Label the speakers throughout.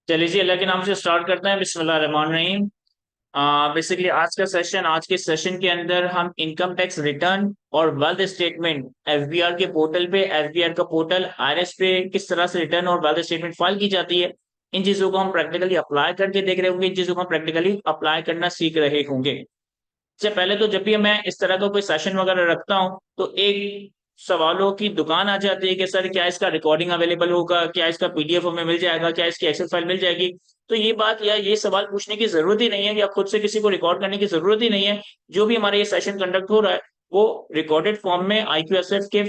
Speaker 1: चलिए जी, अल्लाह के नाम से स्टार्ट करते हैं। बिस्मिल्लाह रहमान रहीम। बेसिकली आज के सेशन के अंदर हम इनकम टैक्स रिटर्न और वेल्थ स्टेटमेंट एफबीआर के पोर्टल पे, एफबीआर का पोर्टल आरएस पे किस तरह से रिटर्न और वेल्थ स्टेटमेंट फाइल की जाती है, इन चीजों को हम प्रैक्टिकली अप्लाई करके देख रहे होंगे। इन चीजों को हम प्रैक्टिकली अप्लाई करना सीख रहे होंगे। इससे पहले तो जब भी मैं इस तरह का कोई सेशन वगैरह रखता हूँ तो एक सवालों की दुकान आ जाती है कि सर क्या इसका रिकॉर्डिंग अवेलेबल होगा, क्या इसका पीडीएफ हमें मिल जाएगा, क्या इसकी एक्सेल फाइल मिल जाएगी। तो ये बात या ये सवाल पूछने की जरूरत ही नहीं है, या खुद से किसी को रिकॉर्ड करने की जरूरत ही नहीं है। जो भी हमारा ये सेशन कंडक्ट हो रहा है वो रिकॉर्डेड फॉर्म में IQSF के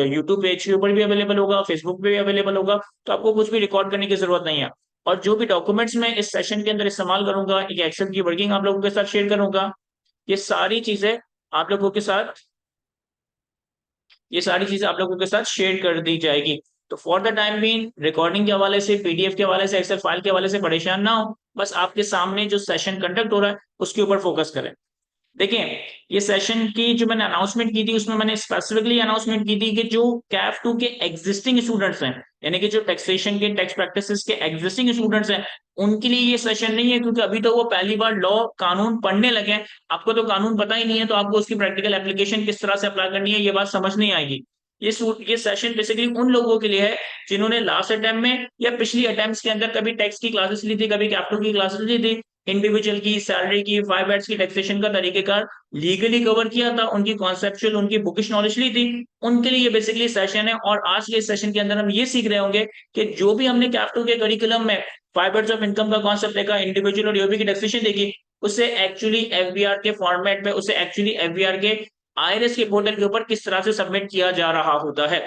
Speaker 1: यूट्यूब पेज के ऊपर भी अवेलेबल होगा, फेसबुक पे भी अवेलेबल होगा। तो आपको कुछ भी रिकॉर्ड करने की जरूरत नहीं है। और जो भी डॉक्यूमेंट्स मैं इस सेशन के अंदर इस्तेमाल करूंगा, एक एक्सेल की वर्किंग आप लोगों के साथ शेयर करूंगा, ये सारी चीजें आप लोगों के साथ ये सारी चीजें आप लोगों के साथ शेयर कर दी जाएगी। तो for the time being recording के हवाले से, पीडीएफ के हवाले से, एक्सेल फाइल के हवाले से परेशान ना हो। बस आपके सामने जो सेशन कंडक्ट हो रहा है उसके ऊपर फोकस करें। देखिए, ये सेशन की जो मैंने अनाउंसमेंट की थी उसमें मैंने स्पेसिफिकली अनाउंसमेंट की थी कि जो कैफ टू के एग्जिस्टिंग स्टूडेंट्स हैं, यानी कि जो टैक्सेशन के, टैक्स प्रैक्टिसेस के एग्जिस्टिंग स्टूडेंट्स हैं, उनके लिए ये सेशन नहीं है, क्योंकि अभी तो वो पहली बार लॉ कानून पढ़ने लगे हैं। आपको तो कानून पता ही नहीं है, तो आपको उसकी प्रैक्टिकल एप्लीकेशन किस तरह से अप्लाई करनी है ये बात समझ नहीं आएगी। ये सेशन बेसिकली उन लोगों के लिए है जिन्होंने लास्ट अटेम्प्ट में या पिछली अटेम्प्ट्स के अंदर कभी टैक्स की क्लासेस ली थी, कभी कैपिटल की क्लासेस ली थी, इंडिविजुअल की, सैलरी की, 5 की टैक्सेशन का तरीकेकार लीगली कवर किया था, उनकी कॉन्सेप्चुअल, उनकी बुकिश नॉलेज ली थी। उनके लिए ये बेसिकली सेशन है। और आज के सेशन के अंदर हम ये सीख रहे होंगे कि जो भी हमने कैपिटल के करिकुलम में फाइबर्स ऑफ इनकम का कॉन्सेप्ट देखा, इंडिविजुअल और ईओबी की टैक्सेशन देखी, उसे एक्चुअली एफबीआर के फॉर्मेट में, उसे एक्चुअली एफबीआर के आईआरएस के पोर्टल के ऊपर किस तरह से सबमिट किया जा रहा होता है।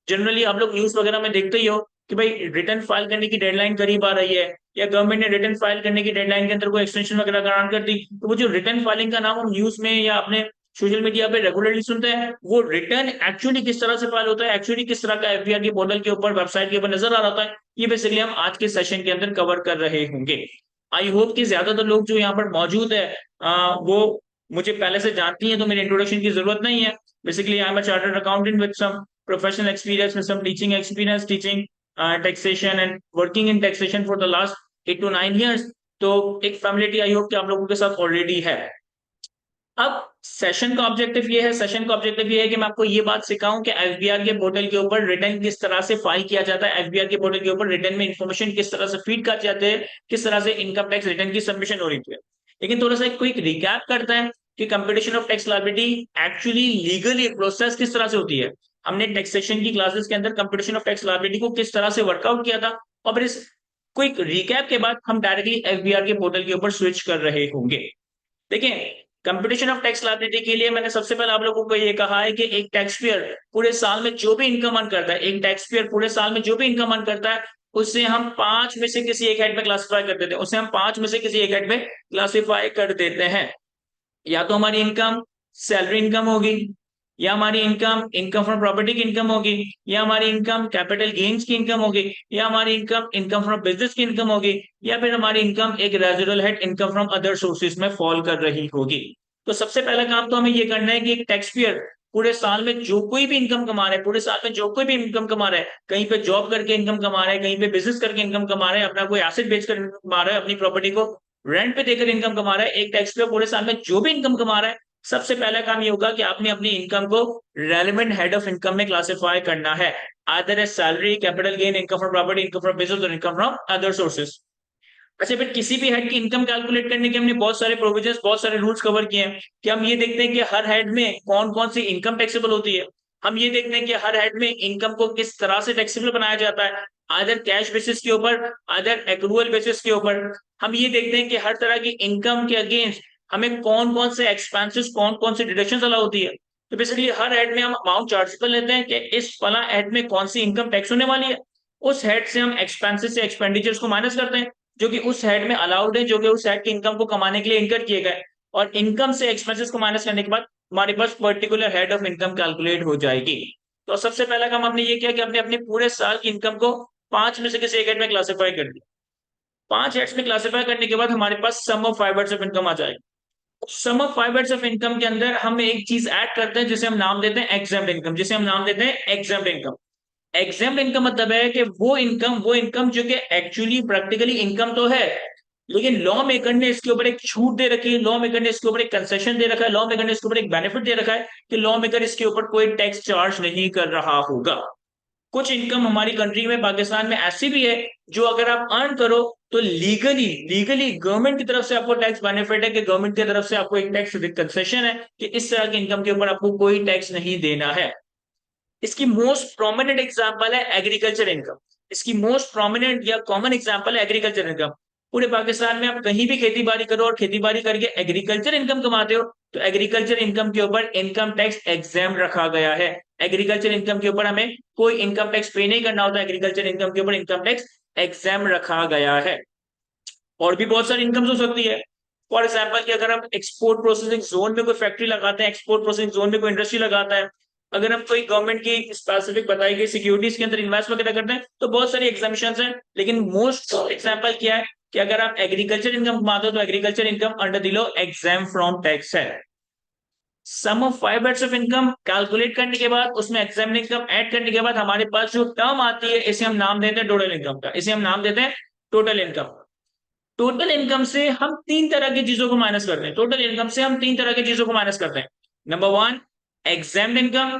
Speaker 1: जनरली आप लोग न्यूज वगैरह में देखते ही हो कि भाई रिटर्न फाइल करने की डेडलाइन करीब आ रही है, या गवर्नमेंट ने रिटर्न फाइल करने की डेडलाइन के अंदर कोई एक्सटेंशन वगैरह ग्रांट कर दी। तो वो जो रिटर्न फाइलिंग का नाम हम न्यूज में या अपने सोशल मीडिया पे रेगुलरली सुनते हैं, वो रिटर्न एक्चुअली किस तरह से फाइल होता है, एक्चुअली किस तरह का एफबीआर के पोर्टल के ऊपर, वेबसाइट के ऊपर नजर आ रहा होता है, ये बेसिकली हम आज के सेशन के अंदर कवर कर रहे होंगे। आई होप कि ज्यादातर लोग जो यहाँ पर मौजूद है वो मुझे पहले से जानती हैं, तो मेरे इंट्रोडक्शन की जरूरत नहीं है। Basically I am a chartered accountant with some professional experience, with some teaching experience, teaching taxation and working in taxation for the last 8 to 9 years। तो एक फैमिलिटी आई होप कि आप लोगों के साथ ऑलरेडी है। अब सेशन का ऑब्जेक्टिव ये है कि मैं आपको ये बात सिखाऊं कि एफबीआर के पोर्टल के ऊपर रिटर्न किस तरह से फाइल किया जाता है, एफबीआर के पोर्टल के ऊपर रिटर्न में इंफॉर्मेशन किस तरह से फीड कर जाते हैं, किस तरह से इनकम टैक्स रिटर्न की सबमिशन हो रही है। लेकिन थोड़ा सा एक क्विक रिकैप करते हैं कि computation of tax liability actually legally process किस तरह से होती है। हमने टैक्सेशन की क्लासेस के अंदर कंप्यूटेशन ऑफ टैक्स लायबिलिटी को किस तरह से वर्कआउट किया था, और फिर इस क्विक रिकैप के बाद हम डायरेक्टली एफबीआर के पोर्टल के ऊपर स्विच कर रहे होंगे। देखिए, कंप्यूटेशन ऑफ टैक्स लायबिलिटी के लिए मैंने सबसे पहले आप लोगों को ये कहा है कि एक टैक्स पेयर पूरे साल में जो भी इनकम अर्न करता है, एक टैक्स पेयर पूरे साल में जो भी इनकम अर्न करता है, उसे हम पांच में से किसी एक हेड में क्लासिफाई कर देते हैं, उसे हम पांच में से किसी एक हेड में क्लासिफाई कर देते हैं। या तो हमारी इनकम सैलरी इनकम होगी, या हमारी इनकम इनकम फ्रॉम प्रॉपर्टी की इनकम होगी, या हमारी इनकम कैपिटल गेन्स की इनकम होगी, या हमारी इनकम इनकम फ्रॉम बिजनेस की इनकम होगी, या फिर हमारी इनकम एक residual head income from other sources में फॉल कर रही होगी। तो सबसे पहला काम तो हमें ये करना है कि एक टैक्स पेयर पूरे साल में जो कोई भी इनकम कमा रहा है, पूरे साल में जो कोई भी इनकम कमा रहा है, कहीं पे जॉब करके इनकम कमा रहा है, कहीं पे बिजनेस करके इनकम कमा रहा है, अपना कोई एसेट बेचकर इनकम कमा रहा है, अपनी प्रॉपर्टी को रेंट पे देकर इनकम कमा रहा है, एक टैक्स पेयर पूरे साल में जो भी इनकम कमा रहा है, सबसे पहला काम ये होगा कि आपने अपनी इनकम को रेलिवेंट हेड ऑफ इनकम में क्लासिफाई करना है। Other as salary, capital gain, income from property, income from business और इनकम फ्रॉम अदर सोर्सेज। अच्छा, फिर किसी भी हेड की इनकम कैलकुलेट करने के हमने बहुत सारे प्रोविजंस, बहुत सारे रूल्स कवर किए हैं कि हम ये देखते हैं कि हर हेड में कौन कौन सी इनकम टैक्सेबल होती है। हम ये देखते हैं कि हर हेड में इनकम को किस तरह से टैक्सेबल बनाया जाता है, आदर कैश बेसिस के ऊपर, आदर एक्रूअल बेसिस के ऊपर। हम ये देखते हैं कि हर तरह की इनकम के अगेंस्ट हमें कौन कौन से एक्सपेंसेस, कौन कौन सी डिडक्शन अलाउ होती है। तो बेसिकली हर हेड में हम अमाउंट चार्ज कर लेते हैं कि इस फला हेड में कौन सी इनकम टैक्स होने वाली है। उस हेड से हम एक्सपेंसेस से एक्सपेंडिचर्स को माइनस करते हैं जो कि उस हेड में अलाउड है, जो कि उस हेड की इनकम को कमाने के लिए इनकर किए गए। और इनकम से एक्सपेंसेस को माइनस करने के बाद हमारे पास particular head of income calculate हो जाएगी। तो सबसे पहला काम हमने ये किया कि हमने अपने पूरे साल की इनकम को पांच में से किसी एक हेड में क्लासिफाई कर दिया। पांच हेड्स में क्लासिफाई करने के बाद हमारे पास sum of five heads of income आ जाएगा। Sum of five heads of income के अंदर हम एक चीज ऐड करते हैं जिसे हम नाम देते हैं एग्जाम्प्ट इनकम, जिसे हम नाम देते हैं एग्जाम्प्ट इनकम। एग्जाम्प्ट इनकम मतलब है कि वो इनकम जो कि एक्चुअली प्रैक्टिकली इनकम तो है, लेकिन लॉ मेकर ने इसके ऊपर एक छूट दे रखी है, लॉ मेकर ने इसके ऊपर एक कंसेशन दे रखा है, लॉ मेकर ने इसके ऊपर एक बेनिफिट दे रखा है कि लॉ मेकर इसके ऊपर कोई टैक्स चार्ज नहीं कर रहा होगा। कुछ इनकम हमारी कंट्री में पाकिस्तान में ऐसी भी है जो अगर आप अर्न करो तो लीगली लीगली गवर्नमेंट की तरफ से आपको टैक्स बेनिफिट है, कि गवर्नमेंट की तरफ से आपको एक टैक्स कंसेशन है कि इस तरह की इनकम के ऊपर आपको कोई टैक्स नहीं देना है। इसकी मोस्ट प्रोमिनेंट एग्जांपल है एग्रीकल्चर इनकम। इसकी मोस्ट प्रोमिनेंट या कॉमन एग्जांपल है एग्रीकल्चर इनकम। पूरे पाकिस्तान में आप कहीं भी खेती बाड़ी करो और खेती बाड़ी करके एग्रीकल्चर इनकम कमाते हो तो एग्रीकल्चर इनकम के ऊपर इनकम टैक्स एग्जाम रखा गया है। एग्रीकल्चर इनकम के ऊपर हमें कोई इनकम टैक्स पे नहीं करना होता, एग्रीकल्चर इनकम के ऊपर इनकम टैक्स एग्जाम रखा गया है। और भी बहुत सारी इनकम हो सकती है। फॉर एग्जाम्पल कि अगर हम एक्सपोर्ट प्रोसेसिंग जोन में कोई फैक्ट्री लगाते हैं, एक्सपोर्ट प्रोसेसिंग जोन में कोई इंडस्ट्री लगाता है, अगर हम कोई गवर्नमेंट की स्पेसिफिक बताई गई सिक्योरिटीज के अंदर इन्वेस्ट वगैरह करते हैं तो बहुत सारी एग्जाम्पशंस हैं। लेकिन मोस्ट एग्जाम्पल क्या है कि अगर आप एग्रीकल्चर इनकम कमाते हो तो agriculture income under the law exempt from tax है। Sum of five heads of income calculate करने के बाद उसमें एग्जाम इनकम ऐड करने के बाद हमारे पास जो टर्म आती है इसे हम नाम देते हैं टोटल इनकम का, इसे हम नाम देते हैं टोटल इनकम। टोटल इनकम से हम तीन तरह की चीजों को माइनस करते हैं, टोटल इनकम से हम तीन तरह की चीजों को माइनस करते हैं। Number one examined income,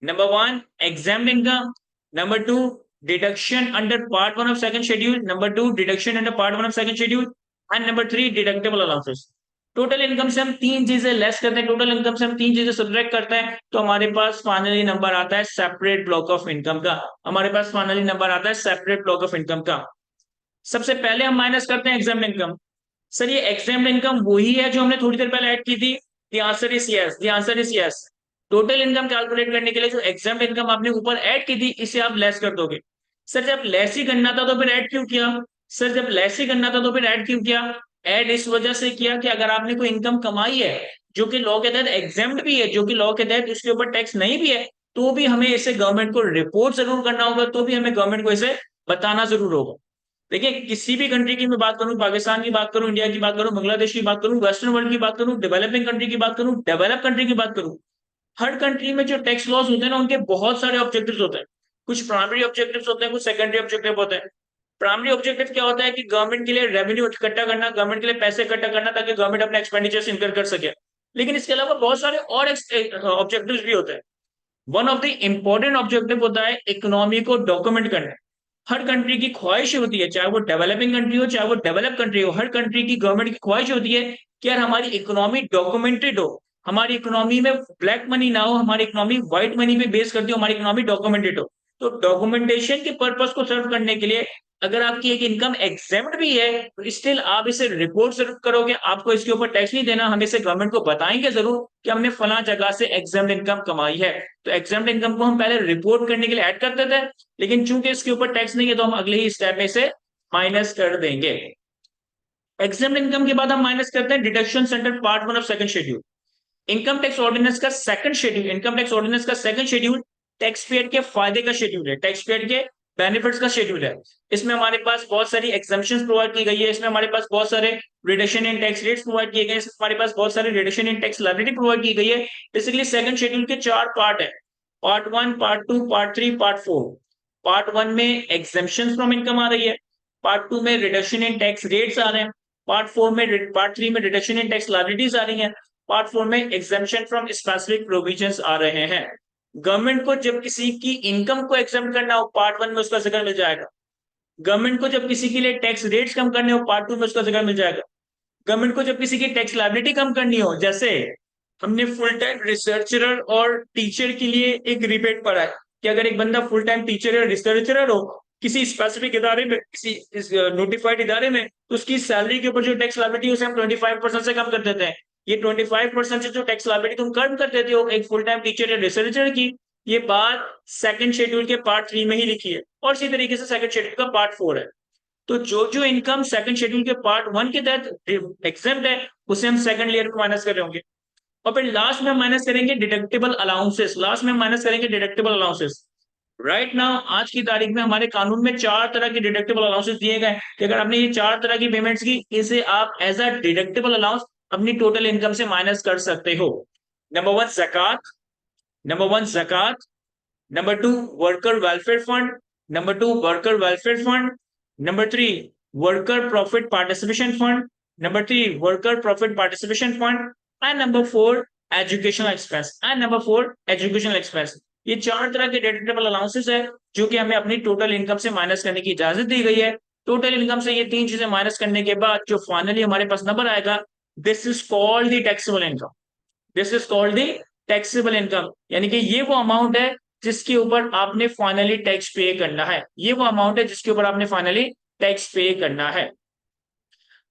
Speaker 1: number one examined income, number two deduction under part one of second schedule, number two deduction under part one of second schedule, and number three deductible allowances. Total income से हम तीन चीजें less करते हैं, total income से हम तीन चीजें सब्ट्रैक्ट करते हैं तो हमारे पास फाइनली नंबर आता है सेपरेट ब्लॉक ऑफ इनकम का, हमारे पास फाइनली नंबर आता है सेपरेट ब्लॉक ऑफ इनकम का। सबसे पहले हम माइनस करते हैं एग्जाम्ड इनकम। सर ये एग्जाम्ड इनकम वही है जो हमने थोड़ी देर पहले ऐड की थी? The answer is yes, the answer is yes. Total income calculate करने के लिए जो एग्जाम्ड इनकम आपने ऊपर ऐड की थी इसे आप लेस कर दोगे। सर जब लेस ही करना था तो फिर ऐड क्यों किया? सर जब लेस ही करना था तो फिर ऐड क्यों किया? ऐड इस वजह से किया कि अगर आपने कोई इनकम कमाई है जो कि लॉ के तहत एग्जाम्ड भी है, जो कि लॉ के तहत उसके ऊपर टैक्स नहीं भी है, तो भी हमें इसे गवर्नमेंट को रिपोर्ट जरूर करना होगा, तो भी हमें गवर्नमेंट को इसे बताना जरूर होगा। देखिए किसी भी कंट्री की मैं बात करूं, पाकिस्तान की बात करूं, इंडिया की बात करूं, बांग्लादेश की बात करूं, वेस्टर्न वर्ल्ड की बात करूं, डेवलपिंग कंट्री की बात करूं, डेवलप कंट्री की बात करूं, हर कंट्री में जो टैक्स लॉस होते हैं ना उनके बहुत सारे ऑब्जेक्टिव्स होते हैं। कुछ प्राइमरी ऑब्जेक्टिव्स होते हैं, कुछ सेकेंडरी ऑब्जेक्टिव होते हैं। प्राइमरी ऑब्जेक्टिव क्या होता है कि गवर्नमेंट के लिए रेवेन्यू इकट्ठा करना, गवर्नमेंट के लिए पैसे इकट्ठा करना ताकि गवर्नमेंट अपने एक्सपेंडिचर इनकर कर सके। लेकिन इसके अलावा बहुत सारे और ऑब्जेक्टिव्स भी होते हैं। One of the important objective होता है इकोनॉमी को डॉक्यूमेंट करना। हर कंट्री की ख्वाहिश होती है, चाहे वो डेवलपिंग कंट्री हो चाहे वो डेवलप कंट्री हो, हर कंट्री की गवर्नमेंट की ख्वाहिश होती है कि यार हमारी इकोनॉमी डॉक्यूमेंटेड हो, हमारी इकोनॉमी में ब्लैक मनी ना हो, हमारी इकोनॉमी व्हाइट मनी पे बेस करती हो, हमारी इकोनॉमी डॉक्यूमेंटेड हो। तो डॉक्यूमेंटेशन के पर्पस को सर्व करने के लिए अगर आपकी एक इनकम एग्जेम्प्ट भी है तो स्टिल आप इसे रिपोर्ट जरूर करोगे, आपको इसके ऊपर टैक्स नहीं देना, हम इसे गवर्नमेंट को बताएंगे जरूर कि हमने फला जगह से एग्जेम्प्ट इनकम कमाई है। तो एग्जेम्प्ट इनकम को हम पहले रिपोर्ट करने के लिए ऐड करते थे, लेकिन चूंकि इसके ऊपर टैक्स नहीं है तो हम अगले ही स्टेप में इसे माइनस कर देंगे। एग्जेम्प्ट इनकम के बाद हम माइनस करते हैं deduction under part one of second schedule. Income tax ordinance का second schedule, income tax ordinance का सेकंड शेड्यूल टैक्स पेयर के फायदे का शेड्यूल है, टैक्स पेयर के बेनिफिट्स का शेड्यूल है। इसमें हमारे पास बहुत सारी एग्जम्पशंस प्रोवाइड की गई है, इसमें हमारे पास बहुत सारे reduction in tax rates provide किए गए हैं, इसमें हमारे पास बहुत सारे reduction in tax liability provide की गई है। बेसिकली सेकंड शेड्यूल के चार पार्ट है, part one, part two, part three, part four. Part one में एग्जम्पशंस फ्रॉम इनकम आ रही है, पार्ट टू में रिडक्शन इन टैक्स रेट्स आ रहे हैं, पार्ट थ्री में रिडक्शन इन टैक्स लायबिलिटीज आ रही हैं, पार्ट फोर में एग्जेम्पशन फ्रॉम स्पेसिफिक प्रोविजंस आ रहे हैं। गवर्नमेंट को जब किसी की इनकम को एग्जाम करना हो पार्ट वन में उसका जिक्र मिल जाएगा। गवर्नमेंट को जब किसी के लिए टैक्स रेट्स कम करने हो पार्ट टू में उसका जिक्र मिल जाएगा। गवर्नमेंट को जब किसी की टैक्स लायबिलिटी कम करनी हो, जैसे हमने फुल टाइम रिसर्चर और टीचर के लिए एक रिबेट पढ़ा है कि अगर एक बंदा फुल टाइम टीचर या रिसर्चर हो किसी स्पेसिफिक इदारे में, किसी नोटिफाइड इदारे में, तो उसकी सैलरी के ऊपर जो टैक्स लायबिलिटी उसे हम 25% से कम कर देते हैं। ये 25% से जो टैक्स लायबिलिटी तुम कम कर देते हो एक फुल टाइम टीचर या रिसर्चर की, ये बात सेकंड शेड्यूल के पार्ट थ्री में ही लिखी है और इसी तरीके से सेकंड शेड्यूल का पार्ट फोर है। तो जो जो इनकम सेकंड शेड्यूल के पार्ट वन के तहत एग्जेम्प्ट है उसे हम सेकंड लेयर में माइनस कर रहे होंगे। और फिर लास्ट में हम माइनस करेंगे डिडक्टेबल अलाउंसेस, लास्ट में हम माइनस करेंगे डिडक्टेबल अलाउंसेस। राइट नाउ आज की तारीख में हमारे कानून में चार तरह के डिडक्टेबल अलाउंसेस दिए गए कि अगर आपने ये चार तरह की पेमेंट्स की इसे आप एज अ डिडक्टेबल अलाउंस अपनी टोटल इनकम से माइनस कर सकते हो। नंबर वन जकात, नंबर वन जकात, number 2 worker welfare fund, number 2 worker welfare fund, number 3 worker profit participation fund, number 3 worker profit participation fund, and number 4 educational expense, and number 4 educational expense. ये चार तरह के deductible allowances है जो कि हमें अपनी टोटल इनकम से माइनस करने की इजाजत दी गई है। टोटल इनकम से ये तीन चीजें माइनस करने के बाद जो फाइनली हमारे पास नंबर आएगा, this is called the taxable income. This is called the taxable income, यानी कि ये वो अमाउंट है जिसके ऊपर आपने फाइनली टैक्स पे करना है। ये वो अमाउंट है जिसके ऊपर आपने फाइनली टैक्स पे करना है।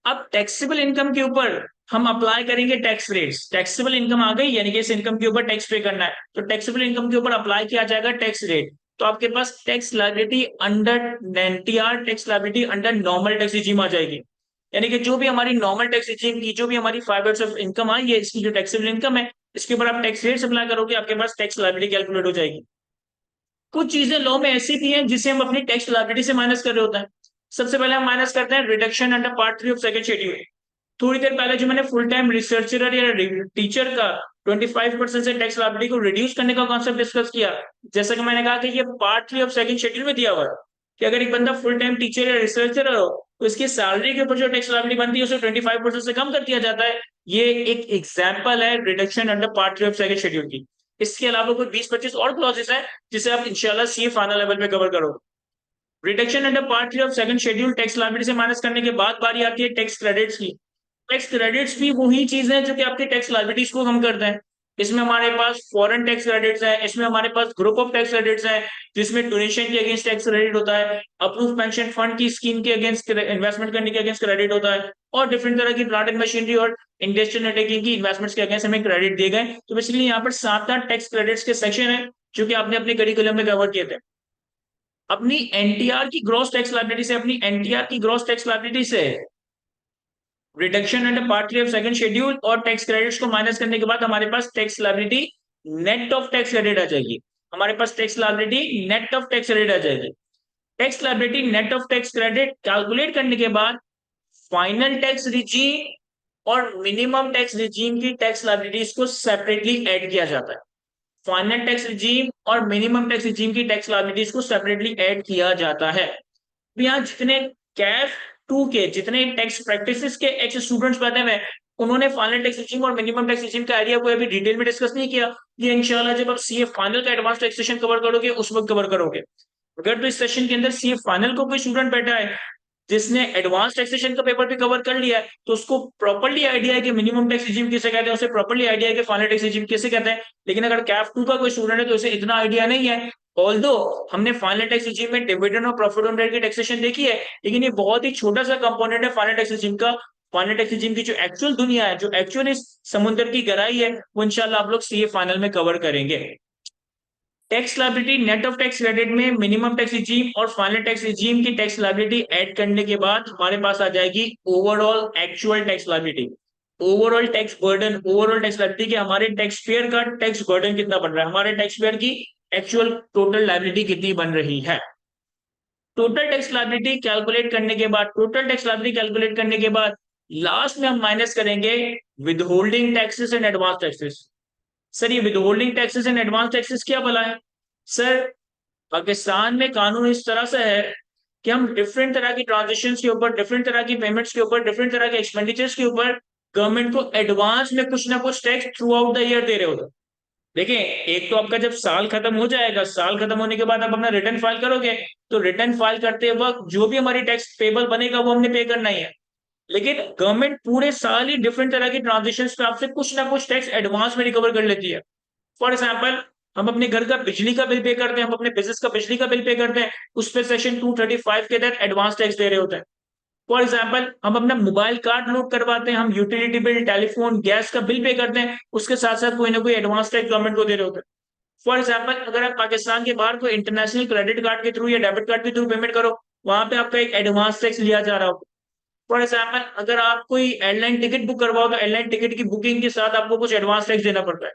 Speaker 1: अब टैक्सेबल इनकम के ऊपर हम अप्लाई करेंगे टैक्स रेट्स। टैक्सेबल इनकम आ गई, यानी कि इस इनकम के ऊपर टैक्स पे करना है, तो टैक्सेबल इनकम के ऊपर अप्लाई किया जाएगा टैक्स रेट। तो आपके पास tax liability under NTR, tax liability under normal tax regime आ जाएगी। यानी कि जो भी हमारी नॉर्मल टैक्स रिजीम की जो भी हमारी 5 ऑफ इनकम आई है, इसकी जो टैक्सेबल इनकम है, इसके ऊपर आप टैक्स रेट अप्लाई करोगे, आपके पास टैक्स लायबिलिटी कैलकुलेट हो जाएगी। कुछ चीजें लॉ में ऐसी भी हैं जिसे हम अपनी टैक्स लायबिलिटी से माइनस कर रहे होते हैं। सबसे पहले हम माइनस करते हैं reduction under part 3 of second schedule. थोड़ी देर पहले जो मैंने फुल टाइम रिसर्चर या टीचर का 25% से टैक्स लायबिलिटी को रिड्यूस करने का कॉन्सेप्ट डिस्कस किया, जैसा कि मैंने कहा कि ये पार्ट 3 ऑफ सेकंड शेड्यूल में दिया हुआ है कि अगर एक बंदा फुल टाइम टीचर या रिसर्चर हो तो इसकी सैलरी के ऊपर जो टैक्स लायबिलिटी बनती है उसे 25% से कम कर दिया जाता है। ये एक एग्जाम्पल है reduction under part 3 of second schedule की। इसके अलावा कोई 20-25 और क्लॉजेस हैं जिसे आप इंशाल्लाह सीए फाइनल लेवल पे कवर करो। Reduction under part 3 of second schedule tax liability से माइनस करने के बाद बारी आती है टैक्स क्रेडिट्स की। टैक्स क्रेडिट्स भी वही चीज है जो कि आपके टैक्स लायबिलिटीज को कम करते हैं। इसमें हमारे पास फॉरेन टैक्स क्रेडिट्स है, इसमें हमारे पास ग्रुप ऑफ टैक्स क्रेडिट्स है जिसमें डोनेशन के अगेंस्ट टैक्स क्रेडिट होता है, अप्रूव पेंशन फंड की स्कीम के अगेंस्ट इन्वेस्टमेंट करने के अगेंस्ट क्रेडिट होता है, और डिफरेंट तरह की प्लांट एंड मशीनरी और इंडस्ट्रियल अंडरटेकिंग की इन्वेस्टमेंट्स के अगेंस्ट हमें क्रेडिट दिए गए। तो बेसिकली यहाँ पर 7-8 टैक्स क्रेडिट्स के सेक्शन है जो कि आपने अपने करिकुलम में कवर किए थे। अपनी एनटीआर की ग्रॉस टैक्स लायबिलिटी से, अपनी एनटीआर की ग्रॉस टैक्स लायबिलिटी से reduction under part 3 of second schedule और टैक्स क्रेडिट्स को माइनस करने के बाद हमारे पास tax liability net of tax credit आ जाएगी। हमारे पास tax liability net of tax credit आ जाएगी। Tax liability net of tax credit calculate करने के बाद फाइनल टैक्स रिजीम और मिनिमम टैक्स रिजीम की टैक्स लायबिलिटीज को सेपरेटली ऐड किया जाता है। फाइनल टैक्स रिजीम और मिनिमम टैक्स रिजीम की टैक्स लायबिलिटीज को सेपरेटली ऐड किया जाता है। तो यहाँ जितने कैफ 2 के जितने टैक्स प्रैक्टिसेस के एक्स स्टूडेंट्स बैठे हुए हैं, उन्होंने फाइनल टैक्स रिजीम और मिनिमम टैक्स रिजीम का आइडिया कोई अभी डिटेल में डिस्कस नहीं किया। ये इंशाल्लाह जब आप सीए फाइनल का एडवांस टैक्सेशन कवर करोगे उस वक्त कवर करोगे। अगर तो इस सेशन के अंदर सीए फाइनल को कोई स्टूडेंट बैठा है जिसने एडवांस टैक्सेशन का पेपर भी कवर कर लिया है, तो उसको प्रॉपर्ली आइडिया है कि मिनिमम टैक्स रिजीम किसे कहते हैं, उसे प्रॉपर्ली आइडिया है कि फाइनल टैक्स रिजीम किसे कहते हैं। लेकिन अगर कैफ 2 का कोई स्टूडेंट है तो उसे इतना आइडिया नहीं है। ऑल्दो हमने फाइनल टैक्स रिजीम में डिविडेंड और प्रॉफिट ऑन डेट की टैक्सेशन देखी है, लेकिन ये बहुत ही छोटा सा कंपोनेंट है फाइनल टैक्स रिजीम का। फाइनल टैक्स रिजीम की जो एक्चुअल दुनिया है, जो एक्चुअल इस समुद्र की गहराई है, वो इंशाल्लाह आप लोग सीए फाइनल में कवर करेंगे। Tax liability net of tax credit में मिनिमम टैक्स रिजीम और फाइनल टैक्स रिजीम की टैक्स लायबिलिटी ऐड करने के बाद हमारे पास आ जाएगी overall actual tax liability. Overall tax burden, overall tax liability कि हमारे टैक्स पेयर का टैक्स बर्डन कितना बन रहा है, हमारे टैक्स पेयर की एक्चुअल टोटल लायबिलिटी कितनी बन रही है। टोटल टैक्स लायबिलिटी कैलकुलेट करने के बाद, टोटल टैक्स लायबिलिटी कैलकुलेट करने के बाद लास्ट में हम माइनस करेंगे withholding taxes and advance taxes. Sir ये withholding taxes and advance taxes क्या भला है? सर पाकिस्तान में कानून इस तरह से है कि हम डिफरेंट तरह की ट्रांजेक्शन के ऊपर, डिफरेंट तरह की पेमेंट्स के ऊपर, डिफरेंट तरह के एक्सपेंडिचर्स के ऊपर गवर्नमेंट को एडवांस में कुछ ना कुछ tax throughout the year दे रहे होते। देखिए, एक तो आपका जब साल खत्म हो जाएगा, साल खत्म होने के बाद आप अपना रिटर्न फाइल करोगे, तो रिटर्न फाइल करते वक्त जो भी हमारी टैक्स पेबल बनेगा वो हमने पे करना ही है। लेकिन गवर्नमेंट पूरे साल ही डिफरेंट तरह की ट्रांजेक्शन पे आपसे कुछ ना कुछ टैक्स एडवांस में रिकवर कर लेती है। फॉर एग्जाम्पल, हम अपने घर का बिजली का बिल पे करते हैं, हम अपने बिजनेस का बिजली का बिल पे करते हैं, उस पर सेक्शन 235 के तहत एडवांस टैक्स दे रहे होते हैं। फॉर एग्जाम्पल, हम अपना मोबाइल कार्ड लोड करवाते हैं, हम यूटिलिटी बिल, टेलीफोन, गैस का बिल पे करते हैं, उसके साथ साथ कोई ना कोई एडवांस टैक्स गवर्नमेंट को दे रहे होते हैं। फॉर एग्जाम्पल, अगर आप पाकिस्तान के बाहर कोई इंटरनेशनल क्रेडिट कार्ड के थ्रू या डेबिट कार्ड के थ्रू पेमेंट करो, वहां पे आपका एक एडवांस टैक्स लिया जा रहा हो। फॉर एग्जाम्पल, अगर आप कोई एयरलाइन टिकट बुक करवाओ तो एयरलाइन टिकट की बुकिंग के साथ आपको कुछ एडवांस टैक्स देना पड़ता है।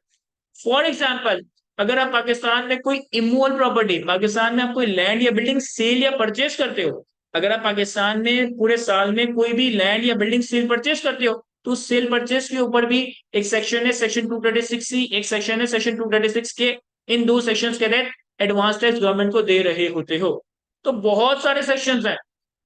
Speaker 1: फॉर एग्जाम्पल, अगर आप पाकिस्तान में कोई इमूवल प्रॉपर्टी, पाकिस्तान में आप कोई लैंड या बिल्डिंग सेल या परचेस करते हो, अगर आप पाकिस्तान में पूरे साल में कोई भी लैंड या बिल्डिंग सेल परचेस करते हो, तो सेल परचेस के ऊपर भी एक सेक्शन है सेक्शन 236 सी, एक सेक्शन है सेक्शन 236 के। इन दो सेक्शंस के तहत एडवांस टैक्स गवर्नमेंट को दे रहे होते हो। तो बहुत सारे सेक्शंस हैं,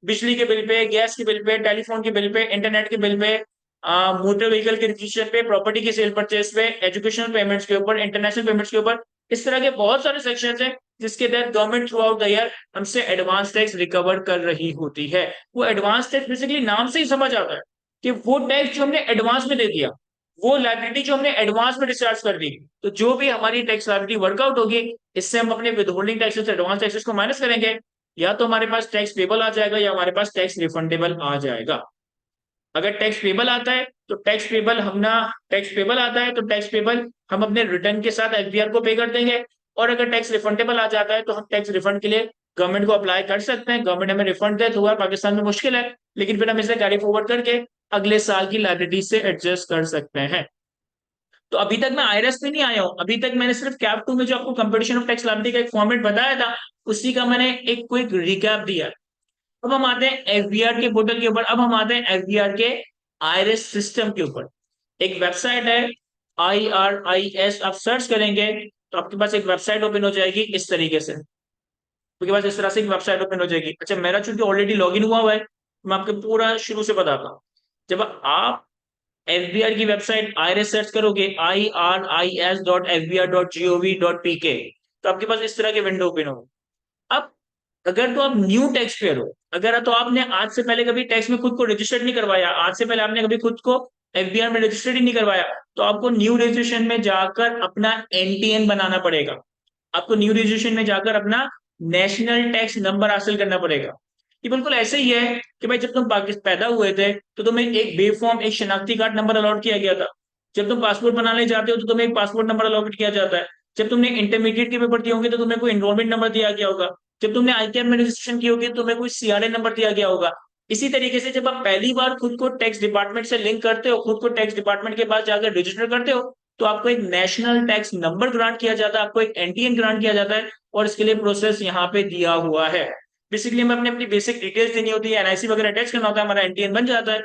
Speaker 1: बिजली के बिल पे, गैस के बिल पे, टेलीफोन के बिल पे, इंटरनेट के बिल पे, मोटर व्हीकल के रजिस्ट्रेशन पे, प्रॉपर्टी की सेल परचेज पे, एजुकेशनल पेमेंट्स के ऊपर, इंटरनेशनल पेमेंट्स के ऊपर, इस तरह के बहुत सारे सेक्शंस हैं जिसके तहत government through out the year हमसे एडवांस टैक्स रिकवर कर रही होती है। वो एडवांस टैक्स बेसिकली नाम से ही समझ आता है कि वो टैक्स जो हमने एडवांस में दे दिया, वो लाइबिलिटी जो हमने एडवांस में डिस्चार्ज कर दी, तो जो भी हमारी टैक्स लाइबिलिटी वर्कआउट होगी, इससे हम अपने विदहोल्डिंग टैक्सेस एडवांस टैक्सेस को माइनस करेंगे, या तो हमारे पास टैक्स पेबल आ जाएगा या हमारे पास टैक्स रिफंडेबल आ जाएगा। अगर टैक्स पेबल आता है तो टैक्स पेबल हम ना टैक्स पेबल आता है तो टैक्स पेबल हम अपने रिटर्न के साथ एफबीआर को पे कर देंगे, और अगर टैक्स रिफंडेबल आ जाता है तो हम टैक्स रिफंड के लिए गवर्नमेंट को अप्लाई कर सकते हैं। गवर्नमेंट हमें रिफंड दे तो हुआ, पाकिस्तान में मुश्किल है, लेकिन फिर हम इसे कैरी फॉरवर्ड करके अगले साल की लाइबिलिटी से एडजस्ट कर सकते हैं। तो अभी तक मैं आईआरएस पे नहीं आया हूं, अभी तक मैंने सिर्फ कैप 2 में जो आपको कंपटीशन ऑफ टैक्स लाइबिलिटी का एक फॉर्मेट बताया था, उसी का मैंने एक क्विक रिकैप दिया। अब हम आते हैं एफबीआर के पोर्टल के ऊपर, अब हम आते हैं एफबीआर के आईआरएस सिस्टम के ऊपर। एक वेबसाइट है IRIS, आप सर्च करेंगे तो आपके पास एक वेबसाइट ओपन हो जाएगी इस तरीके से, आपके पास इस तरह से एक वेबसाइट ओपन हो जाएगी। अच्छा, मेरा चूंकि ऑलरेडी लॉगिन हुआ है, मैं आपको पूरा शुरू से बताता हूँ। जब आप एफबीआर की वेबसाइट आईआरएस सर्च करोगे, IRIS.fbr.gov.pk, तो आपके पास इस तरह के विंडो ओपन होगी। अब अगर तो आप न्यू टैक्स पेयर हो, अगर तो आपने आज से पहले कभी टैक्स में खुद को रजिस्टर्ड नहीं करवाया, आज से पहले आपने कभी खुद को एफबीआर में रजिस्टर्ड ही नहीं करवाया, तो आपको न्यू रजिस्ट्रेशन में जाकर अपना एनटीएन बनाना पड़ेगा। आपको न्यू रजिस्ट्रेशन में जाकर अपना नेशनल टैक्स नंबर हासिल करना पड़ेगा। ये बिल्कुल ऐसे ही है कि भाई जब तुम पाकिस्तान पैदा हुए थे तो तुम्हें एक बेफॉर्म एक शनाख्ती कार्ड नंबर अलॉट किया गया था। जब तुम पासपोर्ट बनाने जाते हो तो तुम्हें एक पासपोर्ट नंबर अलॉट किया जाता है। जब तुमने इंटरमीडिएट के पेपर दिए होंगे तो तुम्हें कोई एनरोलमेंट नंबर दिया गया होगा। जब तुमने आईकेएम में रजिस्ट्रेशन की होगी तो तुम्हें कोई सीआरए नंबर दिया गया होगा। इसी तरीके से जब आप पहली बार खुद को टैक्स डिपार्टमेंट से लिंक करते हो, खुद को टैक्स डिपार्टमेंट के पास जाकर रजिस्टर करते हो, तो आपको एक नेशनल टैक्स नंबर ग्रांट किया जाता है, आपको एक एनटीएन ग्रांट किया जाता है, और इसके लिए प्रोसेस यहाँ पे दिया हुआ है। बेसिकली हमें अपनी अपनी बेसिक डिटेल्स देनी होती है, एनआईसी वगैरह अटैच करना होता है, हमारा एनटीएन बन जाता है।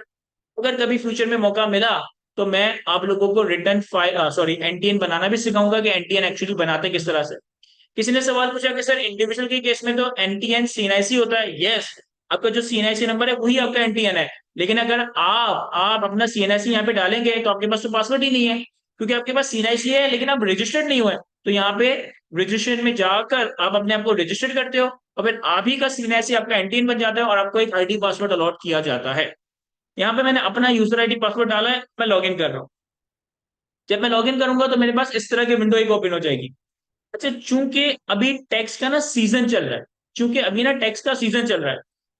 Speaker 1: अगर कभी फ्यूचर में मौका मिला तो मैं आप लोगों को रिटर्न फाइल सॉरी एनटीएन बनाना भी सिखाऊंगा कि एनटीएन एक्चुअली बनाते किस तरह से। किसी ने सवाल पूछा कि सर इंडिविजुअल के केस में तो एनटीएन सीएनआईसी होता है। यस, आपका जो सीएनआईसी नंबर है वही आपका एनटीएन है, लेकिन अगर आप अपना सीएनआईसी यहाँ पे डालेंगे तो आपके पास तो पासवर्ड ही नहीं है, क्योंकि आपके पास सीएनआईसी है लेकिन आप रजिस्टर्ड नहीं हुए। तो यहाँ पे रजिस्ट्रेशन में जाकर आप अपने आप को रजिस्टर्ड करते हो, और फिर आप ही का सीएनआईसी आपका एनटीएन बन जाता है, और आपको एक आईडी पासवर्ड अलॉट किया जाता है। यहाँ पे मैंने अपना यूजर आईडी पासवर्ड डाला है, मैं लॉगिन कर रहा हूँ। जब मैं लॉगिन करूंगा तो मेरे पास इस तरह की विंडो एक ओपन हो जाएगी। अच्छा, चूंकि अभी टैक्स का ना सीजन चल रहा है, चूंकि अभी ना टैक्स का सीजन चल रहा है,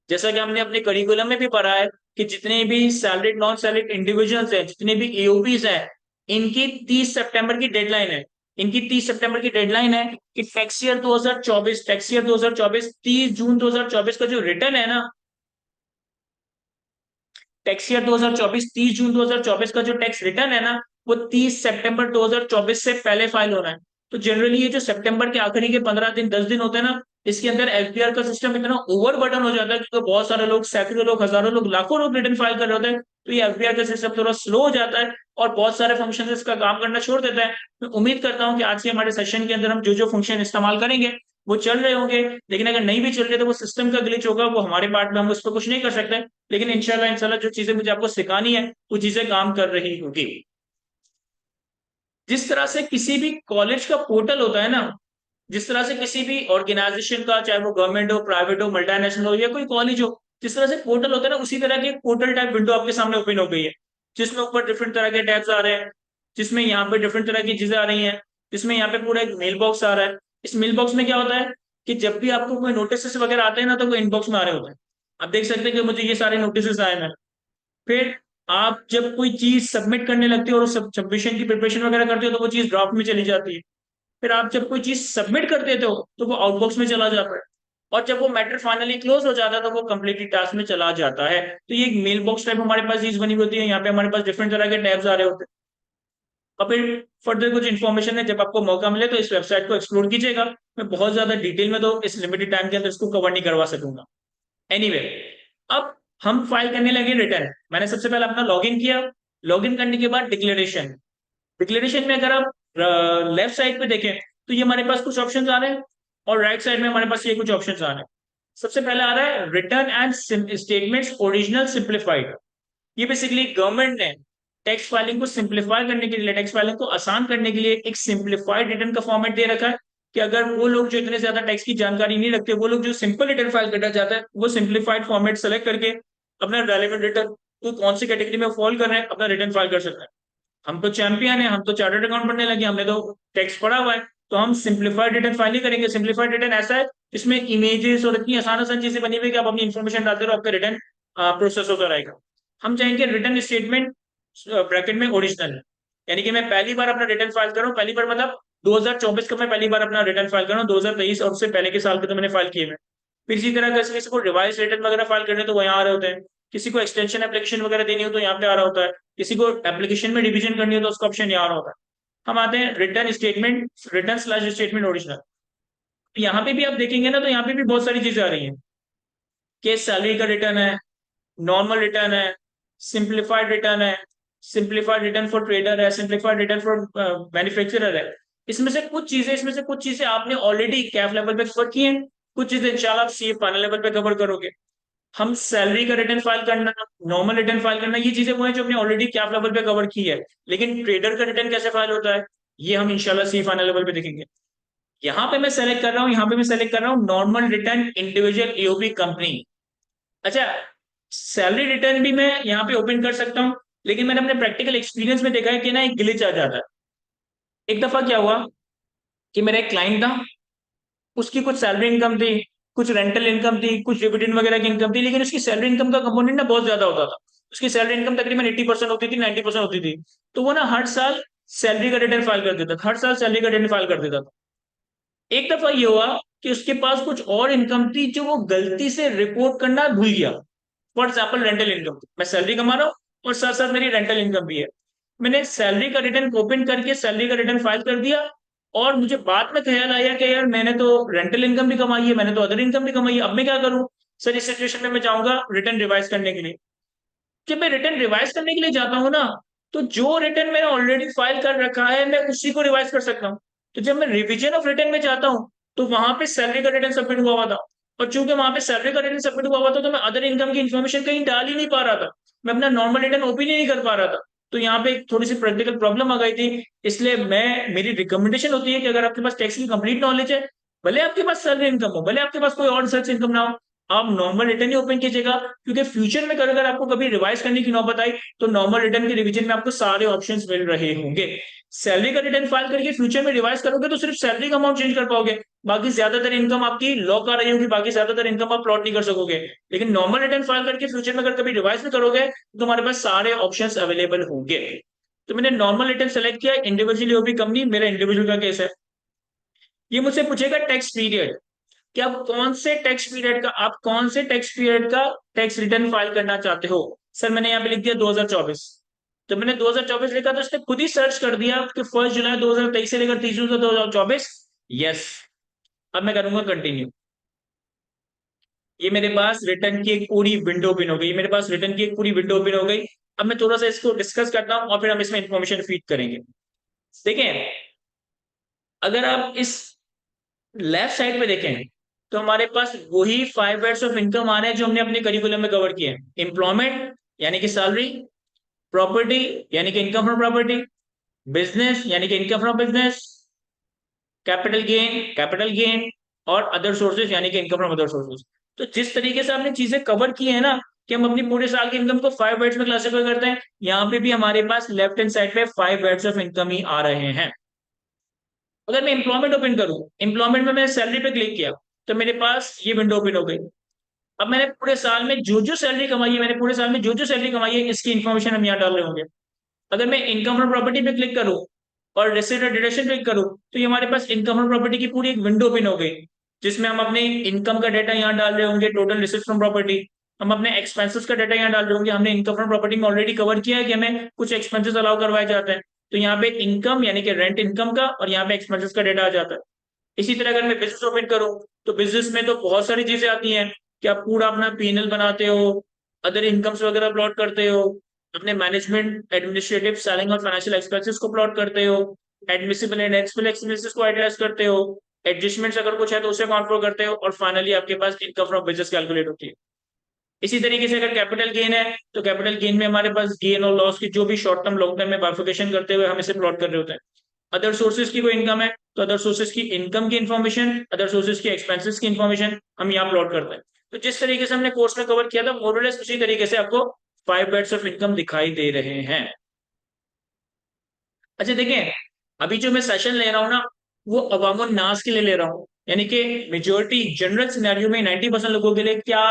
Speaker 1: जैसा कि हमने अपने करिकुलम में भी पढ़ा है कि जितने भी सैलरीड नॉन सैलरीड इंडिविजुअल्स हैं, जितने भी एओपीज हैं, इनकी 30 सितंबर की डेडलाइन है। इनकी 30 सितंबर की डेडलाइन है कि टैक्स ईयर 2024 30 जून 2024 का जो रिटर्न है ना, टैक्स ईयर 2024 30 जून 2024 का जो टैक्स रिटर्न है ना, वो 30 सितंबर 2024 से पहले फाइल होना है। तो जनरली ये जो सितंबर के आखिरी के 15 दिन 10 दिन होते हैं ना, इसके अंदर एफबीआर का सिस्टम इतना ओवरबर्डन हो जाता है क्योंकि बहुत सारे लोग, सैकड़ों लोग, हजारों लोग, लाखों लोग रिटर्न फाइल कर रहे होते हैं, तो ये एफबीआर का सिस्टम थोड़ा स्लो हो जाता है और बहुत सारे फंक्शन इसका काम करना छोड़ देता है। मैं उम्मीद करता हूँ कि आज के हमारे सेशन के अंदर हम जो जो फंक्शन इस्तेमाल करेंगे वो चल रहे होंगे, लेकिन अगर नहीं भी चल रहे तो वो सिस्टम का ग्लिच होगा, वो हमारे पार्ट में, हम उस पर कुछ नहीं कर सकते। लेकिन इंशाल्लाह जो चीजें मुझे आपको सिखानी है वो चीजें काम कर रही होगी। जिस तरह से किसी भी कॉलेज का पोर्टल होता है ना, जिस तरह से किसी भी ऑर्गेनाइजेशन का, चाहे वो गवर्नमेंट हो, प्राइवेट हो, मल्टीनेशनल हो, या कोई कॉलेज हो, जिस तरह से पोर्टल होता है ना, उसी तरह की पोर्टल टाइप विंडो आपके सामने ओपन हो गई है, जिसमें ऊपर डिफरेंट तरह के टैब्स आ रहे हैं, जिसमें यहाँ पे डिफरेंट तरह की चीजें आ रही हैं, जिसमें यहाँ पे पूरा एक मेल बॉक्स आ रहा है। इस मेल बॉक्स में क्या होता है कि जब भी आपको कोई नोटिस वगैरह आते हैं ना, तो वो इनबॉक्स में आ रहे होते हैं। आप देख सकते हैं कि मुझे ये सारे नोटिस आए हैं। फिर आप जब कोई चीज सबमिट करने लगते हो और सबमिशन की प्रिपरेशन वगैरह करते हो तो वो चीज ड्राफ्ट में चली जाती है। फिर आप जब कोई चीज सबमिट कर देते हो तो वो आउटबॉक्स में चला जाता है, और जब वो मैटर फाइनली क्लोज हो जाता है तो वो कंप्लीटली टास्क में चला जाता है। तो ये एक मेल बॉक्स टाइप हमारे पास चीज बनी होती है। यहाँ पे हमारे पास डिफरेंट तरह के टैब्स आ रहे होते हैं। और फिर फर्दर कुछ इन्फॉर्मेशन है, जब आपको मौका मिले तो इस वेबसाइट को एक्सप्लोर कीजिएगा। मैं बहुत ज्यादा डिटेल में तो इस लिमिटेड टाइम के अंदर इसको कवर नहीं करवा सकूंगा। एनीवे अब हम फाइल करने लगे रिटर्न। मैंने सबसे पहले अपना लॉगिन किया। लॉगिन करने के बाद डिक्लेरेशन। डिक्लेरेशन में अगर आप लेफ्ट साइड पे देखें तो ये हमारे पास कुछ ऑप्शंस आ रहे हैं। और राइट साइड में हमारे पास ये कुछ ऑप्शन आ रहे हैं। सबसे पहले आ रहा है return and statements original simplified. ये बेसिकली गवर्नमेंट ने टैक्स फाइलिंग को सिंप्लीफाई करने के लिए, टैक्स फाइलिंग को आसान करने के लिए एक सिंप्लीफाइड रिटर्न का फॉर्मेट दे रखा है कि अगर वो लोग जो इतने ज्यादा टैक्स की जानकारी नहीं रखते, वो लोग जो सिंपल रिटर्न फाइल करना चाहते हैं, वो सिंप्लीफाइड फॉर्मेट सेलेक्ट करके अपना रेलेवेंट रिटर्न तो कौन सी कैटेगरी में फॉल कर रहे हैं अपना रिटर्न फाइल कर सकते हैं। हम तो चैंपियन है, हम तो चार्टर्ड अकाउंट पढ़ने लगे, हमने तो टैक्स पढ़ा हुआ है, तो हम सिंप्लीफाइड रिटर्न फाइल ही करेंगे। सिंप्लीफाइड रिटर्न ऐसा है जिसमें इमेजेस और इतनी आसान आसान चीजें बनी हुई कि आप अपनी इन्फॉर्मेशन डालते रहो, आपका रिटर्न प्रोसेस होता रहेगा। हम चाहेंगे रिटर्न स्टेटमेंट ब्रैकेट में ओरिजिनल, यानी कि मैं पहली बार अपना रिटर्न फाइल कर रहा हूँ, पहली बार मतलब 2024 का मैं पहली बार अपना रिटर्न फाइल कर रहा हूँ, 2023 और उससे पहले के साल के तो मैंने फाइल किए हुए। फिर इसी तरह किसी को रिवाइज रिटर्न वगैरह फाइल करने तो वो यहाँ आ रहे होते हैं, किसी को एक्सटेंशन एप्लीकेशन वगैरह देनी हो तो यहाँ पे आ रहा होता है, किसी को एप्लीकेशन में रिवीजन करनी हो तो उसका ऑप्शन यहाँ आ रहा होता है। हम आते हैं return statement, return slash statement original. यहाँ पे भी आप देखेंगे ना, तो यहाँ पे भी बहुत सारी चीजें आ रही हैं कि सैलरी का रिटर्न है, नॉर्मल रिटर्न है, सिंप्लीफाइड रिटर्न है, सिंप्लीफाइड रिटर्न फॉर ट्रेडर है, सिंप्लीफाइड रिटर्न फॉर मैन्युफैक्चरर है। इसमें से कुछ चीजें आपने ऑलरेडी कैफ लेवल पे कवर की हैं, कुछ चीजें इंशाल्लाह आप सी फाइनल लेवल पे कवर करोगे। हम सैलरी का रिटर्न फाइल करना, नॉर्मल रिटर्न फाइल करना, ये चीजें वो है जो हमने ऑलरेडी कैप लेवल पे कवर की है। लेकिन ट्रेडर का रिटर्न कैसे फाइल होता है, ये हम इंशाल्लाह सी फाइनल लेवल पे देखेंगे। यहाँ पे मैं सेलेक्ट कर रहा हूँ, यहाँ पे मैं सेलेक्ट कर रहा हूँ normal return individual AOB company. अच्छा, सैलरी रिटर्न भी मैं यहाँ पे ओपन कर सकता हूँ, लेकिन मैंने अपने प्रैक्टिकल एक्सपीरियंस में देखा है कि ना एक ग्लिच आ जाता है। एक दफा क्या हुआ कि मेरा एक क्लाइंट था, उसकी कुछ सैलरी इनकम थी, कुछ रेंटल इनकम थी, कुछ डिविडेंड वगैरह की इनकम थी, लेकिन उसकी सैलरी इनकम का कंपोनेंट ना बहुत ज्यादा होता था। उसकी सैलरी इनकम तकरीबन 80% होती थी, 90% होती थी। तो वो ना हर साल सैलरी का रिटर्न फाइल कर देता था, हर साल सैलरी का रिटर्न फाइल कर देता था। एक दफा ये हुआ कि उसके पास कुछ और इनकम थी जो वो गलती से रिपोर्ट करना भूल गया। फॉर एग्जाम्पल रेंटल इनकम, मैं सैलरी कमा रहा हूँ और साथ साथ मेरी रेंटल इनकम भी है। मैंने सैलरी का रिटर्न ओपन करके सैलरी का रिटर्न फाइल कर दिया, और मुझे बाद में ख्याल आया कि यार मैंने तो रेंटल इनकम भी कमाई है, मैंने तो अदर इनकम भी कमाई है, अब मैं क्या करूं। सर इस सिचुएशन में मैं जाऊंगा रिटर्न रिवाइज करने के लिए। जब मैं रिटर्न रिवाइज करने के लिए जाता हूँ ना, तो जो रिटर्न मैंने ऑलरेडी फाइल कर रखा है मैं उसी को रिवाइज कर सकता हूँ। तो जब मैं रिवीजन ऑफ रिटर्न में जाता हूँ, तो वहां पे सैलरी का रिटर्न सबमिट हुआ हुआ था, और चूंकि वहां पे सैलरी का रिटर्न सबमिट हुआ हुआ था, तो मैं अदर इनकम की इन्फॉर्मेशन कहीं डाल ही नहीं पा रहा था, मैं अपना नॉर्मल रिटर्न ओपन ही नहीं कर पा रहा था। तो यहाँ पे एक थोड़ी सी प्रैक्टिकल प्रॉब्लम आ गई थी। इसलिए मेरी रिकमेंडेशन होती है कि अगर आपके पास टैक्स की कंप्लीट नॉलेज है, भले आपके पास सैलरी इनकम हो, भले आपके पास कोई और सर्च इनकम ना हो, आप नॉर्मल रिटर्न ही ओपन कीजिएगा। क्योंकि फ्यूचर में अगर आपको कभी रिवाइज करने की नौबत आई, तो नॉर्मल रिटर्न के रिवीजन में आपको सारे ऑप्शंस मिल रहे होंगे। सैलरी का रिटर्न फाइल करके फ्यूचर में रिवाइज करोगे तो सिर्फ सैलरी का अमाउंट चेंज कर पाओगे, बाकी ज्यादातर इनकम आपकी लॉक आ रही होगी, बाकी ज्यादातर इनकम आप प्लॉट नहीं कर सकोगे। लेकिन नॉर्मल रिटर्न फाइल करके फ्यूचर में अगर कभी रिवाइज भी करोगे, तो तुम्हारे पास सारे ऑप्शंस अवेलेबल होंगे। तो मैंने नॉर्मल रिटर्न सेलेक्ट किया, इंडिविजुअली ओपी कंपनी, मेरा इंडिविजुअल का केस है। ये मुझसे पूछेगा टैक्स पीरियड, कि आप कौन से टैक्स पीरियड का टैक्स रिटर्न फाइल करना चाहते हो। सर मैंने यहाँ पे लिख दिया 2024। तो मैंने 2024 लिखा, तो इसने खुद ही सर्च कर दिया कि 1 जुलाई 2023 से लेकर 30 जून 2024। यस, अब मैं करूंगा कंटिन्यू। ये मेरे पास रिटर्न की एक पूरी विंडो ओपन हो गई, मेरे पास रिटर्न की एक पूरी विंडो ओपन हो गई। अब मैं थोड़ा सा इसको डिस्कस करता हूँ और फिर हम इसमें इंफॉर्मेशन फीड करेंगे। देखें, अगर आप इस लेफ्ट साइड पे देखें, तो हमारे पास वही 5 वेट्स ऑफ इनकम आ रहे हैं जो हमने अपने करिकुलम में कवर किए हैं। एम्प्लॉयमेंट यानी कि सैलरी, प्रॉपर्टी यानी कि इनकम फ्रॉम प्रॉपर्टी, बिजनेस यानी कि income from business, capital gain और अदर सोर्सेज यानी कि इनकम फ्रॉम अदर सोर्सेज। तो जिस तरीके से हमने चीजें कवर की है ना, कि हम अपनी पूरे साल की इनकम को 5 वेट्स में क्लासिफाई करते हैं, यहाँ पे भी हमारे पास लेफ्ट हैंड साइड पे 5 वेट्स ऑफ इनकम ही आ रहे हैं। अगर मैं एम्प्लॉयमेंट ओपन करूं, एम्प्लॉयमेंट में मैंने सैलरी पे क्लिक किया, तो मेरे पास ये विंडो ओपन हो गई। अब मैंने पूरे साल में जो जो सैलरी कमाई है, मैंने पूरे साल में जो जो सैलरी कमाई है, इसकी इन्फॉर्मेशन हम यहाँ डाल रहे होंगे। अगर मैं इनकम फ्रॉम प्रॉपर्टी पे क्लिक करूं और रिसीट और डिडक्शन क्लिक करूं, तो ये हमारे पास इनकम फ्रॉम प्रॉपर्टी की पूरी एक विंडो ओपन हो गई, जिसमें हम अपने इनकम का डाटा यहाँ डाल रहे होंगे, टोटल रिसीट फ्रॉम प्रॉपर्टी। हम अपने एक्सपेंसेस का डाटा यहाँ डाल रहे होंगे, हमने इनकम फ्रॉम प्रॉपर्टी में ऑलरेडी कवर किया है कि हमें कुछ एक्सपेंसेस अलाउ करवाए जाते हैं। तो यहाँ पे इनकम यानी कि रेंट इनकम का, और यहाँ पे एक्सपेंसेस का डाटा आ जाता है। इसी तरह अगर मैं बिजनेस ओपन करूं, तो बिजनेस में तो बहुत सारी चीजें आती हैं कि आप पूरा अपना पीएनएल बनाते हो, अदर इनकम्स वगैरह प्लॉट करते हो, अपने मैनेजमेंट एडमिनिस्ट्रेटिव सेलिंग और फाइनेंशियल एक्सपेंसेस को प्लॉट करते हो, एडमिसिबल एंड एक्सपेंसिव एक्सपेंसेस को एड्रेस करते हो, एडजस्टमेंट्स अगर कुछ है तो उसे अकाउंट फॉर करते हो, और फाइनली आपके पास इनकम फ्रॉम बिजनेस कैलकुलेट होती है। इसी तरीके से अगर कैपिटल गेन है तो कैपिटल गेन में हमारे पास गेन और लॉस की जो भी शॉर्ट टर्म लॉन्ग टर्म में बाइफिकेशन करते हुए हम इसे प्लॉट कर रहे होते हैं। अदर सोर्सेज की कोई इनकम है तो अदर सोर्सेज की इनकम की इन्फॉर्मेशन, अदर सोर्सेज की एक्सपेंसेस की इन्फॉर्मेशन हम यहाँ प्लॉट करते हैं। तो जिस तरीके से हमने कोर्स में कवर किया था मोरलेस उसी तरीके से आपको 5 बेड्स ऑफ इनकम दिखाई दे रहे हैं। अच्छा देखिए, अभी जो मैं सेशन ले रहा हूँ ना वो अवामुन नास के लिए ले रहा हूँ, यानी कि मेजोरिटी जनरल सिनेरियो में 90% लोगों के लिए क्या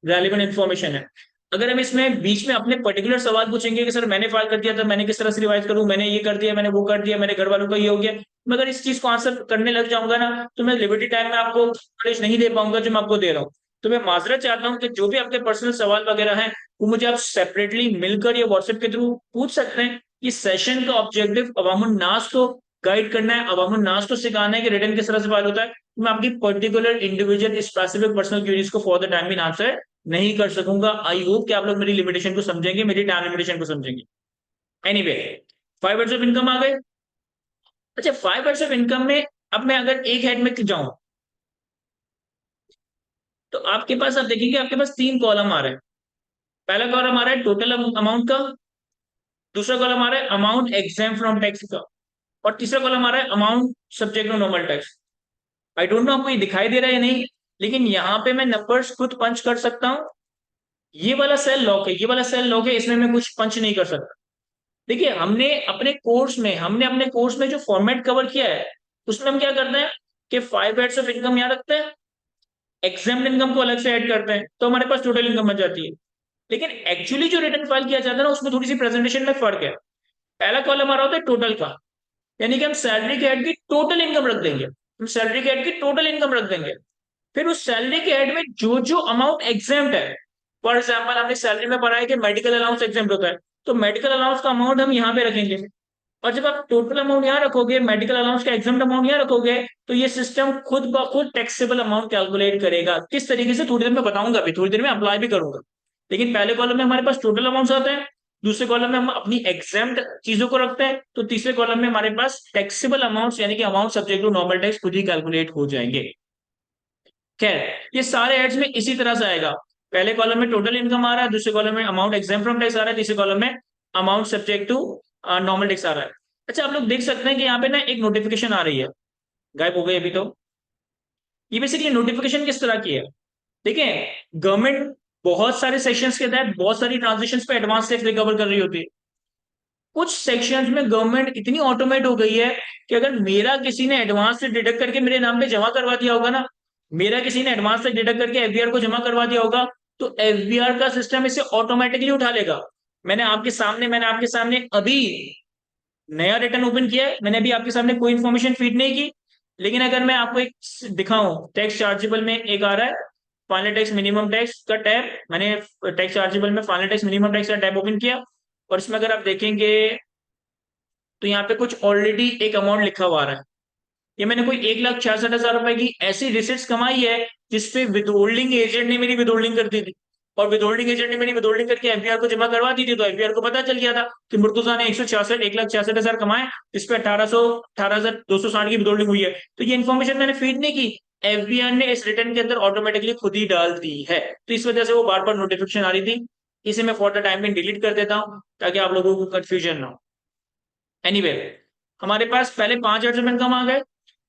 Speaker 1: रेलिवेंट इन्फॉर्मेशन है। अगर हम इसमें बीच में अपने पर्टिकुलर सवाल पूछेंगे कि सर मैंने फाइल कर दिया था, मैंने किस तरह से रिवाइज करूं, मैंने ये कर दिया, मैंने वो कर दिया, मेरे घर वालों का ये हो गया, मैं अगर इस चीज को आंसर करने लग जाऊंगा ना तो मैं लिबर्टी टाइम में आपको नॉलेज नहीं दे पाऊंगा जो मैं आपको दे रहा हूँ। तो मैं माजरत चाहता हूँ कि जो भी आपके पर्सनल सवाल वगैरह हैं वो मुझे आप सेपरेटली मिलकर या व्हाट्सएप के थ्रू पूछ सकते हैं। इस सेशन का ऑब्जेक्टिव अवामुन नास को गाइड करना है, अवामुन नास को सिखाना है कि रिटर्न किस तरह से फाइल होता है। मैं आपकी particular individual specific personal queries को for the time being answer नहीं कर सकूंगा। आई होप कि आप लोग मेरी लिमिटेशन को समझेंगे, मेरी टाइम लिमिटेशन को समझेंगे। एनीवे, 5 वर्ड्स ऑफ इनकम आ गए। अच्छा, 5 वर्ड्स ऑफ इनकम में अब मैं अगर एक हेड में जाऊं तो आपके पास, आप देखेंगे आपके पास 3 कॉलम आ रहे हैं। पहला कॉलम आ रहा है टोटल अमाउंट का, दूसरा कॉलम आ रहा है अमाउंट एग्जाम फ्रॉम टैक्स का, और तीसरा कॉलम आ रहा है amount subject to normal tax. I don't know आपको ये दिखाई दे रहा है या नहीं, लेकिन यहाँ पे मैं नंबर्स खुद पंच कर सकता हूँ। ये वाला सेल लॉक है, ये वाला सेल लॉक है, इसमें मैं कुछ पंच नहीं कर सकता। देखिए, हमने अपने कोर्स में जो फॉर्मेट कवर किया है उसमें हम क्या करते हैं कि 5 हेड्स ऑफ इनकम यहाँ रखते हैं, एग्जाम इनकम को अलग से ऐड करते हैं तो हमारे पास टोटल इनकम बन जाती है। लेकिन एक्चुअली जो रिटर्न फाइल किया जाता है ना उसमें थोड़ी सी प्रेजेंटेशन में फर्क है। पहला कॉलम आ रहा होता है टोटल का, यानी कि हम सैलरी के हेड की टोटल इनकम रख देंगे, हम सैलरी के हेड की टोटल इनकम रख देंगे। फिर उस सैलरी के हेड में जो जो अमाउंट एग्जाम्प्ट है, फॉर एग्जाम्पल हमने सैलरी में पढ़ा है कि मेडिकल अलाउंस एग्जाम्प्ट होता है, तो मेडिकल अलाउंस का अमाउंट हम यहाँ पे रखेंगे। और जब आप टोटल अमाउंट यहाँ रखोगे, मेडिकल अलाउंस का एग्जाम्प्ट अमाउंट यहाँ रखोगे, तो ये सिस्टम खुद ब खुद टैक्सेबल अमाउंट कैलकुलेट करेगा। किस तरीके से थोड़ी देर में बताऊंगा, अभी थोड़ी देर में अप्लाई भी करूंगा। लेकिन पहले कॉलम में हमारे पास टोटल अमाउंट आते हैं, दूसरे कॉलम में हम अपनी एग्जाम्प्ट चीजों को रखते हैं, तो तीसरे कॉलम में हमारे पास टैक्सेबल अमाउंट यानी कि amount subject to normal tax खुद ही कैलकुलेट हो जाएंगे। खैर, ये सारे एड्स में इसी तरह से आएगा। पहले कॉलम में टोटल इनकम आ रहा है, दूसरे कॉलम में अमाउंट एग्जाम फ्रॉम टैक्स आ रहा है, तीसरे कॉलम में amount subject to normal tax आ रहा है। अच्छा, आप लोग देख सकते हैं कि यहाँ पे ना एक नोटिफिकेशन आ रही है, गायब हो गई अभी तो। ये बेसिकली नोटिफिकेशन किस तरह की है, देखिए, गवर्नमेंट बहुत सारे सेक्शंस के तहत बहुत सारी ट्रांजेक्शन्स पे एडवांस टैक्स रिकवर कर रही होती है। कुछ सेक्शंस में गवर्नमेंट इतनी ऑटोमेट हो गई है कि अगर मेरा किसी ने एडवांस से डिडक्ट करके मेरे नाम पे जमा करवा दिया होगा ना, मेरा किसी ने एडवांस से डिडक्ट करके एफबीआर को जमा करवा दिया होगा, तो एफबीआर का सिस्टम इसे ऑटोमेटिकली उठा लेगा। मैंने आपके सामने अभी नया रिटर्न ओपन किया है, मैंने अभी आपके सामने कोई इन्फॉर्मेशन फीड नहीं की। लेकिन अगर मैं आपको एक दिखाऊं, टैक्स चार्जेबल में एक आ रहा है फाइनल टैक्स मिनिमम टैक्स का टैब, मैंने टैक्स चार्जेबल में फाइनल टैक्स मिनिमम टैक्स का टैब ओपन किया, और इसमें अगर आप देखेंगे तो यहाँ पे कुछ ऑलरेडी एक अमाउंट लिखा हुआ आ रहा है। ये मैंने कोई 1,66,000 रुपए की ऐसी रिसिट्स कमाई है जिसपे विदहोल्डिंग एजेंट ने मेरी विदहोल्डिंग कर दी थी, और विदहोल्डिंग एजेंट ने मेरी विदहोल्डिंग करके एफबीआर को जमा करवा दी थी, तो एफबीआर को पता चल गया था कि मुर्तुजा ने 1,66,000 कमाए, इस पे 18,260 की विदहोल्डिंग हुई है। तो ये इन्फॉर्मेशन मैंने फीड नहीं की, एफबीआर ने इस रिटर्न के अंदर ऑटोमेटिकली खुद ही डाल दी है। तो इस वजह से वो बार बार नोटिफिकेशन आ रही थी। इसे मैं फॉर द टाइम में डिलीट कर देता हूँ ताकि आप लोगों को कंफ्यूजन ना हो। एनीवे, हमारे पास पहले 5 इनकम आ गए।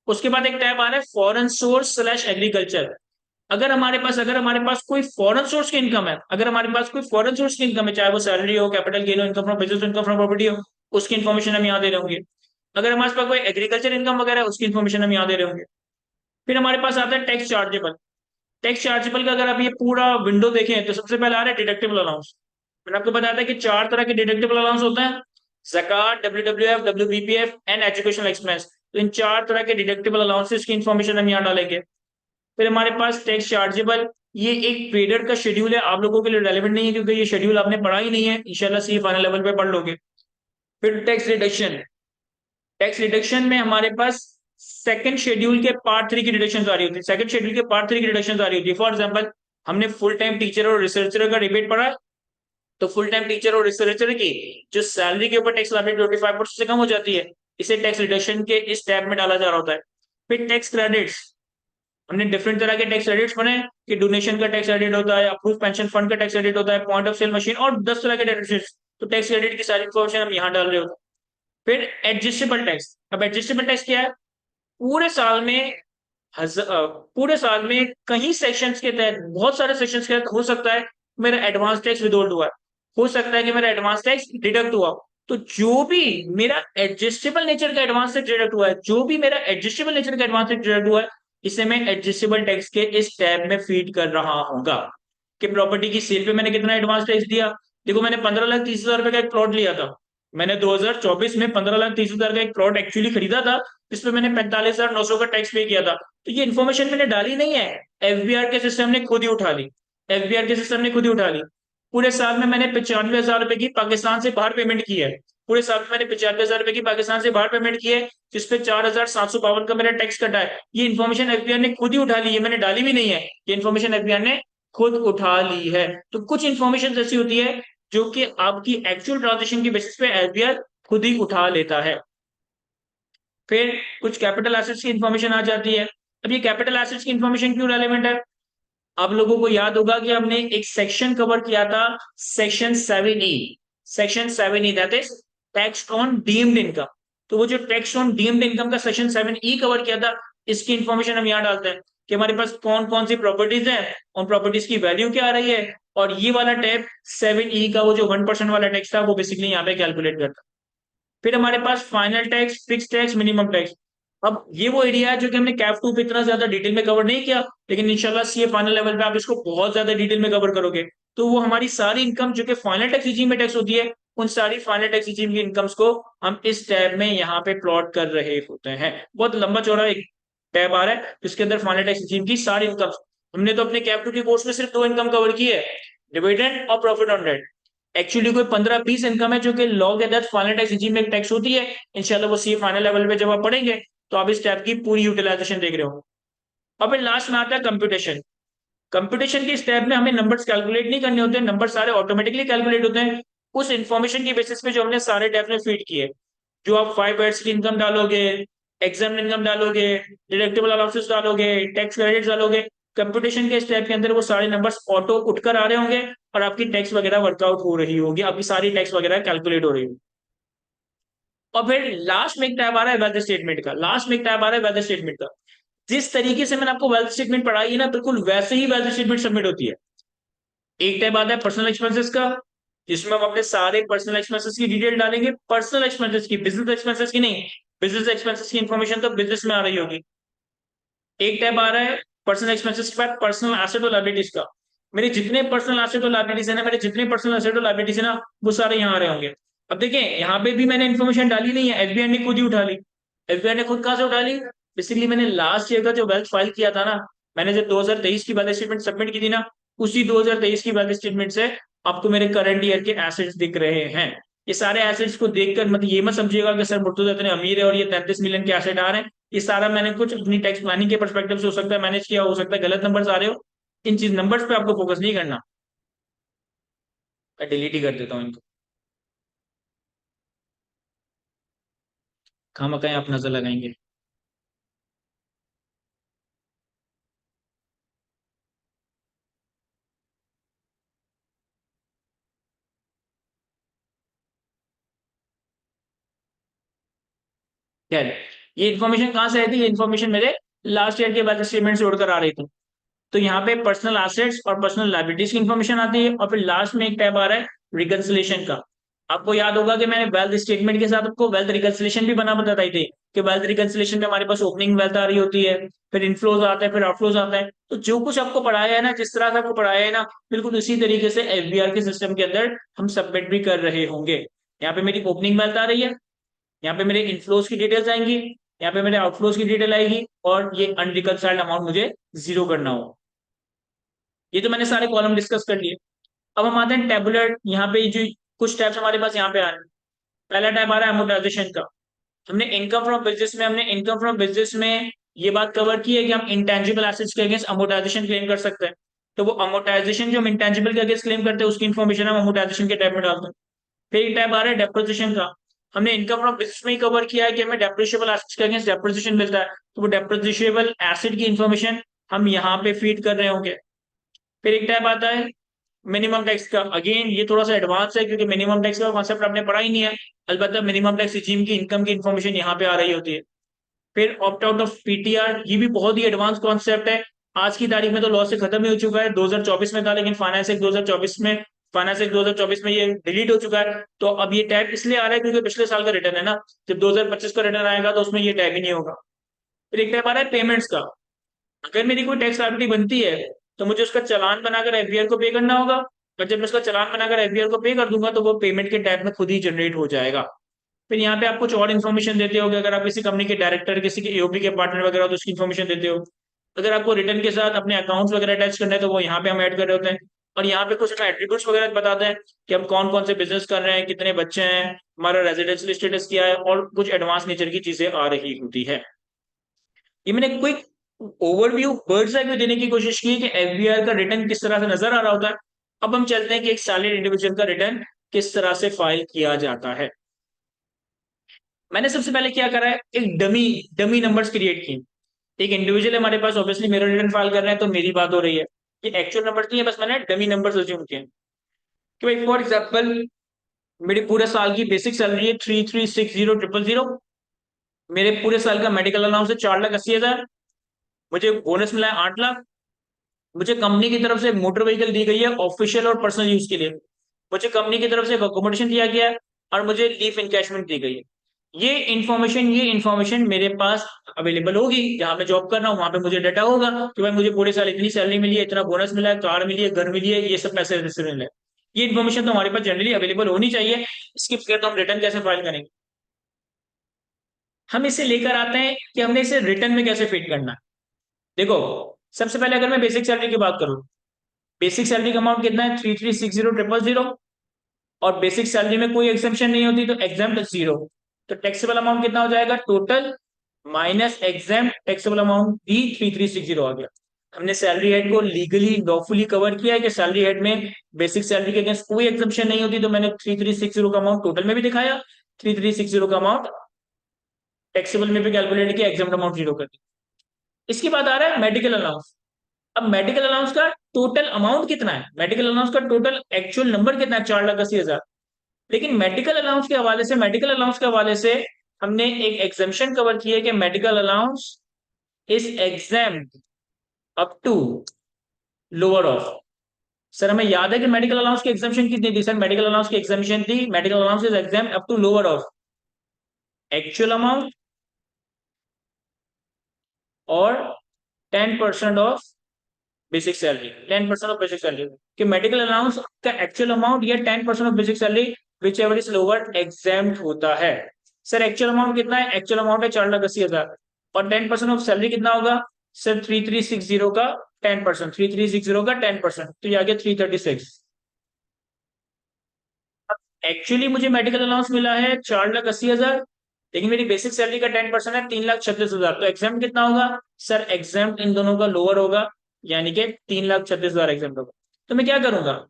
Speaker 1: उसके बाद एक टैब आ रहा है फॉरेन सोर्स स्लैश एग्रीकल्चर। अगर हमारे पास कोई फॉरेन सोर्स की इनकम है, अगर हमारे पास कोई फॉरेन सोर्स की इनकम है, चाहे वो सैलरी हो, कैपिटल गेन हो, income from business, income from property हो, उसकी इन्फॉर्मेशन हम यहाँ दे रहे होंगे। अगर हमारे पास कोई एग्रीकल्चर इनकम वगैरह है उसकी इन्फॉर्मेशन हम यहाँ दे रहे होंगे। फिर हमारे पास आता है टैक्स चार्जेबल। टैक्स चार्जेबल का अगर आप ये पूरा विंडो देखें तो सबसे पहले आ रहा है डिडक्टिबल अलाउंस। मैंने आपको बताया था कि 4 तरह के डिडक्टिबल अलाउंस होते हैं, ज़कात, डब्ल्यूडब्ल्यूएफ, डब्ल्यूबीपीएफ एंड एजुकेशनल एक्सपेंस। तो इन 4 तरह के डिडक्टिबल अलाउंसेस की इन्फॉर्मेशन हम यहाँ डालेंगे। फिर हमारे पास टैक्स चार्जेबल, ये एक ट्रेडर का शेड्यूल है, आप लोगों के लिए रेलेवेंट नहीं है क्योंकि ये शेड्यूल आपने पढ़ा ही नहीं है, इंशाल्लाह सी फाइनल लेवल पे पढ़ लोगे। फिर टैक्स रिडक्शन, टैक्स रिडक्शन में हमारे पास सेकंड शेड्यूल के पार्ट 3 की डिडक्शन आ रही होती है, सेकंड शेड्यूल के पार्ट 3 की डिडक्शन आ रही होती है। फॉर एग्जाम्पल, हमने फुल टाइम टीचर और रिसर्चर का डिबेट पढ़ा है, तो फुल टाइम टीचर और रिसर्चर की जो सैलरी के ऊपर टैक्स लाइबिलिटी 25% से कम हो जाती है, इसे टैक्स रिडक्शन के इस टैब में डाला जा रहा होता है। फिर टैक्स क्रेडिट्स, हमने डिफरेंट तरह के टैक्स क्रेडिट्स बनाए कि डोनेशन का टैक्स क्रेडिट होता है, अप्रूव पेंशन फंड का टैक्स क्रेडिट होता है, पॉइंट ऑफ सेल मशीन और 10 तरह के टैक्स। तो टैक्स क्रेडिट की सारी इन्फॉर्मेशन हम यहाँ डाल रहे होते हैं। फिर एडजस्टेबल टैक्स, अब एडजस्टेबल टैक्स क्या है? पूरे साल में पूरे साल में कई सेक्शंस के तहत, बहुत सारे सेक्शंस के तहत हो सकता है मेरा एडवांस टैक्स विदहोल्ड हुआ है, हो सकता है कि मेरा एडवांस टैक्स डिडक्ट हुआ। तो जो भी मेरा एडजस्टेबल नेचर का एडवांस टैक्स डिडक्ट हुआ है, जो भी मेरा एडजस्टेबल नेचर का एडवांस टैक्स डिडक्ट हुआ है, इसे मैं एडजस्टेबल टैक्स के इस टैब में फीड कर रहा हूंगा। कि प्रॉपर्टी की सेल पे मैंने कितना एडवांस टैक्स दिया। देखो मैंने 15,30,000 रुपए का एक प्लॉट लिया था, मैंने 2024 में 15,30,000 का एक प्लॉट एक्चुअली खरीदा था, जिसपे मैंने 45,900 का टैक्स पे किया था। तो ये इन्फॉर्मेशन मैंने डाली नहीं है, एफबीआर के सिस्टम ने खुद ही उठा ली, एफबीआर के सिस्टम ने खुद ही उठा ली। पूरे साल में मैंने 95,000 रुपए की पाकिस्तान से बाहर पेमेंट की है, पूरे साल में मैंने 95,000 रुपए की पाकिस्तान से बाहर पेमेंट की है, जिसपे 4,752 का मेरा टैक्स कटा है। ये इन्फॉर्मेशन एफबीआर ने खुद ही उठा ली है, मैंने डाली भी नहीं है, ये इन्फॉर्मेशन एफबीआर ने खुद उठा ली है। तो कुछ इन्फॉर्मेशन ऐसी होती है जो कि आपकी एक्चुअल ट्रांजेक्शन की बेसिस पे एफबीआर खुद ही उठा लेता है। फिर कुछ कैपिटल एसेट्स की इंफॉर्मेशन आ जाती है। अब ये कैपिटल एसेट्स की इंफॉर्मेशन क्यों रेलेवेंट है? आप लोगों को याद होगा कि हमने एक सेक्शन कवर किया था, section 7E, section 7E that is tax on deemed income. तो वो जो टैक्स ऑन डीम्ड इनकम का सेक्शन 7E कवर किया था, इसकी इंफॉर्मेशन हम यहाँ डालते हैं कि हमारे पास कौन कौन सी प्रॉपर्टीज है, उन प्रॉपर्टीज की वैल्यू क्या आ रही है, और ये वाला टैब 7E का वो जो 1% वाला टैक्स था वो बेसिकली यहाँ पे कैलकुलेट करता है। फिर हमारे पास final tax, fix tax, minimum tax. अब ये वो एरिया है जो कि हमने कैफ 2 पे इतना ज्यादा डिटेल में कवर नहीं किया, लेकिन इंशाल्लाह सीए फाइनल लेवल पे आप इसको बहुत ज्यादा डिटेल में कवर करोगे। तो वो हमारी सारी इनकम जो कि फाइनल टैक्स रिजीम में टैक्स होती है, उन सारी फाइनल टैक्स रिजीम की इनकम्स को हम इस टैब में यहाँ पे प्लॉट कर रहे होते हैं। बहुत लंबा चौड़ा एक टैब आ रहा है जिसके अंदर फाइनल टैक्स रिजीम की सारी इनकम्स। हमने तो अपने कैफ 2 के कोर्स में सिर्फ दो इनकम कवर की है, डिविडेंड और प्रॉफिट ऑन डेट। एक्चुअली कोई 15-20 इनकम है जो कि लॉ के तहत फाइनल टैक्स रिजीम में टैक्स होती है। इंशाल्लाह वो सी फाइनल लेवल पे जब आप पढ़ेंगे तो आप इस टैब की पूरी यूटिलाइजेशन देख रहे हो। अब लास्ट में आता है कंप्यूटेशन। कंप्यूटेशन के इस टैब में हमें नंबर्स कैलकुलेट नहीं करने होते, नंबर सारे ऑटोमेटिकली कैलकुलेट होते हैं उस इन्फॉर्मेशन की बेसिस पे जो हमने सारे टैब में फीड किए। जो आप 5 ईयर्स की इनकम डालोगे, एग्जाम इनकम डालोगे, डिडक्टेबल अलाउंसेस डालोगे, टैक्स क्रेडिट्स डालोगे, कंप्यूटेशन के स्टेप के अंदर वो सारे नंबर्स ऑटो उठकर आ रहे होंगे और आपकी टैक्स वगैरह वर्कआउट हो रही होगी, आपकी सारी टैक्स वगैरह कैलकुलेट हो रही होगी। और फिर लास्ट में एक टैब आ रहा है वेल्थ स्टेटमेंट का, लास्ट में एक टैब आ रहा है वेल्थ स्टेटमेंट का। जिस तरीके से मैंने आपको वेल्थ स्टेटमेंट पढ़ाई है ना, बिल्कुल वैसे ही वेल्थ स्टेटमेंट सबमिट होती है। एक टैब आता है पर्सनल एक्सपेंसेस का, जिसमें हम अपने सारे पर्सनल एक्सपेंसेस की डिटेल डालेंगे, पर्सनल एक्सपेंसेस की, बिजनेस एक्सपेंसेस की नहीं। बिजनेस एक्सपेंसेस की इंफॉर्मेशन तो बिजनेस में आ रही होगी। एक टैब आ रहा है पर्सनल एक्सपेंसेस के बाद पर्सनल एसेट और लायबिलिटीज का। मेरे जितने पर्सनल एसेट और लायबिलिटीज है ना, मेरे जितने पर्सनल एसेट और लायबिलिटीज है ना, वो सारे यहाँ आ रहे होंगे। अब देखिए यहाँ पे भी मैंने इन्फॉर्मेशन डाली नहीं है, एफबीआई ने खुद ही उठा ली। एफबीआई ने खुद कहाँ से उठा ली? बेसिकली मैंने लास्ट ईयर का जो वेल्थ फाइल किया था ना, मैंने जब 2023 की वेल्थ स्टेटमेंट सबमिट की थी ना, उसी 2023 की वेल्थ स्टेटमेंट से आपको मेरे करंट ईयर के एसेट्स दिख रहे हैं। ये सारे एसेट्स को देखकर मतलब ये मत समझिएगा कि सर मुर्तुजा इतने अमीर है और ये 33 मिलियन के एसेट आ रहे हैं। ये सारा मैंने कुछ अपनी टैक्स प्लानिंग के परस्पेक्टिव से हो सकता है मैनेज किया, हो सकता है गलत नंबर्स आ रहे हो। इन चीज नंबर्स पे आपको फोकस नहीं करना। मैं डिलीट ही कर देता हूँ इनको, खामखा आप नजर लगाएंगे। खैर, ये इन्फॉर्मेशन कहाँ से आई थी? ये इन्फॉर्मेशन मेरे लास्ट ईयर के बैलेंस स्टेटमेंट से उड़कर आ रही थी। तो यहाँ पे पर्सनल एसेट्स और पर्सनल लायबिलिटीज की इन्फॉर्मेशन आती है, और फिर लास्ट में एक टैब आ रहा है रिकंसिलेशन का। आपको याद होगा कि मैंने वेल्थ स्टेटमेंट के साथ आपको वेल्थ रिकंसिलेशन भी बना बताई थी कि वेल्थ रिकंसिलेशन में हमारे पास ओपनिंग वेल्थ आ रही होती है, फिर इनफ्लोज आता है, फिर आउटफ्लोज आता है। तो जो कुछ आपको पढ़ाया है ना, जिस तरह से आपको पढ़ाया है ना, बिल्कुल उसी तरीके से एफबीआर के सिस्टम के अंदर हम सबमिट भी कर रहे होंगे। यहाँ पे मेरी ओपनिंग वेल्थ आ रही है, यहाँ पे मेरे इनफ्लोज की डिटेल्स आएंगी, यहाँ पे मेरे आउटफ्लोज की डिटेल आएगी, और ये अनरिकंसाइल्ड अमाउंट मुझे जीरो करना हो। ये तो मैंने सारे कॉलम डिस्कस कर लिए। अब हम आते हैं टेबुलर, यहाँ पे जो कुछ टैब्स हमारे पास यहाँ पे आ रहे हैं। पहला टैब आ रहा है अमोर्टाइजेशन का। हमने इनकम फ्रॉम बिजनेस में ये बात कवर की है कि हम इंटेंजिबल एसेट्स के अगेंस्ट अमोर्टाइजेशन क्लेम कर सकते हैं। तो वो अमोर्टाइजेशन जो हम इंटेंजिबल के अगेंस्ट क्लेम करते हैं उसकी इन्फॉर्मेशन हम अमोर्टाइजेशन के टैब में डालते हैं। फिर एक टैब आ रहा है डेप्रिसिएशन का। हमने इनकम फ्रॉम बिजनेस में ही कवर किया है कि हमें डेप्रिशिएबल एसेट्स के अगेंस्ट डेप्रिसिएशन मिलता है, तो वो डेप्रिशिएबल एसेट की इंफॉर्मेशन हम यहाँ पे फीड कर रहे होंगे। फिर एक टैब आता है मिनिमम टैक्स का। अगेन ये थोड़ा सा एडवांस है क्योंकि मिनिमम टैक्स का कॉन्सेप्ट आपने पढ़ा ही नहीं है, अलबत्ता मिनिमम टैक्स रिजीम की इनकम की इंफॉर्मेशन यहाँ पे आ रही होती है। फिर ऑप्ट आउट ऑफ पीटीआर, ये भी बहुत ही एडवांस कॉन्सेप्ट है। आज की तारीख में तो लॉ से खत्म ही हो चुका है, 2024 में था, लेकिन फाइनेंस एक्ट 2024 में ये डिलीट हो चुका है। तो अब ये टैब इसलिए आ रहा है क्योंकि पिछले साल का रिटर्न है ना, जब 2025 का रिटर्न आएगा तो उसमें ये टैब ही नहीं होगा। फिर एक टैब आ रहा है पेमेंट्स का। अगर मेरी कोई टैक्स लायबिलिटी बनती है तो मुझे उसका चालान बनाकर एफबीआर को पे करना होगा, और जब मैं उसका चालान बनाकर एफबीआर को पे कर दूंगा तो वो पेमेंट के टैब में खुद ही जनरेट हो जाएगा। फिर यहाँ पे आप कुछ और इन्फॉर्मेशन देते हो, अगर आप किसी कंपनी के डायरेक्टर, किसी के एओपी के पार्टनर वगैरह हो तो उसकी इन्फॉर्मेशन देते हो। अगर आपको रिटर्न के साथ अपने अकाउंट्स वगैरह अटैच करना है तो वो यहाँ पे हम ऐड कर रहे होते हैं। और यहाँ पे कुछ एट्रीब्यूट्स वगैरह बताते हैं कि हम कौन कौन से बिजनेस कर रहे हैं, कितने बच्चे हैं, हमारा रेजिडेंशियल स्टेटस क्या है, और कुछ एडवांस नेचर की चीजें आ रही होती है। ये मैंने quick overview birds eye view देने की कोशिश की कि एफबीआर का रिटर्न किस तरह से नजर आ रहा होता है। अब हम चलते हैं कि एक सैलरीड इंडिविजुअल का रिटर्न किस तरह से फाइल किया जाता है। मैंने सबसे पहले क्या करा है, एक डमी डमी नंबर्स क्रिएट की। एक इंडिविजुअल है हमारे पास, ऑब्वियसली मेरा रिटर्न फाइल कर रहे हैं तो मेरी बात हो रही है। ये एक्चुअल नंबर्स नहीं है, बस मैंने डमी नंबर्स अज्यूम किए कि भाई फॉर एग्जांपल मेरी पूरे साल की बेसिक सैलरी है 3360,000। मेरे पूरे साल का मेडिकल अलाउंस है 4,80,000। मुझे बोनस मिला है 8 लाख। मुझे कंपनी की तरफ से मोटर व्हीकल दी गई है ऑफिशियल और पर्सनल यूज के लिए। मुझे कंपनी की तरफ से अकोमोडेशन दिया गया है और मुझे लीव इनकैशमेंट दी गई है। ये इंफॉर्मेशन मेरे पास अवेलेबल होगी, जहां मैं जॉब कर रहा हूँ वहां पे मुझे डाटा होगा कि भाई मुझे पूरे साल इतनी सैलरी मिली है, इतना बोनस मिला है, कार मिली है, घर मिली है, ये सब पैसे से मिले हैं। ये इन्फॉर्मेशन तो हमारे पास जनरली अवेलेबल होनी चाहिए। इसके बगैर तो हम रिटर्न कैसे फाइल करेंगे। हम इसे लेकर आते हैं कि हमने इसे रिटर्न में कैसे फिट करना है। देखो, सबसे पहले अगर मैं बेसिक सैलरी की बात करूं, बेसिक सैलरी का अमाउंट कितना है 3360,000। और बेसिक सैलरी में कोई एग्जेम्पशन नहीं होती तो एग्जाम 0। तो टैक्सेबल अमाउंट कितना हो जाएगा, total minus exam taxable amount भी 3360 आ गया। हमने सैलरी हेड को लीगली लॉफुली कवर किया है कि सैलरी हेड में बेसिक सैलरी के अगेंस्ट कोई एग्जेम्पशन नहीं होती, तो मैंने 3360 का अमाउंट टोटल में भी दिखाया, 3360 का अमाउंट टैक्सेबल में भी कैलकुलेट किया, एग्जाम अमाउंट 0 कर दिया। इसके बाद आ रहा है मेडिकल अलाउंस। अब मेडिकल अलाउंस का टोटल अमाउंट कितना है, मेडिकल अलाउंस का टोटल एक्चुअल नंबर कितना है, 4,80,000। लेकिन मेडिकल अलाउंस के हवाले से हमने एक एग्जाम्शन कवर की है कि medical allowance is exempt up to lower of. Sir हमें याद है कि मेडिकल अलाउंस की एग्जाम्शन कितनी थी, सर मेडिकल अलाउंस की एग्जाम्शन थी, medical allowance is exempt up to lower of actual amount और 10% of basic salary. 10% of basic salary कि मेडिकल अलाउंस का एक्चुअल अमाउंट या 10% of basic salary whichever is lower exempt होता है। Sir actual amount कितना है, actual amount है 4,80,000 और 10% ऑफ सैलरी कितना होगा सर 3360 का 10%, 3360 का 10%, तो ये आ गया 336। एक्चुअली मुझे मेडिकल अलाउंस मिला है 4,80,000, लेकिन मेरी बेसिक सैलरी का 10% है 3,36,000, तो एग्जाम कितना होगा सर, एग्जाम इन दोनों का लोअर होगा, यानी कि 3,36,000 एग्जाम होगा। तो मैं क्या करूंगा,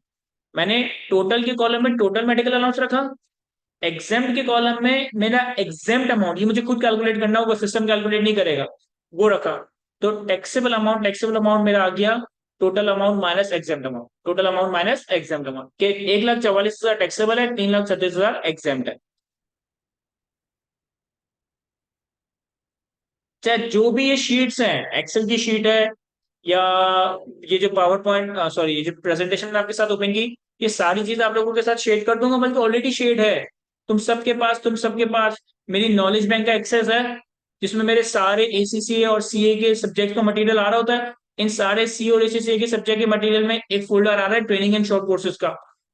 Speaker 1: मैंने टोटल के कॉलम में टोटल मेडिकल अलाउंस रखा, एग्जाम के कॉलम में मेरा एग्जाम अमाउंट, ये मुझे खुद कैलकुलेट करना होगा, सिस्टम कैलकुलेट नहीं करेगा, वो रखा। तो टैक्सेबल अमाउंट मेरा आ गया total amount minus exam amount, total amount minus exam amount के 1,44,000 टैक्सेबल है, 3,36,000 एग्जाम है। चाहे जो भी ये शीट्स हैं, एक्सेल की शीट है या ये जो पावर पॉइंट सॉरी ये जो प्रेजेंटेशन में आपके साथ ओपन की, ये सारी चीज आप लोगों के साथ शेयर कर दूंगा, बल्कि ऑलरेडी शेड है तुम सबके पास मेरी नॉलेज बैंक का एक्सेस है, जिसमें मेरे सारे एसीसी और सीए के सब्जेक्ट का मटेरियल आ रहा होता है। इन सारे सी और एसीसी के सब्जेक्ट के मटेरियल में एक फोल्डर आ रहा है ट्रेनिंग एंड शॉर्ट कोर्सेज का।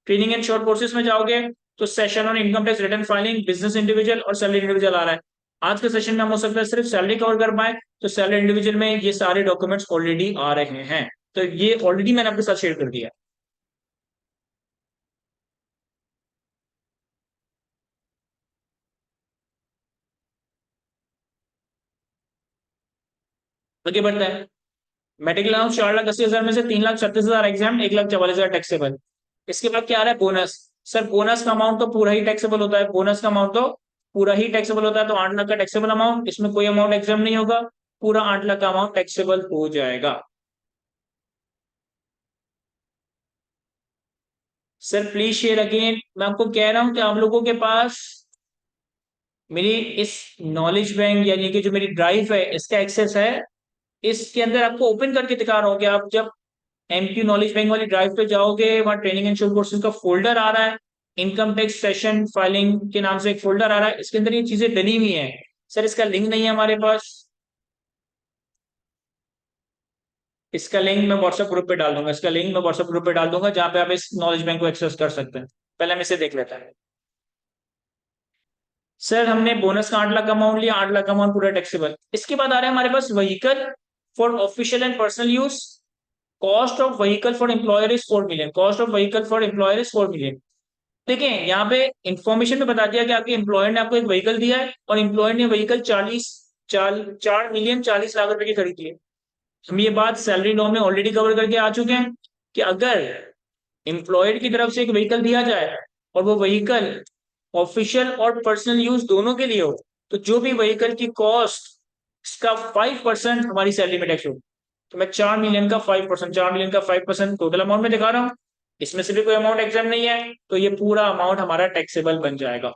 Speaker 1: ट्रेनिंग एंड शॉर्ट कोर्सेज में जाओगे तो session on income tax return filing, business individual और सैलरी इंडिविजुअल आ रहा है। आज के सेशन में हम हो सकता है सिर्फ सैलरी कवर कर पाए, तो सैलरी इंडिविजुअल में ये सारे डॉक्यूमेंट्स ऑलरेडी आ रहे हैं, तो ये ऑलरेडी मैंने आपके साथ शेयर कर दिया। आगे बढ़ता है, मेडिकल अलाउंस 4,80,000 में से 3,36,000 एग्जाम, 1,44,000 टैक्सेबल। इसके बाद क्या आ रहा है, बोनस। सर बोनस का अमाउंट तो पूरा ही टैक्सेबल होता है, बोनस का अमाउंट तो पूरा ही टैक्सेबल होता है, तो 8 लाख का टैक्सेबल अमाउंट, इसमें कोई अमाउंट एग्जाम नहीं होगा, पूरा 8 लाख का अमाउंट टैक्सेबल हो जाएगा। सर प्लीज शेयर अगेन, मैं आपको कह रहा हूं कि आप लोगों के पास मेरी इस नॉलेज बैंक यानी कि जो मेरी ड्राइव है इसका एक्सेस है। इसके अंदर आपको ओपन करके दिखा रहा हूँ कि आप जब एमक्यू नॉलेज बैंक वाली ड्राइव पे जाओगे, वहां ट्रेनिंग एंड शॉर्ट कोर्सेज का फोल्डर आ रहा है, इनकम टैक्स सेशन फाइलिंग के नाम से एक फोल्डर आ रहा है, इसके अंदर ये चीजें डली हुई है। सर इसका लिंक नहीं है हमारे पास, इसका लिंक मैं व्हाट्सएप ग्रुप पे डाल दूंगा, इसका लिंक मैं व्हाट्सएप ग्रुप पे डाल दूंगा, जहां पे आप इस नॉलेज बैंक को एक्सेस कर सकते हैं। पहले हम इसे देख लेते हैं। सर हमने बोनस का 8 लाख अमाउंट लिया, 8 लाख अमाउंट पूरा टैक्सेबल। इसके बाद आ रहा है हमारे पास vehicle for official and personal use, cost of vehicle for employer is 4 million, cost of vehicle for employer is 4 million. देखें यहाँ पे इंफॉर्मेशन में बता दिया कि आपके एम्प्लॉयर ने आपको एक व्हीकल दिया है और एम्प्लॉयर ने व्हीकल 4 मिलियन 40 लाख रुपए की खरीदी है। हम ये बात सैलरी लॉ में ऑलरेडी कवर करके आ चुके हैं कि अगर एम्प्लॉयर की तरफ से एक व्हीकल दिया जाए और वो व्हीकल ऑफिशियल और पर्सनल यूज दोनों के लिए हो, तो जो भी व्हीकल की कॉस्ट इसका 5% हमारी सैलरी में टैक्स होगा। तो मैं 4 मिलियन का 5%, 4 मिलियन का 5% टोटल अमाउंट में दिखा रहा हूँ, इसमें से भी कोई अमाउंट एग्जाम नहीं है, तो ये पूरा अमाउंट हमारा टैक्सेबल बन जाएगा।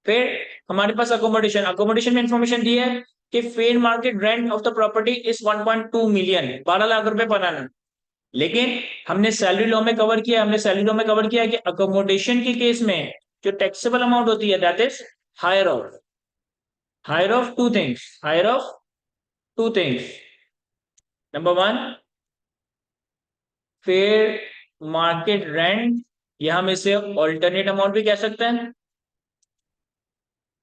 Speaker 1: फिर हमारे पास अकोमोडेशन, अकोमोडेशन में इंफॉर्मेशन दी है कि fair market rent of the property is 1.2 million, 12 lakh रुपए पर annum। लेकिन हमने सैलरी लॉ में कवर किया, हमने सैलरी लॉ में कवर किया कि अकोमोडेशन के केस में जो टैक्सेबल अमाउंट होती है that is higher of two things, higher of two things. Number one, fair market rent, या हम इसे ऑल्टरनेट अमाउंट भी कह सकते हैं,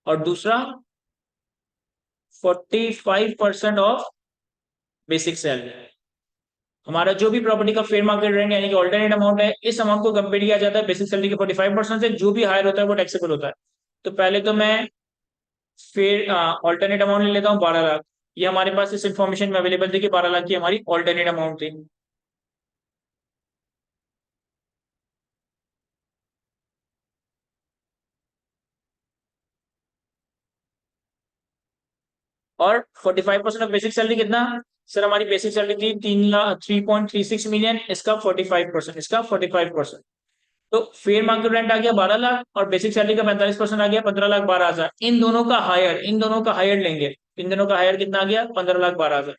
Speaker 1: और दूसरा 45% ऑफ बेसिक सैलरी। हमारा जो भी प्रॉपर्टी का फेयर मार्केट रेंट यानी कि ऑल्टरनेट अमाउंट है, इस अमाउंट को कंपेयर किया जाता है बेसिक सैलरी के 45% से, जो भी हायर होता है वो टैक्सेबल होता है। तो पहले तो मैं फिर ऑल्टरनेट अमाउंट ले लेता हूँ 12 लाख। ये हमारे पास इस इंफॉर्मेशन में अवेलेबल थी कि 12 लाख की हमारी ऑल्टरनेट अमाउंट थी। और 45% ऑफ बेसिक सैलरी कितना? सर हमारी बेसिक सैलरी थी 3 लाख 3.36 मिलियन, इसका 45%, इसका 45%। तो फेयर मार्केट रेंट आ गया 12 लाख और बेसिक सैलरी का 45% आ गया 15,12,000। इन दोनों का हायर, इन दोनों का हायर लेंगे, इन दोनों का हायर कितना आ गया? 15,12,000।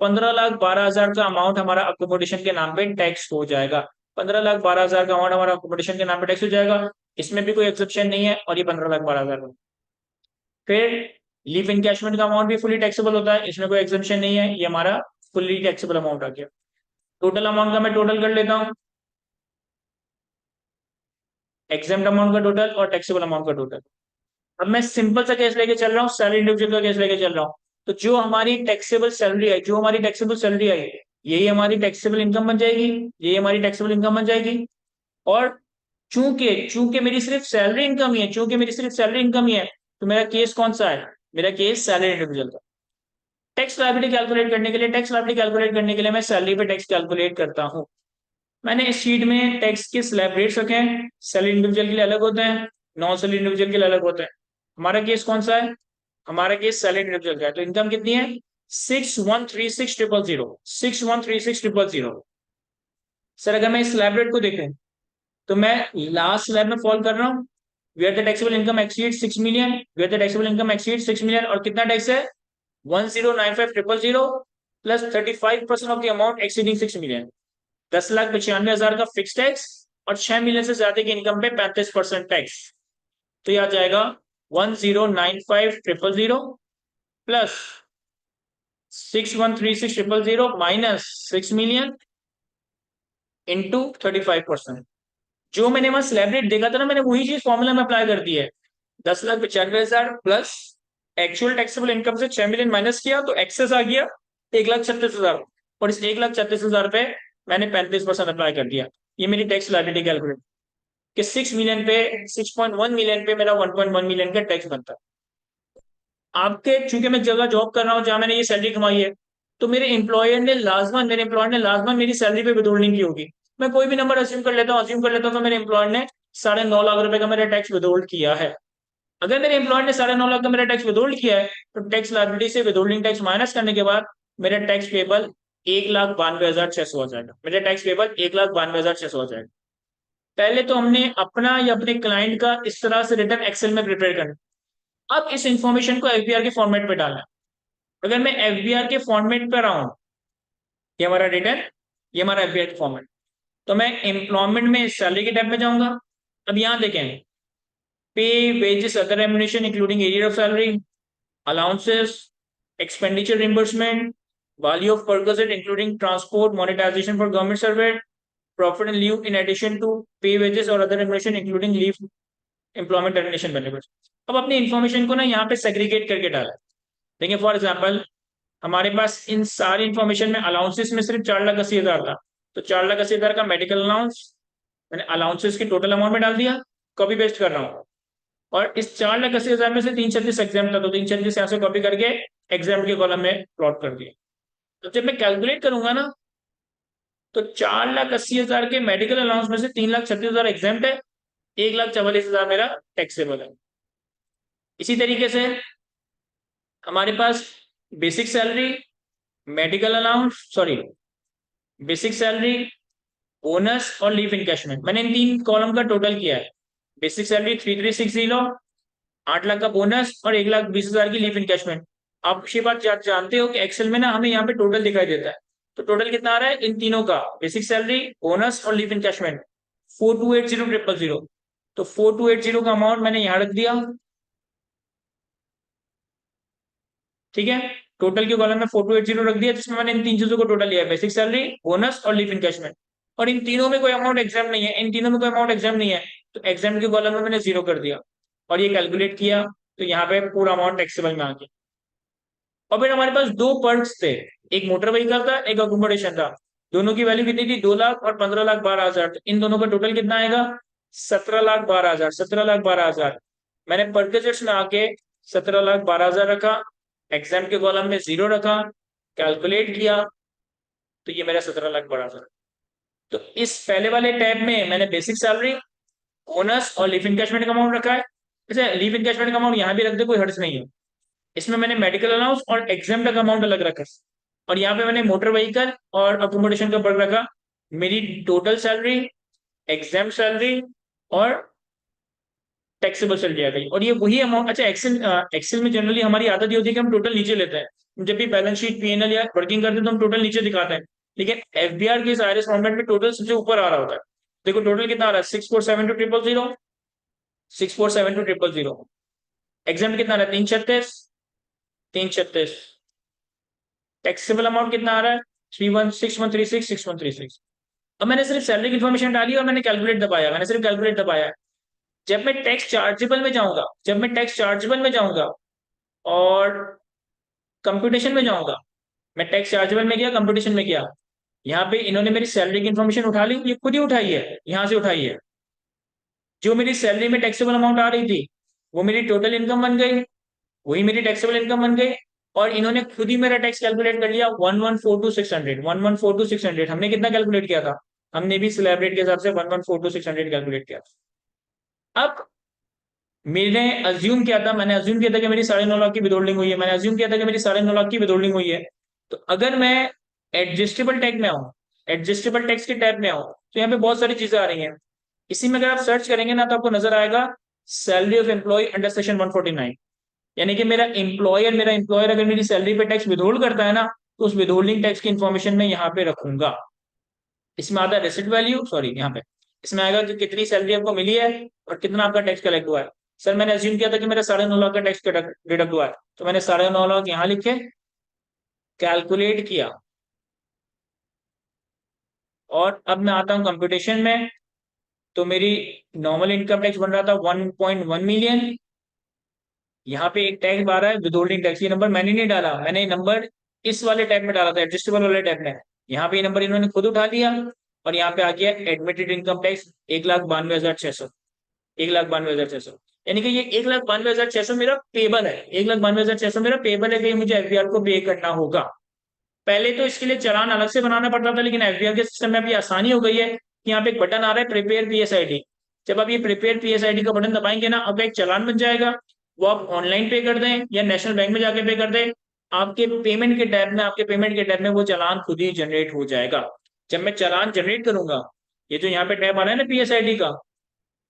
Speaker 1: 15,12,000 का अमाउंट हमारा अकोमोडेशन के नाम पे टैक्स हो जाएगा। 15,12,000 का अमाउंट हमारा अकोमोडेशन के नाम पे टैक्स हो जाएगा, इसमें भी कोई एक्सेप्शन नहीं है, और ये 15,12,000। फिर लीव इनकैशमेंट का अमाउंट भी फुली टैक्सेबल होता है, इसमें कोई एक्सेप्शन नहीं है, ये हमारा फुली टैक्सेबल अमाउंट आ गया। टोटल अमाउंट का मैं टोटल कर लेता हूँ, एग्जाम्प्ट अमाउंट का टोटल और टैक्सेबल अमाउंट का टोटल। अब मैं सिंपल सा केस लेके चल रहा हूँ, सैलरी इंडिविजुअल का केस लेके चल रहा हूँ। तो जो हमारी टैक्सेबल सैलरी है, जो हमारी टैक्सेबल सैलरी आई, यही हमारी टैक्सेबल इनकम बन जाएगी, यही हमारी टैक्सेबल इनकम बन जाएगी। और चूंकि चूंकि मेरी सिर्फ सैलरी इनकम ही है, चूंकि मेरी सिर्फ सैलरी इनकम ही है, तो मेरा केस कौन सा है? मेरा केस सैलरी इंडिविजुअल का। टैक्स लायबिलिटी कैलकुलेट करने के लिए, टैक्स लायबिलिटी कैलकुलेट करने के लिए मैं सैलरी पे टैक्स कैलकुलेट करता हूँ। मैंने इस शीट में टैक्स के स्लैब रेट्स रखे हैं, सैलरी इंडिविजुअल के लिए अलग होते हैं, नॉन सैलरी इंडिविजुअल के लिए अलग होते हैं। हमारा केस कौन सा है? हमारा केस सैलरी इंडिविजुअल का है। तो इनकम कितनी है? 6136,000, 6136,000। सर अगर मैं इस स्लैब रेट को देखूं, तो मैं लास्ट स्लैब में फॉल कर रहा हूँ, where the taxable income exceed 6 million, where the taxable income exceed 6 million, और कितना टैक्स है? 1095,000 plus 35% of the amount exceeding 6 million, 10,95,000 का फिक्स टैक्स, और 6 मिलियन से ज्यादा की इनकम पे 35% टैक्स। तो यह आ जाएगा 1095,000 प्लस 6136,000 माइनस 6 मिलियन इंटू 35%। जो मैंने वहां स्लैब रेट देखा था ना, मैंने वही चीज फॉर्मूला में अप्लाई कर दी है। 10,95,000 प्लस एक्चुअल टैक्सेबल इनकम से 6 मिलियन माइनस किया, तो एक्सेस आ गया 1,36,000, और इस 1,36,000 पे मैंने 35% अप्लाई कर दिया। ये मेरी टैक्स लायबिलिटी कैलकुलेट कि 6 मिलियन पे, 6.1 मिलियन पे मेरा 1.1 मिलियन का टैक्स बनता है। आपके चूंकि मैं जगह जॉब कर रहा हूँ जहां मैंने ये सैलरी कमाई है, तो मेरे एम्प्लॉयर ने लाजमन मेरी सैलरी पे विदहोल्डिंग की होगी। मैं कोई भी नंबर अज्यूम कर लेता हूँ, तो मेरे एम्प्लॉयर ने 9.5 लाख रुपए का मेरा टैक्स विदहोल्ड किया है। अगर मेरे एम्प्लॉय ने 9.5 लाख का मेरा टैक्स विदहोल्ड किया है, तो टैक्स लायबिलिटी से विदहोल्डिंग टैक्स माइनस करने के बाद मेरा टैक्स पेबल 1,92,600 हो जाएगा। मेरा टैक्स पेबल 1,92,600 हो जाएगा। पहले तो हमने अपना या अपने क्लाइंट का इस तरह से रिटर्न एक्सेल में प्रिपेयर करना। अब इस इंफॉर्मेशन को एफबीआर के फॉर्मेट पे डालना है। अगर मैं एफबीआर के फॉर्मेट पर आऊं, ये हमारा रिटर्न, ये हमारा एफबीआर का फॉर्मेट, तो मैं एम्प्लॉयमेंट में सैलरी के टैब में जाऊंगा। अब यहां देखें, पे, wages, other remuneration including area of salary, allowances, expenditure reimbursement, value of perquisite including transport, monetization for government servant, profit and leave in addition to pay, wages और other remuneration including leave, employment termination benefits। अब अपनी information को ना यहाँ पे segregate करके डाला। देखिए फॉर एग्जांपल, हमारे पास इन सारी इंफॉर्मेशन में अलाउंसेस में सिर्फ 4,80,000 था, तो 4,80,000 का मेडिकल अलाउंस मैंने अलाउंसेस की टोटल अमाउंट में डाल दिया, कॉपी पेस्ट कर रहा हूँ। और इस 4,80,000 में से 336 एग्जाम था, तो 336 यहाँ से कॉपी करके एग्जाम के कॉलम में प्लॉट कर दिया। तो जब मैं कैलकुलेट करूंगा ना, तो 4,80,000 के मेडिकल अलाउंस में से 3,36,000 एग्जाम है, 1,44,000 मेरा टैक्सेबल है। इसी तरीके से हमारे पास basic salary, medical allowance, sorry, basic salary, bonus और लीव इनकैशमेंट, मैंने इन 3 कॉलम का टोटल किया है। बेसिक सैलरी 3,360, 8 लाख का बोनस और 1,20,000 की लीव इनकैशमेंट। आप ये बात जानते हो कि एक्सेल में ना हमें यहाँ पे टोटल दिखाई देता है, तो टोटल कितना आ रहा है इन तीनों का, बेसिक सैलरी, बोनस और लीव इनकैशमेंट, 4,280,000। तो 4,280 का अमाउंट मैंने यहाँ रख दिया, ठीक है। टोटल के कॉलम में 4,280 रख दिया, जिसमें मैंने इन 3 चीजों को टोटल लिया है, बेसिक सैलरी, बोनस और लीव इनकैशमेंट। और इन तीनों में कोई अमाउंट एग्जाम नहीं है, इन तीनों में कोई अमाउंट एग्जाम नहीं है, तो एग्जाम के कॉलम में मैंने 0 कर दिया और ये कैलकुलेट किया, तो यहाँ पे पूरा अमाउंट टैक्सेबल में आ गया। और फिर हमारे पास 2 पर्क्स थे, एक मोटर व्हीकल था, एक अकोमोडेशन था। दोनों की वैल्यू कितनी थी, 2 लाख और 15,12,000। तो इन दोनों का टोटल कितना आएगा, 17,12,000, 17,12,000। मैंने परचेजर्स में आके 17,12,000 रखा, एग्जाम के कॉलम में 0 रखा, कैलकुलेट किया, तो ये मेरा 17,12,000। तो इस पहले वाले टैब में मैंने बेसिक सैलरी, बोनस और लीव इनकैशमेंट का अमाउंट रखा है। जैसे लीव इनकैशमेंट का अमाउंट यहाँ भी रख दे, कोई हर्ज नहीं है। इसमें मैंने मेडिकल अलाउंस और एग्जाम का अमाउंट अलग रखा, और यहाँ पे मैंने मोटर व्हीकल और अकोमोडेशन का वर्ग रखा। मेरी टोटल सैलरी, एग्जाम सैलरी और टैक्सेबल सैलरी आ गई, और ये वही अमाउंट। अच्छा, एक्सेल में जनरली हमारी आदत ये होती है कि हम टोटल नीचे लेते हैं, जब भी बैलेंस शीट, पीएनएल या वर्किंग करते हैं तो हम टोटल नीचे दिखाते हैं, लेकिन एफबीआर के इस आईआरएस फॉर्मेट में टोटल सबसे ऊपर आ रहा होता है। देखो टोटल कितना आ रहा है, 6,472,000, 6,472,000। एग्जाम कितना आ रहा है, 336, 336। टैक्सेबल अमाउंट कितना आ रहा है, 3,161,36, 6,136। अब मैंने सिर्फ सैलरी की इन्फॉर्मेशन डाली और मैंने कैलकुलेट दबाया, मैंने सिर्फ कैलकुलेट दबाया। जब मैं टैक्स चार्जेबल में जाऊंगा, जब मैं टैक्स चार्जेबल में जाऊंगा और कंप्यूटेशन में जाऊंगा, मैं टैक्स चार्जेबल में गया, कंप्यूटेशन में गया, यहाँ पे इन्होंने मेरी सैलरी की इन्फॉर्मेशन उठा ली, ये खुद ही उठाई है, यहाँ से उठाई है। जो मेरी सैलरी में टैक्सेबल अमाउंट आ रही थी, वो मेरी टोटल इनकम बन गई, वही मेरी टैक्सेबल इनकम बन गई। और इन्होंने खुद ही मेरा टैक्स कैलकुलेट कर लिया, 1142,600, 1142,600। हमने कितना कैलकुलेट किया था, हमने भी स्लैब रेट के हिसाब से 1142,600 कैलकुलेट किया था। अब मैंने अज्यूम किया था, मैंने अज्यूम किया था कि मेरी 9.5 लाख की विदहोल्डिंग हुई है, मैंने अज्यूम किया था कि मेरी 9.5 लाख की विदहोल्डिंग हुई है। तो अगर मैं एडजस्टेबल टैक्स में आऊँ, एडजस्टेबल टैक्स के टैब में आऊँ, तो यहाँ पे बहुत सारी चीजें आ रही हैं। इसी में अगर आप सर्च करेंगे ना, तो आपको नजर आएगा salary of employ under section 149, यानी कि मेरा एम्प्लॉयर अगर मेरी सैलरी पे टैक्स विदहोल्ड करता है ना, तो उस विदहोल्डिंग टैक्स की इन्फॉर्मेशन में यहाँ पे रखूंगा। इसमें आता है रिसिट वैल्यू, सॉरी यहाँ पे इसमें आएगा कि कितनी सैलरी आपको मिली है और कितना आपका टैक्स कलेक्ट हुआ है। सर मैंने अज्यूम किया था कि मेरा 9.5 लाख का टैक्स डिडक्ट हुआ है, तो मैंने 9.5 लाख यहाँ लिखे, कैलकुलेट किया। और अब मैं आता हूँ कंप्यूटेशन में, तो मेरी नॉर्मल इनकम टैक्स बन रहा था 1.1 मिलियन। यहाँ पे एक टैक्स आ रहा है विदहोल्डिंग टैक्स, ये नंबर मैंने नहीं डाला, मैंने नंबर इस वाले टैब में डाला था, एडजस्टेबल वाले टैब में। यहाँ पे ये नंबर इन्होंने खुद उठा लिया, और यहाँ पे आ गया एडमिटेड इनकम टैक्स 1,92,600, 1,92,600। यानी कि ये 1,92,600 मेरा पेबल है, 1,92,600 मेरा पेबल है कि मुझे एफबीआर को पे करना होगा। पहले तो इसके लिए चालान अलग से बनाना पड़ता था, लेकिन एफबीआर के सिस्टम में अभी आसानी हो गई है कि यहाँ पे एक बटन आ रहा है प्रिपेयर पीएसआईडी। जब आप ये प्रिपेयर पीएसआईडी का बटन दबाएंगे ना, आपका एक चालान बन जाएगा, वो आप ऑनलाइन पे कर दें या नेशनल बैंक में जाके पे कर दें, आपके पेमेंट के टैब में, आपके पेमेंट के टैब में वो चालान खुद ही जनरेट हो जाएगा। जब मैं चालान जनरेट करूंगा, ये जो यहाँ पे टैब आ रहा है ना पीएसआईडी का,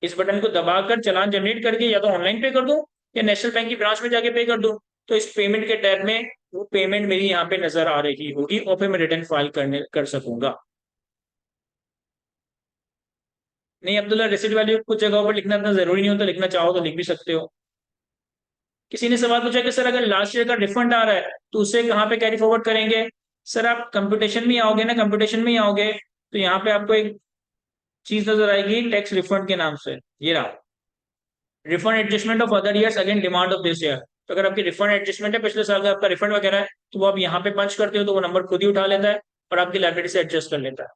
Speaker 1: इस बटन को दबाकर चालान जनरेट करके या तो ऑनलाइन पे कर दूं या नेशनल बैंक की ब्रांच में जाके पे कर दूं, तो इस पेमेंट के टैब में वो पेमेंट मेरी यहाँ पे नजर आ रही होगी और फिर मैं रिटर्न फाइल कर सकूंगा। नहीं अब्दुल्ला, रिसिट वैल्यू कुछ जगहों पर लिखना इतना जरूरी नहीं होता, लिखना चाहो तो लिख भी सकते हो। किसी ने सवाल पूछा कि सर अगर लास्ट ईयर का रिफंड आ रहा है तो उसे कहाँ पे कैरी फॉरवर्ड करेंगे। सर आप कंप्यूटेशन में ही आओगे ना, कंप्यूटेशन में ही आओगे तो यहाँ पे आपको एक चीज नजर आएगी टैक्स रिफंड के नाम से, ये रहा, refund adjustment of other years again demand of this year. तो अगर आपकी रिफंड एडजस्टमेंट है पिछले साल का, आपका रिफंड वगैरह है, तो वो आप यहाँ पे पंच करते हो तो वो नंबर खुद ही उठा लेता है और आपकी लाइब्रेरी से एडजस्ट कर लेता है।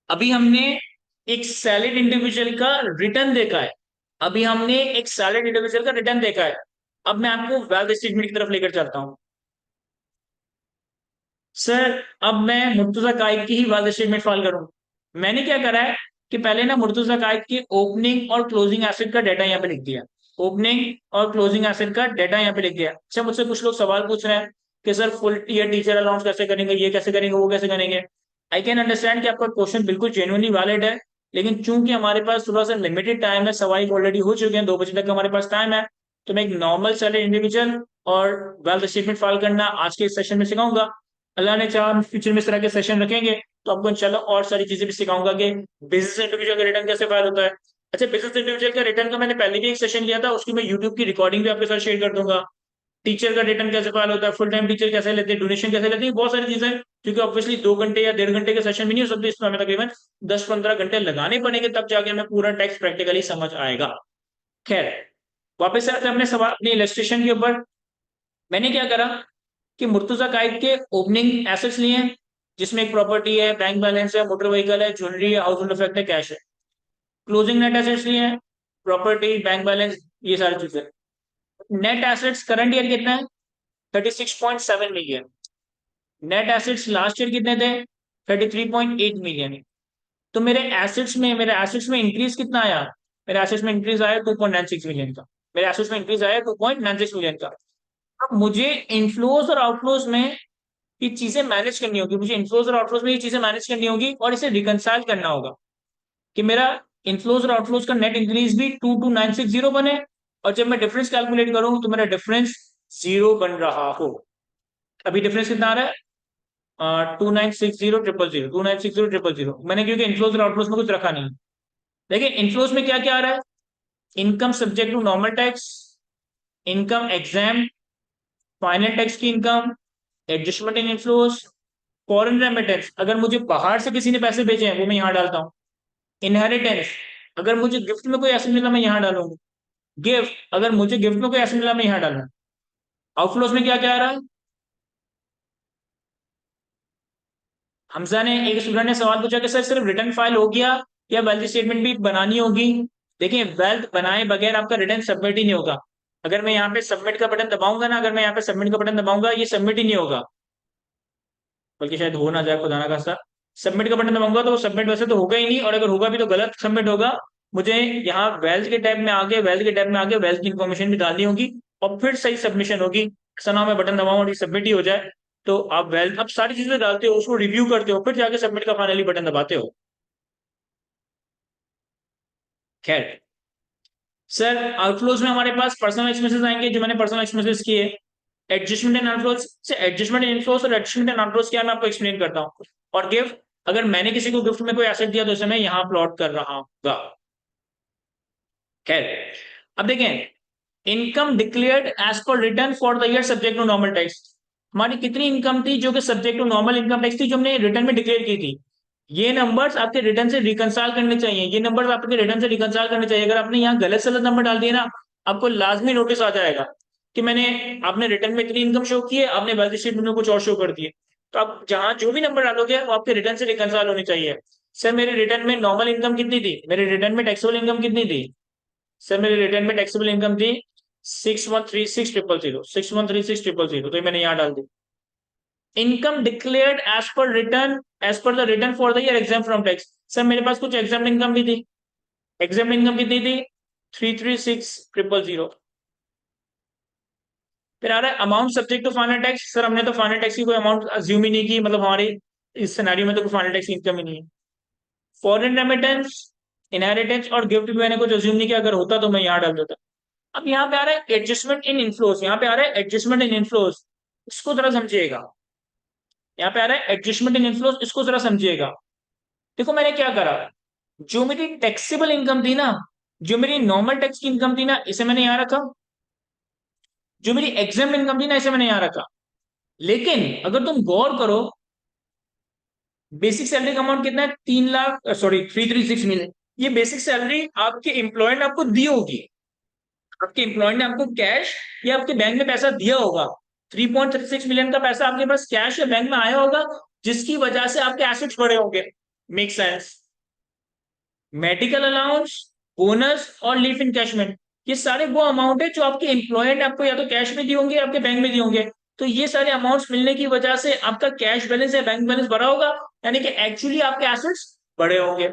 Speaker 1: अभी हमने एक सैलरीड इंडिविजुअल का रिटर्न देखा है, अभी हमने एक सैलरीड इंडिविजुअल का रिटर्न देखा है। अब मैं आपको वेल्थ स्टेटमेंट की तरफ लेकर चलता हूँ। सर अब मैं मुर्तुजा काइद की ही वेल्थ स्टेटमेंट फाइल करूँ। मैंने क्या करा है कि पहले ना मुर्तुजा काइद के ओपनिंग और क्लोजिंग एसेट का डाटा यहाँ पे लिख दिया, ओपनिंग और क्लोजिंग एसेट का डाटा यहाँ पे लिख दिया। अच्छा मुझसे कुछ लोग सवाल पूछ रहे हैं कि sir full year teacher allowance कैसे करेंगे, ये कैसे करेंगे, वो कैसे करेंगे। आई कैन अंडरस्टैंड कि आपका क्वेश्चन बिल्कुल जेन्युइनली वैलिड है, लेकिन चूंकि हमारे पास थोड़ा सा लिमिटेड टाइम है, सवाल ऑलरेडी हो चुके हैं, 2 बजे तक हमारे पास टाइम है, तो मैं एक नॉर्मल सैलरी इंडिविजुअल और वेल्थ स्टेटमेंट फाइल करना आज के इस सेशन में सिखाऊंगा। अल्लाह ने चाहा फ्यूचर में इस तरह के सेशन रखेंगे तो आपको इंशाल्लाह और सारी चीजें भी सिखाऊंगा कि बिजनेस इंडिविजुअल का रिटर्न कैसे फाइल होता है। अच्छा बिजनेस इंडिविजुअल का रिटर्न का मैंने पहले भी एक सेशन लिया था, उसकी मैं यूट्यूब की रिकॉर्डिंग भी आपके साथ शेयर कर दूंगा। टीचर का रिटर्न कैसे फाइल होता है, फुल टाइम टीचर कैसे लेते हैं, डोनेशन कैसे लेते हैं, बहुत सारी चीजें, क्योंकि ऑब्वियसली 2 घंटे या 1.5 घंटे के सेशन भी नहीं हो सकते, इसमें हमें तकरीबन 10-15 घंटे लगाने पड़ेंगे, तब जाके हमें पूरा टेक्स्ट प्रैक्टिकली समझ आएगा। खैर वापस आते हैं अपने सवाल, अपनी इलस्ट्रेशन के ऊपर। मैंने क्या करा कि मुर्तुजा काइद के ओपनिंग एसेट्स लिए हैं, जिसमें एक प्रॉपर्टी है, बैंक बैलेंस है, मोटर व्हीकल है, ज्वेलरी है, हाउस होल्ड इफेक्ट है, कैश है। क्लोजिंग नेट एसेट्स लिए हैं, प्रॉपर्टी, बैंक बैलेंस, ये सारी चीजें। नेट एसेट्स करंट ईयर कितना है, 36.7 million. Net assets last year कितने थे, 33.8 मिलियन। तो मेरे एसेट्स में इंक्रीज कितना आया, मेरे एसेट्स में इंक्रीज आया 2.96 मिलियन का, मेरे एसेट्स में इंक्रीज आया 2.96 मिलियन का। अब मुझे इनफ्लोज और आउटफ्लोज में ये चीजें मैनेज करनी होगी, मुझे इनफ्लोज और आउटफ्लोज में ये चीजें मैनेज करनी होगी और इसे रिकंसाइल करना होगा कि मेरा इनफ्लोज और आउटफ्लोज का नेट इंक्रीज भी 22960 बने, और जब मैं डिफरेंस कैलकुलेट करूं तो मेरा डिफरेंस 0 बन रहा हो। अभी डिफरेंस कितना आ रहा है, 2960000, 2960000। मैंने क्योंकि इनफ्लोज और आउटफ्लोज में कुछ रखा नहीं। देखिए इनफ्लोज में क्या क्या आ रहा है, income subject to normal tax, income exempt, final tax की income, adjustment in inflows, foreign remittance, अगर मुझे बाहर से किसी ने पैसे भेजे हैं वो मैं यहाँ डालता हूँ। इनहेरिटेंस, अगर मुझे गिफ्ट में कोई ऐसे मिला मैं यहाँ डालूंगा। गिफ्ट, अगर मुझे गिफ्ट में कोई ऐसे मिला मैं यहाँ डालूंगा। आउटफ्लोज में क्या क्या आ रहा है, हमजा ने, एक स्टूडेंट ने सवाल पूछा कि सर सिर्फ रिटर्न फाइल हो गया या वेल्थ स्टेटमेंट भी बनानी होगी। देखिए वेल्थ बनाए बगैर आपका रिटर्न सबमिट ही नहीं होगा। अगर मैं यहाँ पे सबमिट का बटन दबाऊंगा ना, अगर मैं यहाँ पे सबमिट का बटन दबाऊंगा ये सबमिट ही नहीं होगा, बल्कि शायद हो ना जाए, खुदा ना खास्ता। सबमिट का बटन दबाऊंगा तो वो सबमिट वैसे तो होगा ही नहीं, और अगर होगा भी तो गलत सबमिट होगा। मुझे यहाँ वेल्थ के टैब में आके, वेल्थ के टैब में आके वेल्थ की इन्फॉर्मेशन भी डालनी होगी और फिर सही सबमिशन होगी। ऐसा ना मैं बटन दबाऊं और ये सबमिट ही हो जाए। तो आप वेल्थ, अब सारी चीजें डालते हो, उसको रिव्यू करते हो, फिर जाके सबमिट का फाइनली बटन दबाते हो। खैर सर आउटफ्लोज में हमारे पास पर्सनल एक्सपेंसेस आएंगे, जो मैंने पर्सनल एक्सपेंसेस किए। एडजस्टमेंट एंड आउटफ्लोज से, एडजस्टमेंट एंड इनफ्लोज और एडजस्टमेंट एंड आउटफ्लोज क्या, मैं आपको एक्सप्लेन करता हूँ। और गिफ्ट, अगर मैंने किसी को गिफ्ट में कोई एसेट दिया तो इसे मैं यहाँ प्लॉट कर रहा हूँ। खैर अब देखें, income declared as per return for the year subject to normal tax. हमारी कितनी इनकम थी जो कि subject to normal income tax थी, जो हमने रिटर्न में डिक्लेयर की थी। ये नंबर्स आपके रिटर्न से रिकंसाइल करने चाहिए, ये नंबर्स आपके रिटर्न से रिकंसाइल करने चाहिए। अगर आपने यहाँ गलत सलत नंबर डाल दिया ना, आपको लाजमी नोटिस आ जाएगा कि आपने रिटर्न में इतनी इनकम शो की है, आपने बैलेंस शीट में कुछ और शो कर दिए। तो आप जहां जो भी नंबर डालोगे वो आपके रिटर्न से रिकंसाइल होनी चाहिए। सर मेरे रिटर्न में नॉर्मल इनकम कितनी थी, मेरे रिटर्न में टैक्सेबल इनकम कितनी थी। सर मेरे रिटर्न में टैक्सेबल इनकम थी 6136,000, 6136,000, तो ये मैंने यहाँ डाल दी। Income declared as per return as per the return for the year exempt from tax. Sir मेरे पास कुछ एग्जाम इनकम भी थी। एग्जाम इनकम कितनी थी? 336,000। फिर आ रहा है amount subject to final tax. Sir हमने तो फाइनल टैक्स की कोई अमाउंट अज्यूम ही नहीं की, मतलब हमारे इस सिनेरियो में तो कोई फाइनल टैक्स की इनकम ही नहीं है। फॉरेन रेमिटेंस, इनहेरिटेंस और गिफ्ट भी मैंने कुछ अज्यूम नहीं किया, अगर होता तो मैं यहाँ डाल देता। अब यहाँ पे आ रहा है एडजस्टमेंट इन इनफ्लोज, यहाँ पे आ रहा है एडजस्टमेंट इन इनफ्लोज, इसको जरा समझिएगा। यहाँ पे आ रहा है एडजस्टमेंट इन इनफ्लोज, इसको जरा समझिएगा। देखो मैंने क्या करा, जो मेरी टैक्सेबल इनकम थी ना, जो मेरी नॉर्मल टैक्स की इनकम थी ना, इसे मैंने यहाँ रखा। जो मेरी एग्जाम इनकम थी ना, इसे मैंने यहाँ रखा। लेकिन अगर तुम गौर करो, बेसिक सैलरी का अमाउंट कितना है? 3 लाख, सॉरी 336 मिलियन। ये बेसिक सैलरी आपके एम्प्लॉय ने आपको दी होगी, आपके एम्प्लॉय ने आपको कैश या आपके बैंक में पैसा दिया होगा। 3.36 मिलियन का पैसा आपके पास कैश या बैंक में आया होगा, जिसकी वजह से आपके एसेट्स बढ़े होंगे। Make sense? Medical allowance, bonus और लीव इनकैशमेंट, ये सारे वो अमाउंट है जो आपके एम्प्लॉयर ने आपको या तो कैश में दिए होंगे या आपके बैंक में दिए होंगे। तो ये सारे अमाउंट्स मिलने की वजह से आपका कैश बैलेंस या बैंक बैलेंस बढ़ा होगा, यानी कि एक्चुअली आपके एसेट्स बढ़े होंगे।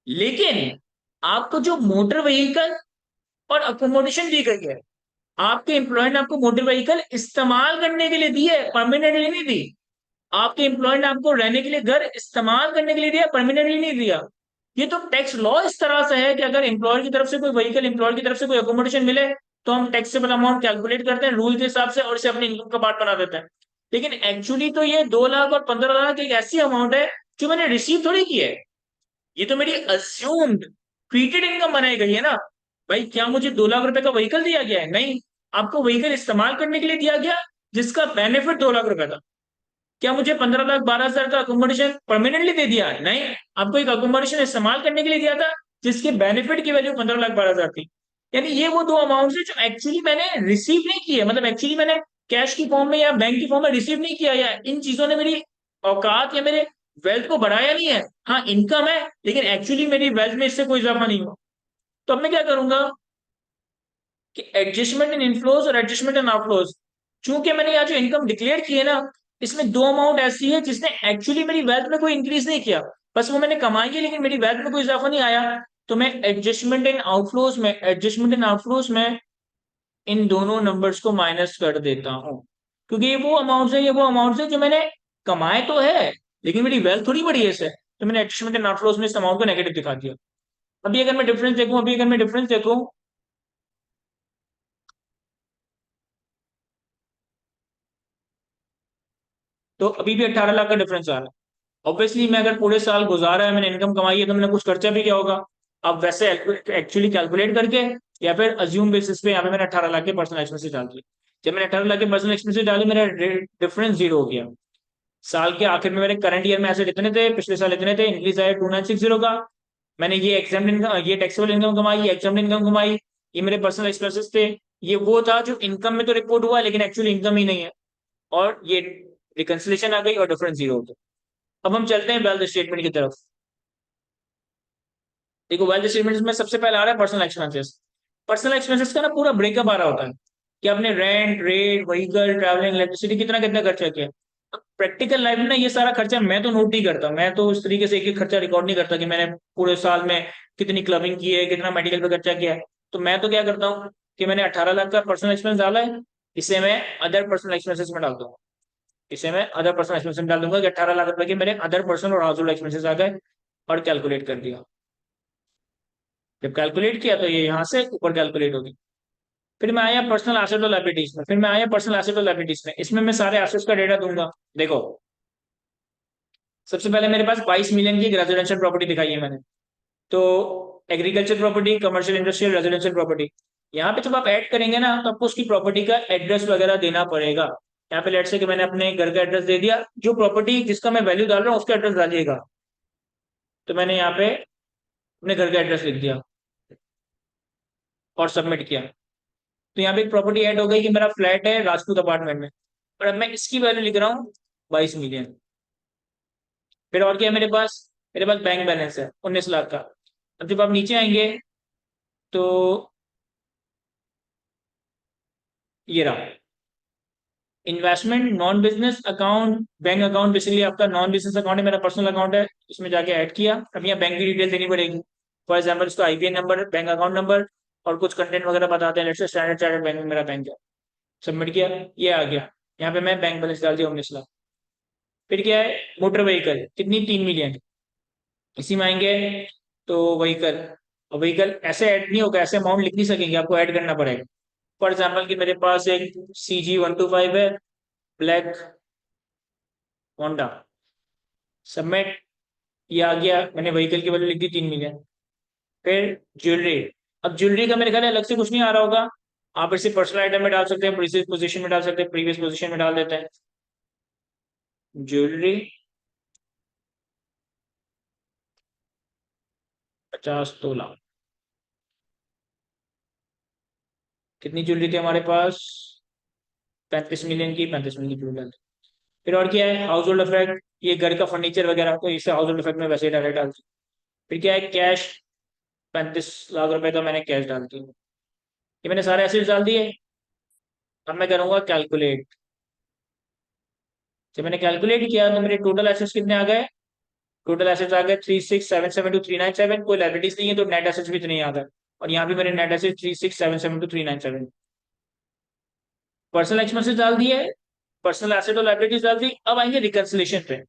Speaker 1: लेकिन आपको जो मोटर व्हीकल और अकोमोडेशन दी गई है, आपके एम्प्लॉय ने आपको मोटर व्हीकल इस्तेमाल करने के लिए दी है, परमानेंटली नहीं दी। आपके एम्प्लॉय ने आपको रहने के लिए घर इस्तेमाल करने के लिए दिया, परमानेंटली नहीं दिया। ये तो टैक्स लॉ इस तरह से है कि अगर एम्प्लॉयर की तरफ से कोई व्हीकल, एम्प्लॉयर की तरफ से कोई अकोमोडेशन मिले, तो हम टैक्सेबल अमाउंट कैलकुलेट करते हैं रूल के हिसाब से और इसे अपनी इनकम का पार्ट बना देते हैं। लेकिन एक्चुअली तो ये 2 लाख और 15 लाख एक ऐसी अमाउंट है जो मैंने रिसीव थोड़ी की है, ये तो मेरी अज्यूम्ड ट्रीटेड इनकम बनाई गई है ना। भाई क्या मुझे 2 लाख रुपए का व्हीकल दिया गया है? नहीं। आपको व्हीकल इस्तेमाल करने के लिए दिया गया, जिसका बेनिफिट 2 लाख रुपए था। क्या मुझे 15 लाख 12 हजार का अकोमोडेशन परमानेंटली दे दिया है? नहीं। आपको एक अकोमोडेशन इस्तेमाल करने के लिए दिया था, जिसके बेनिफिट की वैल्यू 15 लाख 12 हजार थी। यानी ये वो दो अमाउंट है जो एक्चुअली मैंने रिसीव नहीं किए, मतलब एक्चुअली मैंने कैश की फॉर्म में या बैंक की फॉर्म में रिसीव नहीं किया, या इन चीजों ने मेरी औकात या मेरे वेल्थ को बढ़ाया नहीं है। हाँ इनकम है, लेकिन एक्चुअली मेरी वेल्थ में इससे कोई इजाफा नहीं हुआ। तो अब मैं क्या करूंगा कि एडजस्टमेंट इन इनफ्लोज और एडजस्टमेंट इन आउटफ्लोज, चूंकि मैंने यहाँ जो इनकम डिक्लेयर की है ना, इसमें दो अमाउंट ऐसी है जिसने एक्चुअली मेरी वेल्थ में कोई इंक्रीज नहीं किया, बस वो मैंने कमाई है लेकिन मेरी वेल्थ में कोई इजाफा नहीं आया। तो मैं एडजस्टमेंट इन आउटफ्लोज में इन दोनों नंबर्स को माइनस कर देता हूँ, क्योंकि ये वो अमाउंट है जो मैंने कमाए तो है, लेकिन मेरी वेल्थ थोड़ी बढ़ी है इससे। तो मैंने एडजस्टमेंट इन आउटफ्लोज में इस अमाउंट को नेगेटिव दिखा दिया। अभी अगर मैं डिफरेंस देखूं, तो अभी भी 18 लाख का डिफरेंस आ रहा है। ऑब्वियसली मैं अगर पूरे साल गुजारा है, मैंने इनकम कमाई है, तो मैंने कुछ खर्चा भी किया होगा। अब वैसे एक्चुअली कैलकुलेट करके या फिर अज्यूम बेसिस पे यहाँ पे मैंने 18 लाख के पर्सनल एक्सपेंसेस डाल दिए। जब मैंने 18 लाख के पर्सनल एक्सपेंसेस डाले, मेरा डिफरेंस जीरो हो गया। साल के आखिर में मेरे करंट ईयर में एसेट इतने थे, पिछले साल इतने थे, इंक्रीज आया 2960 का। मैंने ये एग्जाम इनकम, ये टैक्सेबल इनकम कमाई, ये एग्जाम इनकम कमाई, ये मेरे पर्सनल एक्सपेंसेस थे। ये वो था जो इनकम में तो रिपोर्ट हुआ, लेकिन एक्चुअली इनकम ही नहीं है। और ये रिकंसिलेशन आ गई और डिफरेंस जीरो हो गया। अब हम चलते हैं वेल्थ स्टेटमेंट की तरफ। देखो वेल्थ स्टेटमेंट में सबसे पहले आ रहा है पर्सनल एक्सपेंसेस। पर्सनल एक्सपेंसेस का ना पूरा ब्रेकअप आ रहा होता है कि आपने rent, rate, vehicle, travelling, electricity कितना कितना खर्चा किया। प्रैक्टिकल लाइफ में ना ये सारा खर्चा मैं तो नोट नहीं करता, मैं तो उस तरीके से एक एक खर्चा रिकॉर्ड नहीं करता कि मैंने पूरे साल में कितनी क्लबिंग की है, कितना मेडिकल पे खर्चा किया है। तो मैं तो क्या करता हूँ कि मैंने 18 लाख का पर्सनल एक्सपेंस डाला है, इसे मैं अदर पर्सनल एक्सपेंसेस में डाल दूंगा। इसे मैं अदर पर्सनल एक्सपेंसेस में डाल दूंगा कि 18 लाख रुपए के मेरे अदर पर्सनल और हाउस होल्ड एक्सपेंसेस आ गए, और कैलकुलेट कर दिया। जब कैलकुलेट किया तो ये यहाँ से ऊपर कैलकुलेट होगी। फिर मैं आया पर्सनल एसेट और लायबिलिटीज में, इसमें मैं सारे एसेट्स का डेटा दूंगा। देखो सबसे पहले मेरे पास 22 मिलियन की रेजिडेंशियल प्रॉपर्टी दिखाई है मैंने। तो agriculture property, commercial, industrial, residential property, यहाँ पे जब आप ऐड करेंगे ना, तो आपको उसकी प्रॉपर्टी का एड्रेस वगैरह देना पड़ेगा। यहाँ पे लेट से कि मैंने अपने घर का एड्रेस दे दिया, जो प्रॉपर्टी जिसका मैं वैल्यू डाल रहा हूँ उसका एड्रेस डालिएगा। तो मैंने यहाँ पे अपने घर का एड्रेस लिख दिया और सबमिट किया। तो यहाँ पे एक प्रॉपर्टी ऐड हो गई कि मेरा फ्लैट है राजपूत अपार्टमेंट में, और अब मैं इसकी वैल्यू लिख रहा हूँ 22 मिलियन। फिर और क्या है मेरे पास बैंक बैलेंस है 19 लाख का। अब जब आप नीचे आएंगे तो ये रहा, investment, non business account, bank account basically आपका नॉन बिजनेस अकाउंट है, मेरा पर्सनल अकाउंट है, उसमें जाके ऐड किया। अब यहाँ बैंक की डिटेल देनी पड़ेगी। फॉर एग्जाम्पल इसका IPN number, bank account number और कुछ कंटेंट वगैरह बताते हैं, जैसे स्टैंडर्ड चार्टर्ड बैंक में मेरा बैंक है। सबमिट किया, ये आ गया। यहाँ पे मैं बैंक बैलेंस डाल दिया 19 लाख। फिर क्या है, मोटर व्हीकल कितनी, 3 मिलियन, इसी में आएंगे। तो व्हीकल, और व्हीकल ऐसे ऐड नहीं होगा, ऐसे अमाउंट लिख नहीं सकेंगे, आपको ऐड करना पड़ेगा। फॉर एग्जाम्पल कि मेरे पास एक CG125 है, ब्लैक होंडा। सबमिट, ये आ गया, मैंने व्हीकल की वैल्यू लिख दी 3 मिलियन। फिर ज्वेलरी, अब ज्वेलरी का मेरे ख्याल है अलग से कुछ नहीं आ रहा होगा, आप इसे पर्सनल आइटम में डाल सकते हैं, प्रीवियस पोजीशन में डाल सकते हैं, प्रीवियस पोजीशन में डाल देते हैं। ज्वेलरी 50 तोला, कितनी ज्वेलरी थी हमारे पास, 35 मिलियन की, 35 मिलियन की ज्वेलरी। फिर और क्या है, हाउस होल्ड इफेक्ट, ये घर का फर्नीचर वगैरह, तो इसे हाउस होल्ड इफेक्ट में वैसे ही डायरेक्ट डालती। फिर क्या है, कैश, 35 लाख रुपए का मैंने कैश डाल दी। ये मैंने सारे एसेट्स डाल दिए। अब मैं करूंगा कैलकुलेट। जब मैंने कैलकुलेट किया तो मेरे टोटल एसेट्स कितने आ गए, टोटल एसेट्स आ गए 36,772,397। कोई लाइबिलिटीज नहीं है तो नेट एसेट्स भी इतने ही आ गए। और यहाँ भी मेरे नेट एसेट्स 36,772,397। पर्सनल एक्सपेंसेस डाल दिए, पर्सनल एसेट और लाइबिलिटीज डाल दी। अब आएंगे रिकंसिलेशन पे।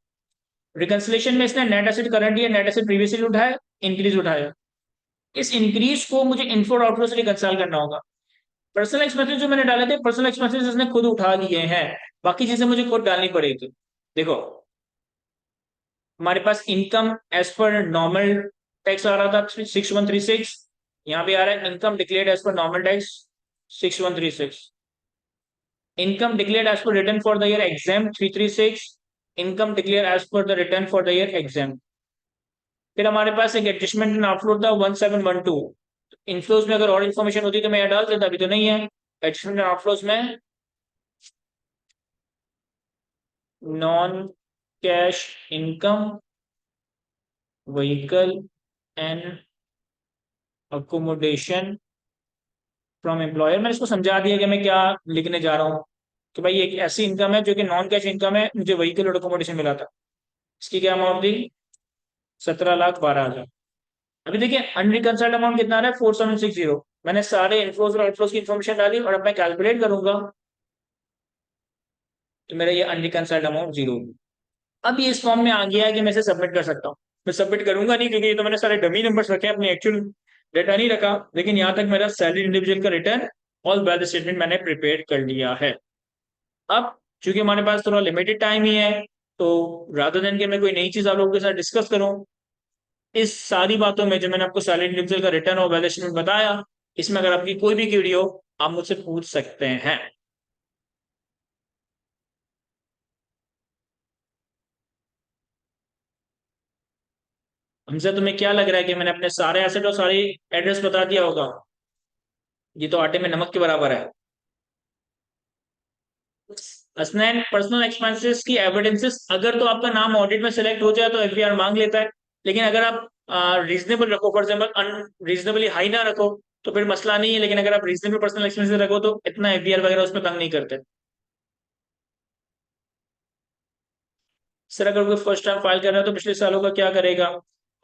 Speaker 1: रिकंसिलेशन में इसने net asset current year, net asset previously उठाया, इंक्रीज उठाया। इस इंक्रीज को मुझे इनफ्लो और आउटफ्लो से रिकंसाइल करना होगा। पर्सनल एक्सपेंसेस जो मैंने डाले थे, पर्सनल एक्सपेंसेस इसने खुद उठा लिए हैं, बाकी चीजें मुझे खुद डालनी पड़ेगी। देखो, हमारे पास income as per normal tax आ रहा था 6136, यहाँ भी आ रहा है income declared as per normal tax 6136। Income declared as per return for the year exempt 336। Income declare as per the return for the year exempt. फिर हमारे पास एक एडजस्टमेंट इन आउटफ्लो था 1712। इनफ्लोज में अगर और इन्फॉर्मेशन होती तो मैं यहाँ डाल देता, अभी तो नहीं है। एडजस्टमेंट इन आउटफ्लोज में non cash income, vehicle and accommodation from employer, मैंने इसको समझा दिया कि मैं क्या लिखने जा रहा हूँ। कि भाई एक ऐसी इनकम है जो कि नॉन कैश इनकम है, मुझे व्हीकल और अकोमोडेशन मिला था। इसकी क्या अमाउंट थी, 17,12,000। अभी देखिए अनरिकंसाइल्ड अमाउंट कितना आ रहा है, 4760। मैंने सारे इनफ्लोज और आउटफ्लोज की इन्फॉर्मेशन डाली और अब मैं कैलकुलेट करूंगा तो मेरा ये अनरिकंसाइल्ड अमाउंट जीरो। अब ये इस फॉर्म में आ गया है कि मैं इसे सबमिट कर सकता हूँ। मैं सबमिट करूंगा नहीं क्योंकि ये तो मैंने सारे डमी नंबर्स रखे हैं, अपनी एक्चुअल डेटा नहीं रखा। लेकिन यहाँ तक मेरा सैलरी इंडिविजुअल का रिटर्न और बैलेंस स्टेटमेंट मैंने प्रिपेयर कर लिया है। अब चूंकि हमारे पास थोड़ा लिमिटेड टाइम ही है, तो रादर देन कि मैं कोई नई चीज आप लोगों के साथ डिस्कस करूं, इस सारी बातों में जो मैंने आपको सैलरी इंडिविजुअल का रिटर्न और बैलेंस स्टेटमेंट बताया, इसमें अगर आपकी कोई भी क्वेरी हो आप मुझसे पूछ सकते हैं। हमसे तुम्हें क्या लग रहा है कि मैंने अपने सारे एसेट और सारी एड्रेस बता दिया होगा? ये तो आटे में नमक के बराबर है। हसनैन, पर्सनल एक्सपेंसेस की एविडेंसेस अगर तो आपका नाम ऑडिट में सिलेक्ट हो जाए तो एफबीआर मांग लेता है। लेकिन अगर आप रीजनेबल रखो, फॉर एग्जाम्पल अनरीजनेबली हाई ना रखो, तो फिर मसला नहीं है। लेकिन अगर आप रीजनेबल पर्सनल एक्सपेंसेस रखो तो इतना एफबीआर वगैरह उसमें तंग नहीं करते। सर अगर कोई फर्स्ट टाइम फाइल कर रहा है तो पिछले सालों का क्या करेगा?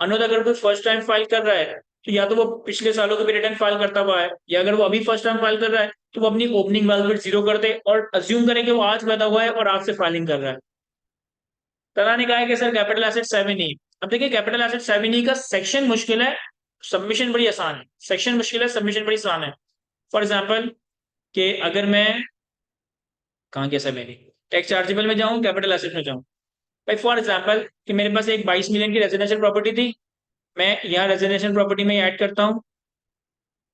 Speaker 1: अनुज, अगर कोई फर्स्ट टाइम फाइल कर रहा है तो या तो वो पिछले सालों के भी रिटर्न फाइल करता हुआ है, या अगर वो अभी फर्स्ट टाइम फाइल कर रहा है तो वो अपनी ओपनिंग बैलेंस शीट जीरो कर दे और अज्यूम करे कि वो आज पैदा हुआ है और आज से फाइलिंग कर रहा है। तला ने कहा है कि सर कैपिटल एसेट 7E। अब देखिए कैपिटल एसेट 7E का सेक्शन मुश्किल है, सबमिशन बड़ी आसान है। सेक्शन मुश्किल है, सबमिशन बड़ी आसान है। फॉर एग्जाम्पल कि अगर मैं, कहाँ गया 7E, टैक्स चार्जेबल में जाऊं, कैपिटल एसेट में जाऊं। भाई फॉर एग्जाम्पल कि मेरे पास एक 22 मिलियन की रेजिडेंशियल प्रॉपर्टी थी, मैं यहाँ रेजिडेंशियल प्रॉपर्टी में ऐड करता हूँ।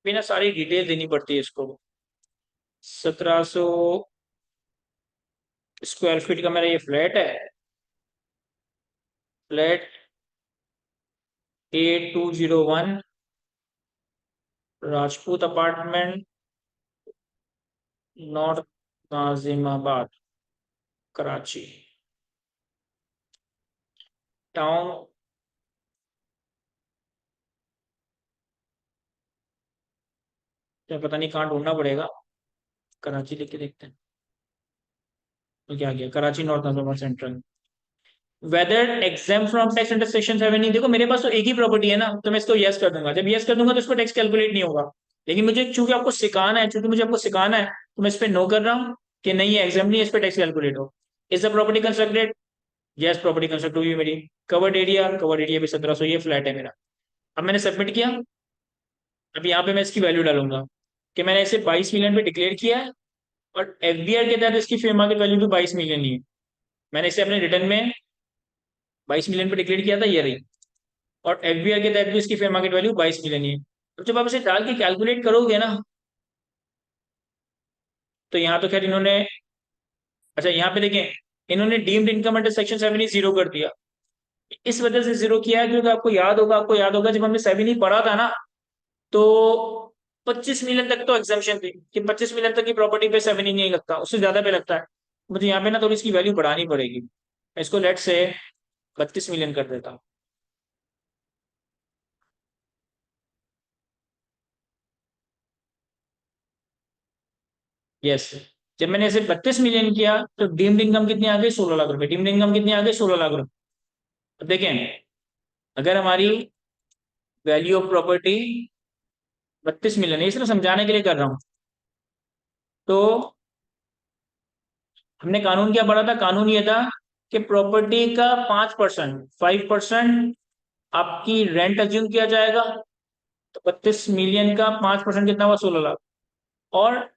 Speaker 1: बिना सारी डिटेल देनी पड़ती है इसको। 1700 स्क्वायर फीट का मेरा ये फ्लैट है, flat A201 Rajput apartment, north Nazimabad, Karachi town. क्या पता नहीं कहाँ ढूंढना पड़ेगा, कराची लिख के देखते हैं। तो क्या गया, Karachi north Najafabad central. Whether exempt from tax under section 7, देखो मेरे पास तो एक ही प्रॉपर्टी है ना, तो मैं इसको यस कर दूंगा। जब यस कर दूंगा तो इसको टैक्स कैलकुलेट नहीं होगा। लेकिन मुझे चूंकि आपको सिखाना है, चूंकि मुझे आपको सिखाना है, तो मैं इस पे नो कर रहा हूँ कि नहीं ये एग्जाम नहीं है, इस पे टैक्स कैलकुलेट हो। Is the property constructed? Yes, property construct हुई है मेरी। कवर्ड एरिया भी 1700, ये फ्लैट है मेरा। अब मैंने सबमिट किया। अब यहाँ पे मैं इसकी वैल्यू डालूंगा कि मैंने इसे 22 मिलियन पे डिक्लेयर किया है, और एफबीआर के तहत इसकी फेयर मार्केट वैल्यू भी 22 मिलियन ही है। मैंने इसे अपने रिटर्न में 22 मिलियन पे डिक्लेयर किया था, ये रही। और एफबीआर के तहत भी इसकी फेयर मार्केट वैल्यू 22 मिलियन ही है। तो जब आप इसे डाल के कैलकुलेट करोगे ना, तो यहाँ तो खैर इन्होंने, अच्छा यहाँ पे देखें, इन्होंने डीम्ड इनकम अंडर सेक्शन 7 ही जीरो कर दिया। इस वजह से जीरो किया है क्योंकि आपको याद होगा जब हमने 7 ही पढ़ा था ना, तो 25 मिलियन तक तो एग्जाम्पशन थी कि 25 मिलियन तक की प्रॉपर्टी पे 7 ही नहीं लगता, उससे ज्यादा पे लगता है। मुझे यहाँ पे ना थोड़ी इसकी वैल्यू बढ़ानी पड़ेगी। मैं इसको लेट से 32 मिलियन कर देता हूँ। यस। जब मैंने इसे 32 मिलियन किया तो डीम्ड इनकम कितनी आ गई, 16 लाख रुपए। डीम्ड इनकम कितनी आ गई, 16 लाख रुपए। अब देखें, अगर हमारी वैल्यू ऑफ प्रॉपर्टी 32 मिलियन है, ये सिर्फ समझाने के लिए कर रहा हूँ, तो हमने कानून क्या पढ़ा था? कानून ये था कि प्रॉपर्टी का 5%, 5% आपकी रेंट अज्यूम किया जाएगा। तो 32 मिलियन का 5% कितना हुआ, 16 लाख। और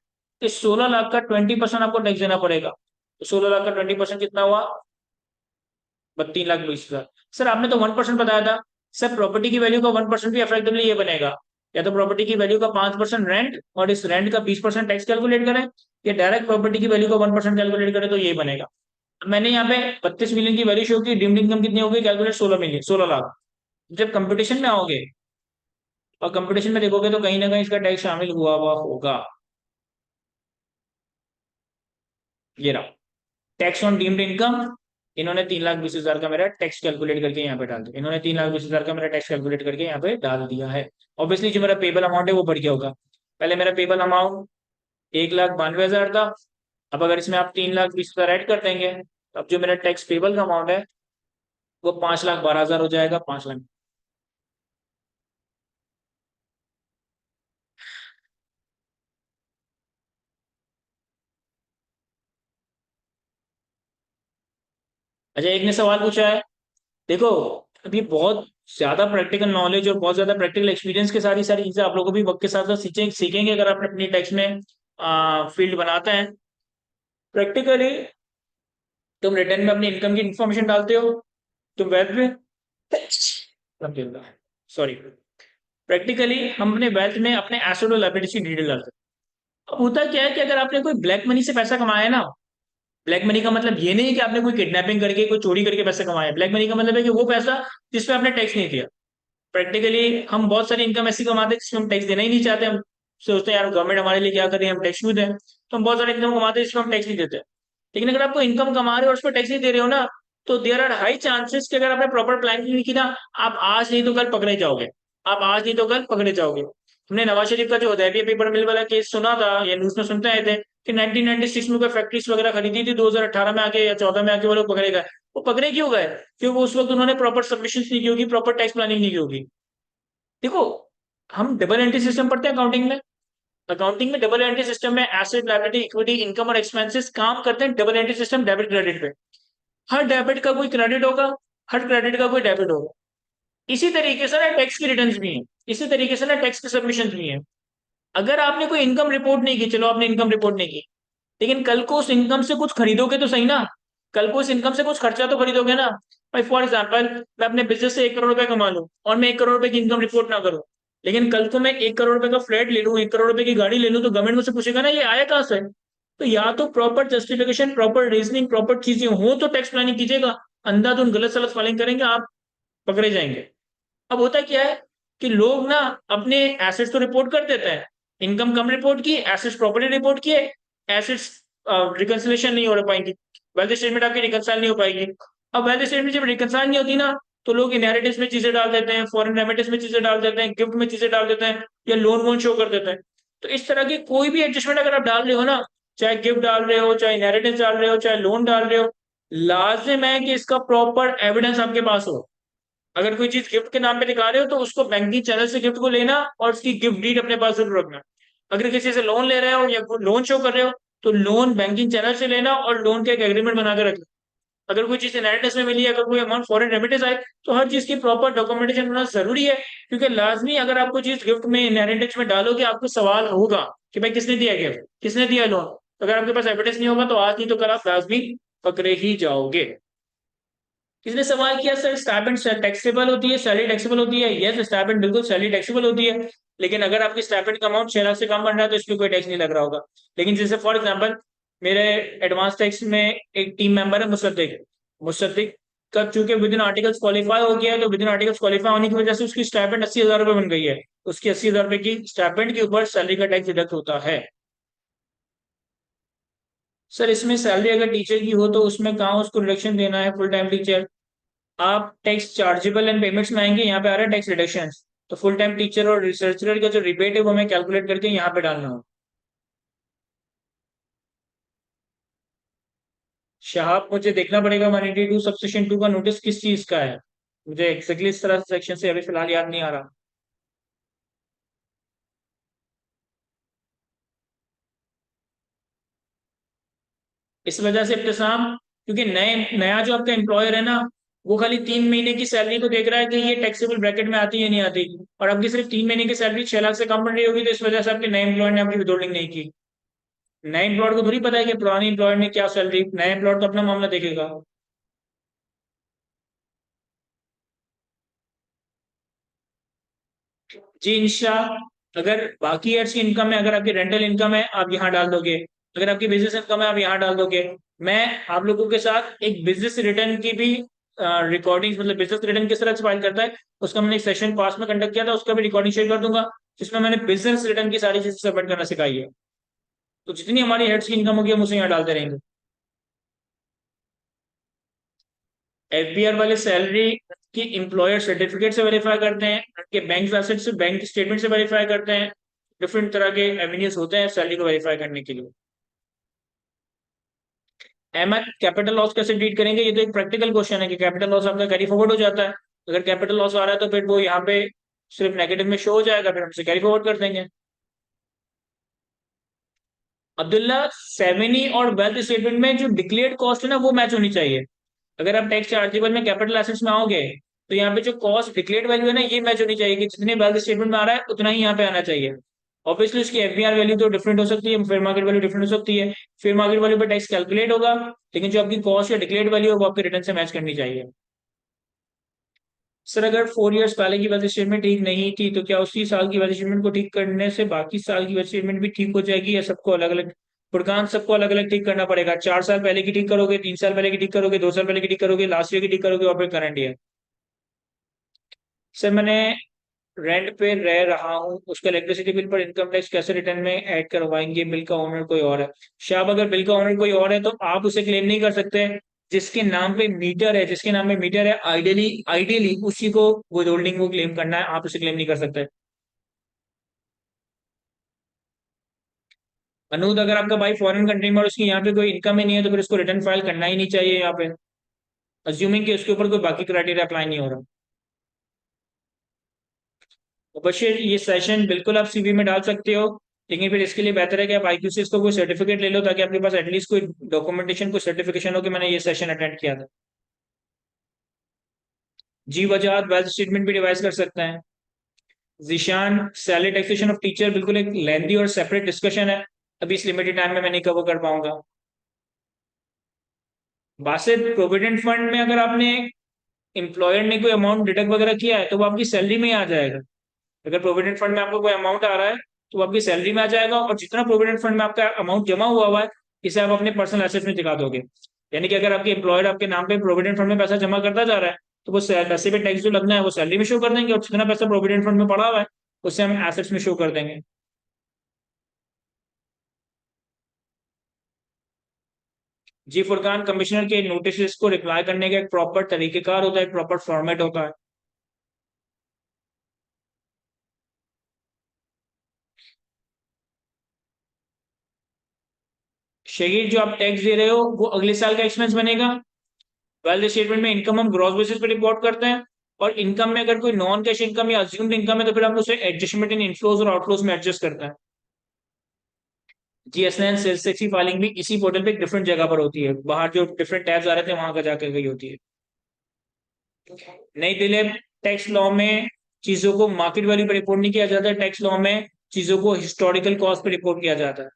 Speaker 1: इस 16 लाख का 20% आपको टैक्स देना पड़ेगा। तो 16 लाख का 20% कितना हुआ, 32 लाख 20 हजार। सर आपने तो 1% बताया था। सर प्रॉपर्टी की वैल्यू का 1% भी इफेक्टिवली ये बनेगा, या तो प्रॉपर्टी की वैल्यू का 5% रेंट और इस रेंट का 20% टैक्स कैलकुलेट करें, या डायरेक्ट प्रॉपर्टी की वैल्यू का 1% कैलकुलेट करें, तो यही बनेगा। अब मैंने यहाँ पे 32 मिलियन की वैल्यू शो की, डिम्ड इनकम कितनी होगी, कैलकुलेट 16 मिलियन, 16 लाख। जब कंपटीशन में आओगे और कंपटीशन में देखोगे तो कहीं ना कहीं इसका टैक्स शामिल हुआ हुआ होगा। ये रहा टैक्स ऑन डीम्ड इनकम। इन्होंने 3 लाख 20 हजार का मेरा टैक्स कैलकुलेट करके यहाँ पे डाल दिया। इन्होंने 3 लाख 20 हजार का मेरा टैक्स कैलकुलेट करके यहाँ पे डाल दिया है। ऑब्वियसली जो मेरा पेबल अमाउंट है वो बढ़ गया होगा। पहले मेरा पेबल अमाउंट 1,92,000 था। अब अगर इसमें आप 3 लाख 20 हजार ऐड कर देंगे, तो अब जो मेरा टैक्स पेबल का अमाउंट है वो 5,12,000 हो जाएगा, 5 लाख। अच्छा, एक ने सवाल पूछा है, देखो अभी बहुत ज्यादा प्रैक्टिकल नॉलेज और बहुत ज्यादा प्रैक्टिकल एक्सपीरियंस के साथ ही सारी चीजें आप लोगों को भी वक्त के साथ साथ सीखेंगे अगर आप अपनी टैक्स में फील्ड बनाते हैं। प्रैक्टिकली तुम रिटर्न में अपनी इनकम की इंफॉर्मेशन डालते हो, तुम वेल्थ में, सॉरी, प्रैक्टिकली हम अपने वेल्थ में अपने एसेट और लायबिलिटीज की डिटेल डालते हैं। अब होता क्या है कि अगर आपने कोई ब्लैक मनी से पैसा कमाया है ना, ब्लैक मनी का मतलब ये नहीं है कि आपने कोई किडनैपिंग करके कोई चोरी करके पैसा कमाया। ब्लैक मनी का मतलब है कि वो पैसा जिसपे आपने टैक्स नहीं दिया। प्रैक्टिकली हम बहुत सारी इनकम ऐसी कमाते हैं जिसमें हम टैक्स देना ही नहीं चाहते। हम सोचते हैं यार गवर्नमेंट हमारे लिए क्या कर रही है, हम टैक्स क्यों दें। तो हम बहुत सारी इनकम कमाते हैं जिसमें हम टैक्स नहीं देते। लेकिन अगर आपको इनकम कमा रहे हो और उस पर टैक्स नहीं दे रहे हो ना, तो देयर आर हाई चांसेस कि अगर आपने प्रॉपर प्लानिंग नहीं की ना, आप आज नहीं तो कल पकड़े जाओगे। आप आज नहीं तो कल पकड़े जाओगे। हमने नवाज शरीफ का जो हदैबिया पेपर मिल वाला केस सुना था या न्यूज में सुनते आए थे कि 1996 में कोई फैक्ट्रीज वगैरह खरीदी थी, 2018 में आके या 14 में आके वो लोग पकड़े गए। वो पकड़े क्यों गए? क्योंकि उस वक्त उन्होंने प्रॉपर सबमिशन नहीं की होगी, प्रॉपर टैक्स प्लानिंग नहीं की होगी। देखो, हम डबल एंट्री सिस्टम पढ़ते हैं अकाउंटिंग में। अकाउंटिंग में डबल एंट्री सिस्टम में एसेट लायबिलिटी इक्विटी इनकम और एक्सपेंसेस काम करते हैं double entry system, debit credit पे। हर डेबिट का कोई क्रेडिट होगा, हर क्रेडिट का कोई डेबिट होगा। इसी तरीके से ना टैक्स की रिटर्न्स भी हैं, इसी तरीके से ना टैक्स के सबमिशन भी हैं। अगर आपने कोई इनकम रिपोर्ट नहीं की, चलो आपने इनकम रिपोर्ट नहीं की, लेकिन कल को उस इनकम से कुछ खरीदोगे तो सही ना। कल को उस इनकम से कुछ खर्चा तो खरीदोगे ना। भाई फॉर एग्जाम्पल, मैं अपने बिजनेस से 1 करोड़ रुपए कमा लूं और मैं 1 करोड़ रुपए की इनकम रिपोर्ट ना करूं, लेकिन कल को मैं 1 करोड़ रुपए का फ्लैट ले लूं, 1 करोड़ रुपए की गाड़ी ले लूं, तो गवर्नमेंट मुझसे पूछेगा ना ये आया कहां से। तो या तो proper justification, proper reasoning, proper चीजें हो तो टैक्स प्लानिंग कीजिएगा। अंधाधुंध गलत सलत फाइलिंग करेंगे आप, पकड़े जाएंगे। अब होता क्या है कि लोग ना अपने एसेट्स तो रिपोर्ट कर देते हैं, इनकम कम रिपोर्ट की, एसेट्स प्रॉपर्ली रिपोर्ट किए, एसेट्स रिकंसिलेशन नहीं हो पाएंगी, वेल्थ स्टेटमेंट आपकी रिकंसाइल नहीं हो पाएगी। अब वेल्थ स्टेटमेंट जब रिकंसाइल नहीं होती ना, तो लोग इनहेरिटेंस में चीजें डाल देते हैं, फॉरेन रेमिटेंस में चीजें डाल देते हैं, गिफ्ट में चीजें डाल देते हैं, या लोन वोन शो कर देते हैं। तो इस तरह की कोई भी एडजस्टमेंट अगर आप डाल रहे हो ना, चाहे गिफ्ट डाल रहे हो, चाहे इनहेरिटेंस डाल रहे हो, चाहे लोन डाल रहे हो, लाजिम है कि इसका प्रॉपर एविडेंस आपके पास हो। अगर कोई चीज गिफ्ट के नाम पे दिखा रहे हो तो उसको बैंकिंग चैनल से गिफ्ट को लेना और उसकी गिफ्ट डीड अपने पास जरूर रखना। अगर किसी से लोन ले रहे हो या लोन शो कर रहे हो तो लोन बैंकिंग चैनल से लेना और लोन का एक एग्रीमेंट बना के रखना। अगर कोई चीज इनहेरिटेंस में मिली है, अगर कोई अमाउंट फॉरेन रेमिटेंस आए, तो हर चीज की प्रॉपर डॉक्यूमेंटेशन होना जरूरी है। क्योंकि लाजमी अगर आपको चीज गिफ्ट में इनहेरिटेंस में डालोगे, आपको सवाल होगा कि भाई किसने दिया गिफ्ट, किसने दिया लोन। अगर आपके पास एविडेंस नहीं होगा तो आज नहीं तो कल आप लाजमी पकड़े ही जाओगे। किसने सवाल किया सर स्टाइपेंड टैक्सेबल होती है, सैलरी टैक्सेबल होती है? यस, स्टाइपेंड बिल्कुल सैलरी टैक्सेबल होती है। लेकिन अगर आपकी स्टाइपेंड का अमाउंट 6 लाख से कम बन रहा है तो इस पर कोई टैक्स नहीं लग रहा होगा। लेकिन जैसे फॉर एग्जांपल मेरे एडवांस टैक्स में एक टीम मेंबर है मुसद्दिक। मुसद्दिक का चूंकि विद इन आर्टिकल्स क्वालिफाई हो गया है, तो विद इन आर्टिकल्स क्वालिफाई होने की वजह से उसकी स्टाइपेंड 80,000 रुपये बन गई है। उसकी 80,000 रुपये की स्टाइपेंड के ऊपर सैलरी का टैक्स डिडक्ट होता है। सर इसमें सैलरी अगर टीचर की हो तो उसमें कहाँ उसको रिडक्शन देना है फुल टाइम टीचर? आप टैक्स चार्जेबल एंड पेमेंट्स में आएंगे, यहाँ पे आ रहा है टैक्स रिडक्शन। तो फुल टाइम टीचर और रिसर्चर का जो रिबेट है वो हमें कैलकुलेट करके यहाँ पे डालना हो। शाह मुझे देखना पड़ेगा 182 सबसेक्शन 2 का नोटिस किस चीज का है। मुझे एक्जैक्टली इस तरह सेक्शन से अभी फिलहाल याद नहीं आ रहा। इस वजह से इब्तिसाम, क्योंकि नए नया जो आपका एम्प्लॉयर है ना, वो खाली 3 महीने की सैलरी को देख रहा है कि ये टैक्सेबल ब्रैकेट में आती है नहीं आती। और आपकी सिर्फ 3 महीने की सैलरी 6 लाख से कम बन रही होगी, तो इस वजह से आपके नए एम्प्लॉयर ने आपकी विदहोल्डिंग नहीं की। नए एम्प्लॉयर को थोड़ी पता है कि पुराने एम्प्लॉयर ने क्या सैलरी, नए एम्प्लॉयर तो अपना मामला देखेगा। जी इंशा, अगर बाकी एड्स की इनकम है, अगर आपकी रेंटल इनकम है आप यहाँ डाल दोगे, अगर आपकी बिजनेस इनकम है आप यहाँ डाल दोगे। मैं आप लोगों के साथ एक बिजनेस रिटर्न की भी रिकॉर्डिंग, मतलब बिजनेस रिटर्न किस तरह से फाइल करता है उसका मैंने एक सेशन पास में कंडक्ट किया था, उसका भी रिकॉर्डिंग शेयर कर दूंगा, जिसमें मैंने बिजनेस रिटर्न की सारी चीजें सबमिट करना सिखाई है। तो जितनी हमारी हेड्स की इनकम होगी हम उसे यहाँ डालते रहेंगे। एफबीआर वाले सैलरी की एम्प्लॉयर सर्टिफिकेट से वेरीफाई करते हैं, उनके बैंक एसेट से, बैंक स्टेटमेंट से वेरीफाई करते हैं। डिफरेंट तरह के एवेन्यूज होते हैं सैलरी को वेरीफाई करने के लिए। एमएल कैपिटल लॉस कैसे ट्रीट करेंगे, ये तो एक प्रैक्टिकल क्वेश्चन है कि कैपिटल लॉस आपका कैरी फॉरवर्ड हो जाता है। अगर कैपिटल लॉस आ रहा है तो फिर वो यहाँ पे सिर्फ नेगेटिव में शो हो जाएगा, फिर हम उसे कैरी फॉरवर्ड कर देंगे। अब्दुल्ला, सेवेनी और वेल्थ स्टेटमेंट में जो डिक्लेयर्ड कॉस्ट है ना वो मैच होनी चाहिए। अगर आप टैक्स चार्जेबल में कैपिटल एसेट्स में आओगे तो यहाँ पे जो कॉस्ट डिक्लेयर्ड वैल्यू है ना ये मैच होनी चाहिए कि जितने वेल्थ स्टेटमेंट में आ रहा है उतना ही यहाँ पे आना चाहिए। ऑब्वियसली उसकी एफबीआर वैल्यू तो डिफरेंट हो सकती है, फेयर मार्केट वैल्यू डिफरेंट हो सकती है। फेयर मार्केट वैल्यू पर टैक्स कैलकुलेट होगा, लेकिन जो आपकी कॉस्ट या डिक्लेयर्ड वैल्यू है वो आपके रिटर्न से मैच करनी चाहिए। सर अगर 4 इयर्स पहले की वैल्यू स्टेटमेंट ठीक नहीं थी तो क्या उसी साल की वैल्यू स्टेटमेंट को ठीक करने से बाकी साल की वैल्यू स्टेटमेंट भी ठीक हो जाएगी, या सबको अलग अलग? फुरकान, सबको अलग अलग ठीक करना पड़ेगा। 4 साल पहले की ठीक करोगे, 3 साल पहले की ठीक करोगे, 2 साल पहले की ठीक करोगे, लास्ट ईयर की ठीक करोगे और फिर करंट ईयर। सर मैंने रेंट पे रह रहा हूँ, उसका इलेक्ट्रिसिटी बिल पर इनकम टैक्स कैसे रिटर्न में ऐड करवाएंगे? बिल का ओनर कोई और है। शायद अगर बिल का ओनर कोई और है तो आप उसे क्लेम नहीं कर सकते। जिसके नाम पे मीटर है, जिसके नाम पे मीटर है, आइडियली आइडियली उसी को विद होल्डिंग को क्लेम करना है, आप उसे क्लेम नहीं कर सकते। अनूद, अगर आपका भाई फॉरेन कंट्री में और उसकी यहाँ पे कोई इनकम ही नहीं है तो फिर उसको रिटर्न फाइल करना ही नहीं चाहिए यहाँ पे, अज्यूमिंग कि उसके ऊपर कोई बाकी क्राइटेरिया अप्लाई नहीं हो रहा। बशीर, ये सेशन बिल्कुल आप सीवी में डाल सकते हो, लेकिन फिर इसके लिए बेहतर है कि आप आईक्यूसीएस को कोई सर्टिफिकेट ले लो ताकि आपके पास एटलीस्ट कोई डॉक्यूमेंटेशन, कोई सर्टिफिकेशन हो कि मैंने ये सेशन अटेंड किया था। जी वजह वेल्थ स्टेटमेंट भी डिवाइस कर सकते हैं। Zeeshan, salary taxation of teacher बिल्कुल एक लेंदी और सेपरेट डिस्कशन है, अभी इस लिमिटेड टाइम में मैं नहीं कवर कर पाऊंगा। बासित, प्रोविडेंट फंड में अगर आपने एम्प्लॉयर ने कोई अमाउंट डिडक्ट वगैरह किया है तो वो आपकी सैलरी में ही आ जाएगा। अगर प्रोविडेंट फंड में आपको कोई अमाउंट आ रहा है तो वो आपकी सैलरी में आ जाएगा, और जितना प्रोविडेंट फंड में आपका अमाउंट जमा हुआ है इसे आप अपने पर्सनल एसेट्स में दिखा दोगे। यानी कि अगर आपके एम्प्लॉयर आपके नाम पे प्रोविडेंट फंड में पैसा जमा करता जा रहा है तो वो पैसे पे टैक्स जो लगना है वो सैलरी में शो कर देंगे, और जितना पैसा प्रोविडेंट फंड में पड़ा हुआ है उससे हम एसेट्स में शो कर देंगे। जी फुरकान, कमिश्नर के नोटिस को रिप्लाई करने का एक प्रॉपर तरीकेकार होता है, एक प्रॉपर फॉर्मेट होता है। शहीद जो आप टैक्स दे रहे हो वो अगले साल का एक्सपेंस बनेगा। वैल्यू स्टेटमेंट में इनकम हम ग्रॉस बेसिस पे रिपोर्ट करते हैं, और इनकम में अगर कोई नॉन कैश इनकम या अज्यूम्ड इनकम है तो फिर हम उसे एडजस्टमेंट इन इनफ्लोज और आउटफ्लोज में एडजस्ट करते हैं। GS9 सेल्स टैक्स की फाइलिंग भी इसी पोर्टल पे एक डिफरेंट जगह पर होती है, बाहर जो डिफरेंट टैब्स आ रहे थे वहां का जाकर गई होती है। नई दिल्ली टैक्स लॉ में चीजों को मार्केट वैल्यू पर रिपोर्ट नहीं किया जाता है, टैक्स लॉ में चीजों को हिस्टोरिकल कॉस्ट पर रिपोर्ट किया जाता है।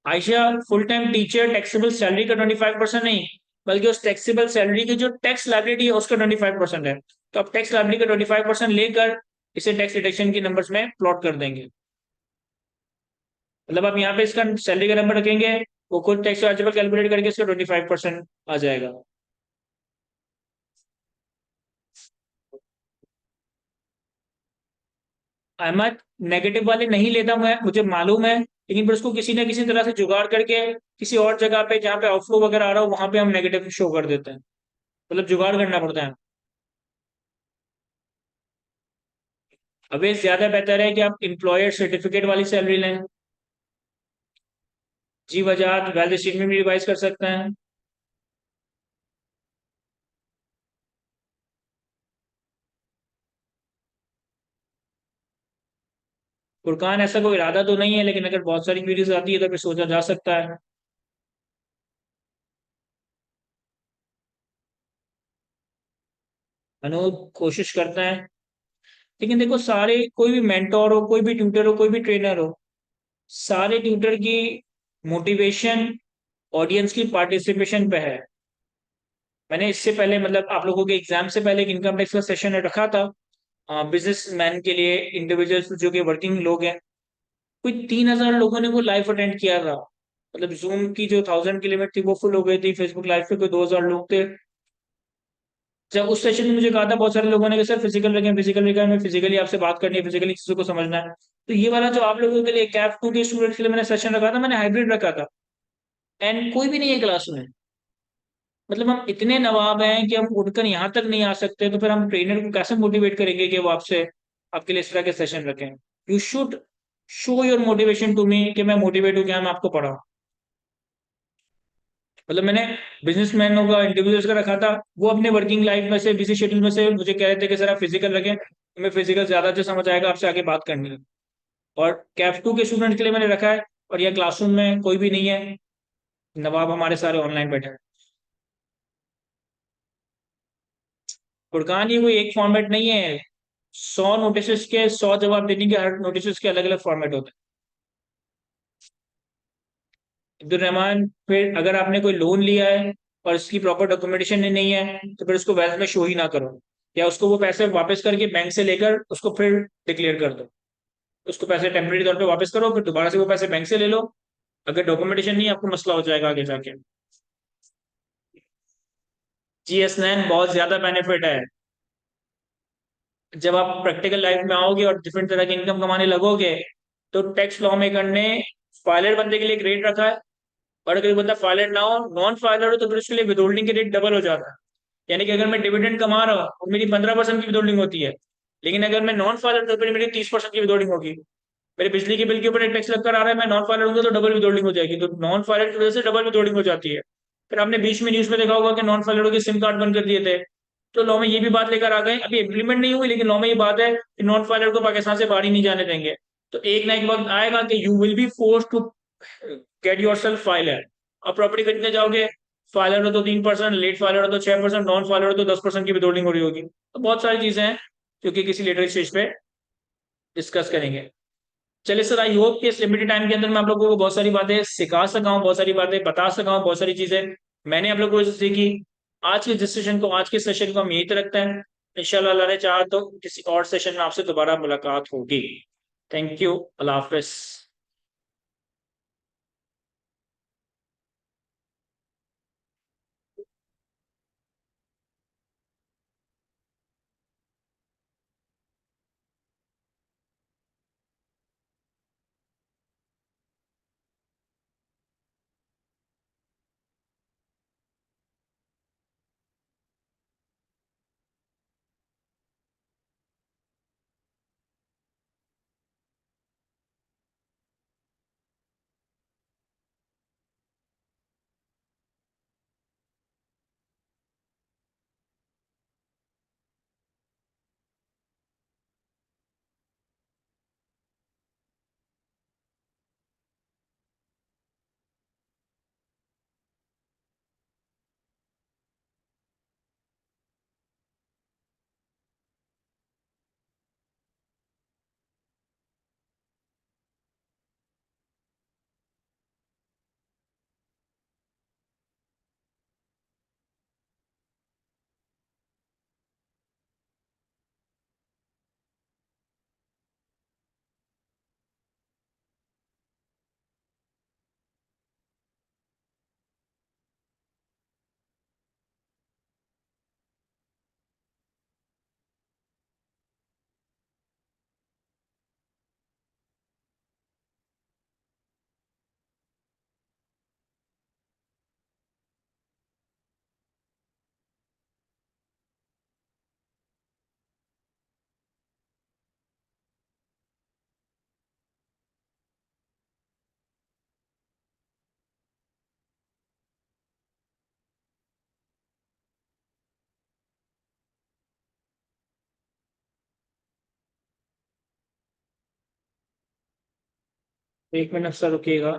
Speaker 1: Ayesha, full time teacher taxable salary का 25% नहीं, बल्कि उस टैक्सेबल सैलरी की जो टैक्स लायबिलिटी है उसका 25% है। तो अब टैक्स लायबिलिटी का 25% लेकर इसे टैक्स डिडक्शन के नंबर्स में प्लॉट कर देंगे। मतलब आप यहाँ पे इसका सैलरी का नंबर रखेंगे, वो खुद टैक्स चार्जेबल कैलकुलेट करके इसका 25% आ जाएगा। अहमद, नेगेटिव वाले नहीं लेता मैं, मुझे मालूम है, लेकिन फिर उसको किसी ना किसी तरह से जुगाड़ करके किसी और जगह पे जहाँ पे आउटफ्लो वगैरह आ रहा हो वहां पे हम नेगेटिव शो कर देते हैं। मतलब जुगाड़ करना पड़ता है। अबे ज्यादा बेहतर है कि आप एम्प्लॉयर सर्टिफिकेट वाली सैलरी लें। जी बजाज वैल्यू स्ट्रीम में भी रिवाइज कर सकते हैं। फुरकान, ऐसा कोई इरादा तो नहीं है, लेकिन अगर बहुत सारी क्वेरीज आती है तो फिर सोचा जा सकता है। अनूप, कोशिश करते हैं। लेकिन देखो, सारे कोई भी मेंटोर हो, कोई भी ट्यूटर हो, कोई भी ट्रेनर हो, सारे ट्यूटर की मोटिवेशन ऑडियंस की पार्टिसिपेशन पे है। मैंने इससे पहले, मतलब आप लोगों के एग्जाम से पहले, एक इनकम टैक्स का सेशन रखा था बिजनेस मैन के लिए, इंडिविजुअल्स जो कि वर्किंग लोग हैं। कोई 3,000 लोगों ने वो लाइव अटेंड किया था। मतलब जूम की जो 1000 की लिमिट थी वो फुल हो गई थी, फेसबुक लाइव पे कोई 2,000 लोग थे। जब उस सेशन में मुझे कहा था बहुत सारे लोगों ने कि सर फिजिकल रखें, फिजिकल रखें, हमें फिजिकली आपसे बात करनी है, फिजिकली चीजों को समझना है। तो ये वाला जो आप लोगों के लिए कैफ 2 के स्टूडेंट्स के लिए मैंने सेशन रखा था, मैंने हाइब्रिड रखा था। एंड कोई भी नहीं है क्लास में। मतलब हम इतने नवाब हैं कि हम उठकर यहाँ तक नहीं आ सकते, तो फिर हम ट्रेनर को कैसे मोटिवेट करेंगे कि वो आपसे, आपके लिए इस तरह के सेशन रखें। You should show your motivation to me कि मैं मोटिवेट हूँ, क्या मैं आपको पढ़ाऊँ। मतलब मैंने बिजनेसमैनों का, इंडिविजुअल्स का रखा था, वो अपने वर्किंग लाइफ में से, बिजी शेड्यूल में से मुझे कह रहे थे कि सर आप फिजिकल रखें, हमें फिजिकल ज्यादा अच्छे समझ आएगा, आपसे आगे बात करनी है। और कैफ 2 के स्टूडेंट के लिए मैंने रखा है। और यह क्लासरूम में कोई भी नहीं है, नवाब हमारे सारे ऑनलाइन बैठे हैं। फुरकान, ये कोई एक फॉर्मेट नहीं है। 100 नोटिस के 100 जवाब देने के, हर नोटिस के अलग अलग फॉर्मेट होते हैं। अब्दुल रहमान, फिर अगर आपने कोई लोन लिया है और इसकी प्रॉपर डॉक्यूमेंटेशन नहीं है तो फिर उसको वेल्थ में शो ही ना करो, या उसको वो पैसे वापस करके बैंक से लेकर उसको फिर डिक्लेयर कर दो। उसको पैसे टेम्परेरी तौर पे वापस करो, फिर दोबारा से वो पैसे बैंक से ले लो। अगर डॉक्यूमेंटेशन नहीं है, आपको मसला हो जाएगा आगे जाके। GS9 बहुत ज्यादा बेनिफिट है। जब आप प्रैक्टिकल लाइफ में आओगे और डिफरेंट तरह की इनकम कमाने लगोगे, तो टैक्स लॉ मेकर ने फाइलर बंदे के लिए एक रेट रखा है, और अगर बंदा फाइलर ना हो, नॉन फाइलर हो, तो फिर उसके लिए विदहोल्डिंग के रेट डबल हो जाता है। यानी कि अगर मैं डिविडेंड कमा रहा हूँ और मेरी 15% की विदहोल्डिंग होती है, लेकिन अगर मैं नॉन फाइलर तो फिर मेरी 30% की विदहोल्डिंग होगी। मेरे बिजली के बिल के ऊपर एक टैक्स लगकर आ रहा है, मैं नॉन फाइलर हूँ तो डबल विदहोल्डिंग हो जाएगी, तो नॉन फाइलर की वजह से डबल विदहोल्डिंग हो जाती है। फिर आपने बीच में न्यूज में देखा होगा कि नॉन फाइलरों के सिम कार्ड बंद कर दिए थे। तो लॉ में ये भी बात लेकर आ गए, अभी इम्प्लीमेंट नहीं हुई, लेकिन लॉ में ये बात है कि नॉन फाइलर को पाकिस्तान से बाहर ही नहीं जाने देंगे। तो एक ना एक वक्त आएगा कि you will be force to get yourself filer. अब प्रॉपर्टी खरीदने जाओगे, फाइलर हो तो 3%, लेट फाइलर हो तो 6%, नॉन फाइलर हो तो 10% की विदहोल्डिंग हो रही होगी। तो बहुत सारी चीजें हैं जो कि किसी लेटर स्टेज पे डिस्कस करेंगे। चलिए सर, आई होप कि इस लिमिटेड टाइम के अंदर मैं आप लोगों को बहुत सारी बातें सिखा सका हूँ, बहुत सारी बातें बता सका हूँ, बहुत सारी चीजें मैंने आप लोगों को सीखी। आज के डिस्कशन को, आज के सेशन को हम यहीं तक रखते हैं। इंशाल्लाह अल्लाह ने चाहा तो किसी और सेशन में आपसे दोबारा मुलाकात होगी। थैंक यू, अल्लाह हाफिज। एक मिनट सर रुकिएगा।